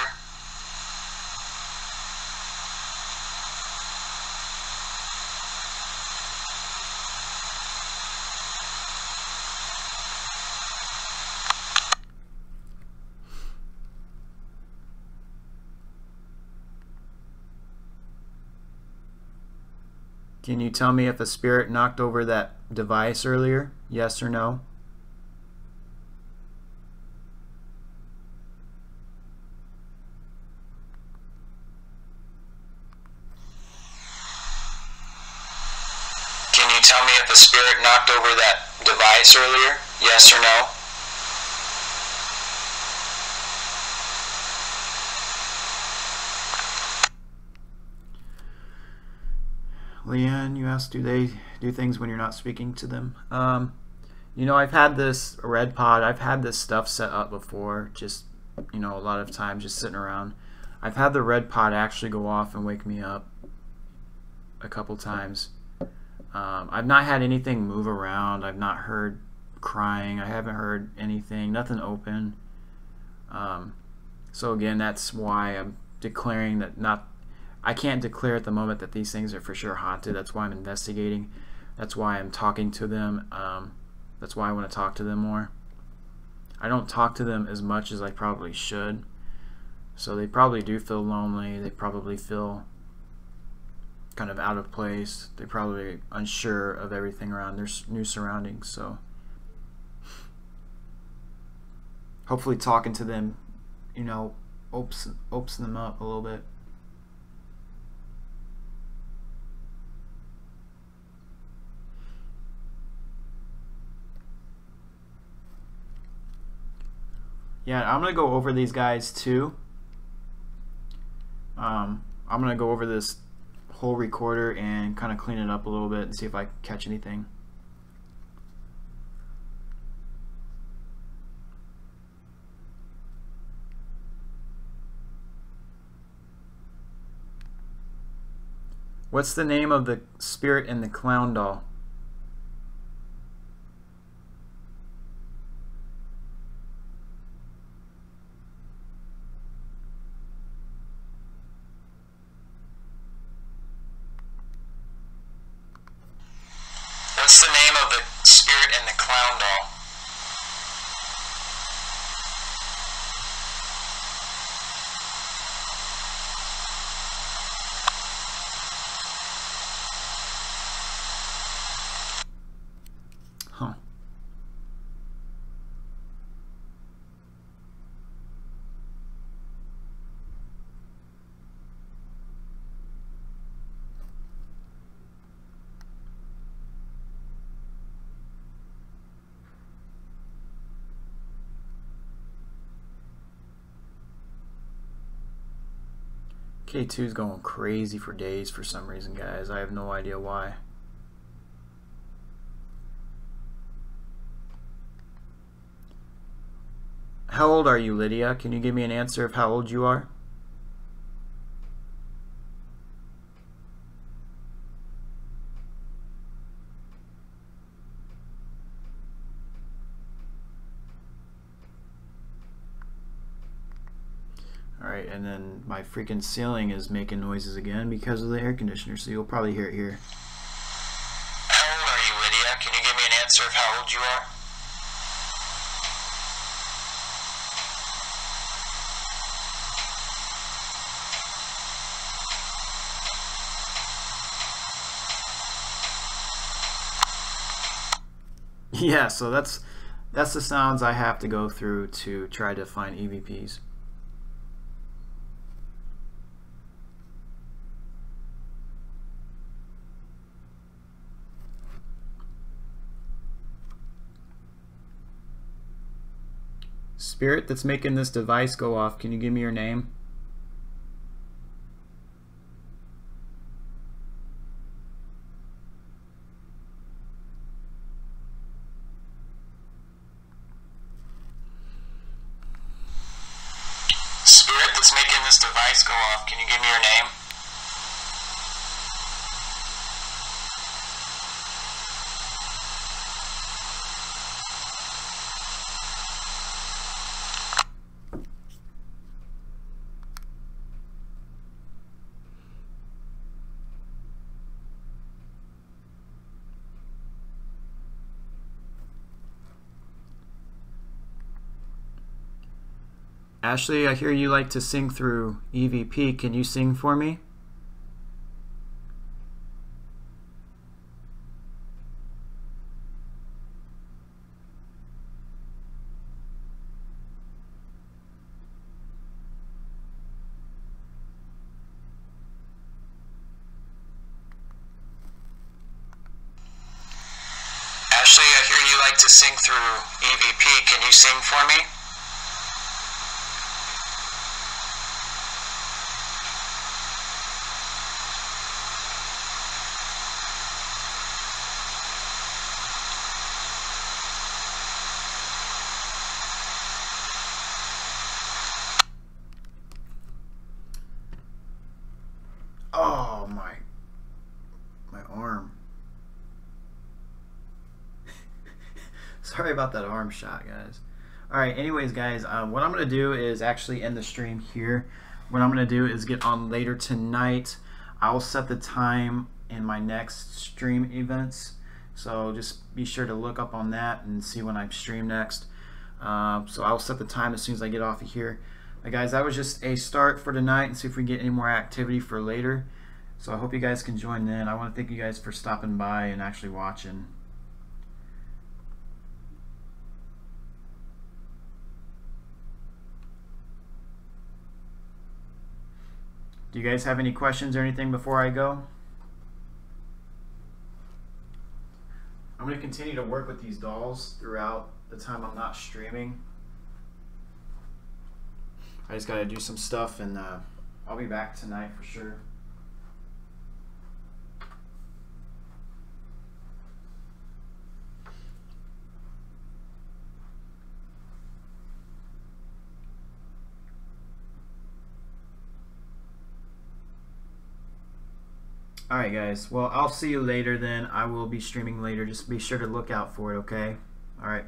Can you tell me if a spirit knocked over that device earlier? Yes or no? Can you tell me if a spirit knocked over that device earlier? Yes or no? Leanne, you asked, do they do things when you're not speaking to them? You know, I've had this red pod, I've had this stuff set up before, just, you know, a lot of times just sitting around. I've had the red pod actually go off and wake me up a couple times. I've not had anything move around. I've not heard crying. I haven't heard anything, nothing open. So again, that's why I'm declaring that I can't declare at the moment that these things are for sure haunted. That's why I'm investigating. That's why I'm talking to them. That's why I want to talk to them more. I don't talk to them as much as I probably should. So they probably do feel lonely. They probably feel kind of out of place. They're probably unsure of everything around their new surroundings. So hopefully talking to them, you know, opens them up a little bit. Yeah, I'm gonna go over these guys too. I'm gonna go over this whole recorder and kind of clean it up a little bit and see if I catch anything. What's the name of the spirit in the clown doll? What's the name of the spirit in the clown doll? Huh. K2 is going crazy for days for some reason, guys. I have no idea why. How old are you, Lydia? Can you give me an answer of how old you are? Alright, and then my freaking ceiling is making noises again because of the air conditioner, so you'll probably hear it here. How old are you, Lydia? Can you give me an answer of how old you are? Yeah, so that's the sounds I have to go through to try to find EVPs. Spirit that's making this device go off, can you give me your name? Spirit that's making this device go off, can you give me your name? Ashley, I hear you like to sing through EVP. Can you sing for me? Ashley, I hear you like to sing through EVP. Can you sing for me? Oh my arm. Sorry about that arm shot, guys. Alright, anyways, guys, what I'm going to do is actually end the stream here. What I'm going to do is get on later tonight. I'll set the time in my next stream events, so just be sure to look up on that and see when I stream next. So I'll set the time as soon as I get off of here. Guys, that was just a start for tonight, and see if we can get any more activity for later. So I hope you guys can join in. I want to thank you guys for stopping by and actually watching. Do you guys have any questions or anything before I go? I'm going to continue to work with these dolls throughout the time I'm not streaming. I just got to do some stuff, and I'll be back tonight for sure. Alright guys, well, I'll see you later then. I will be streaming later. Just be sure to look out for it, okay? Alright.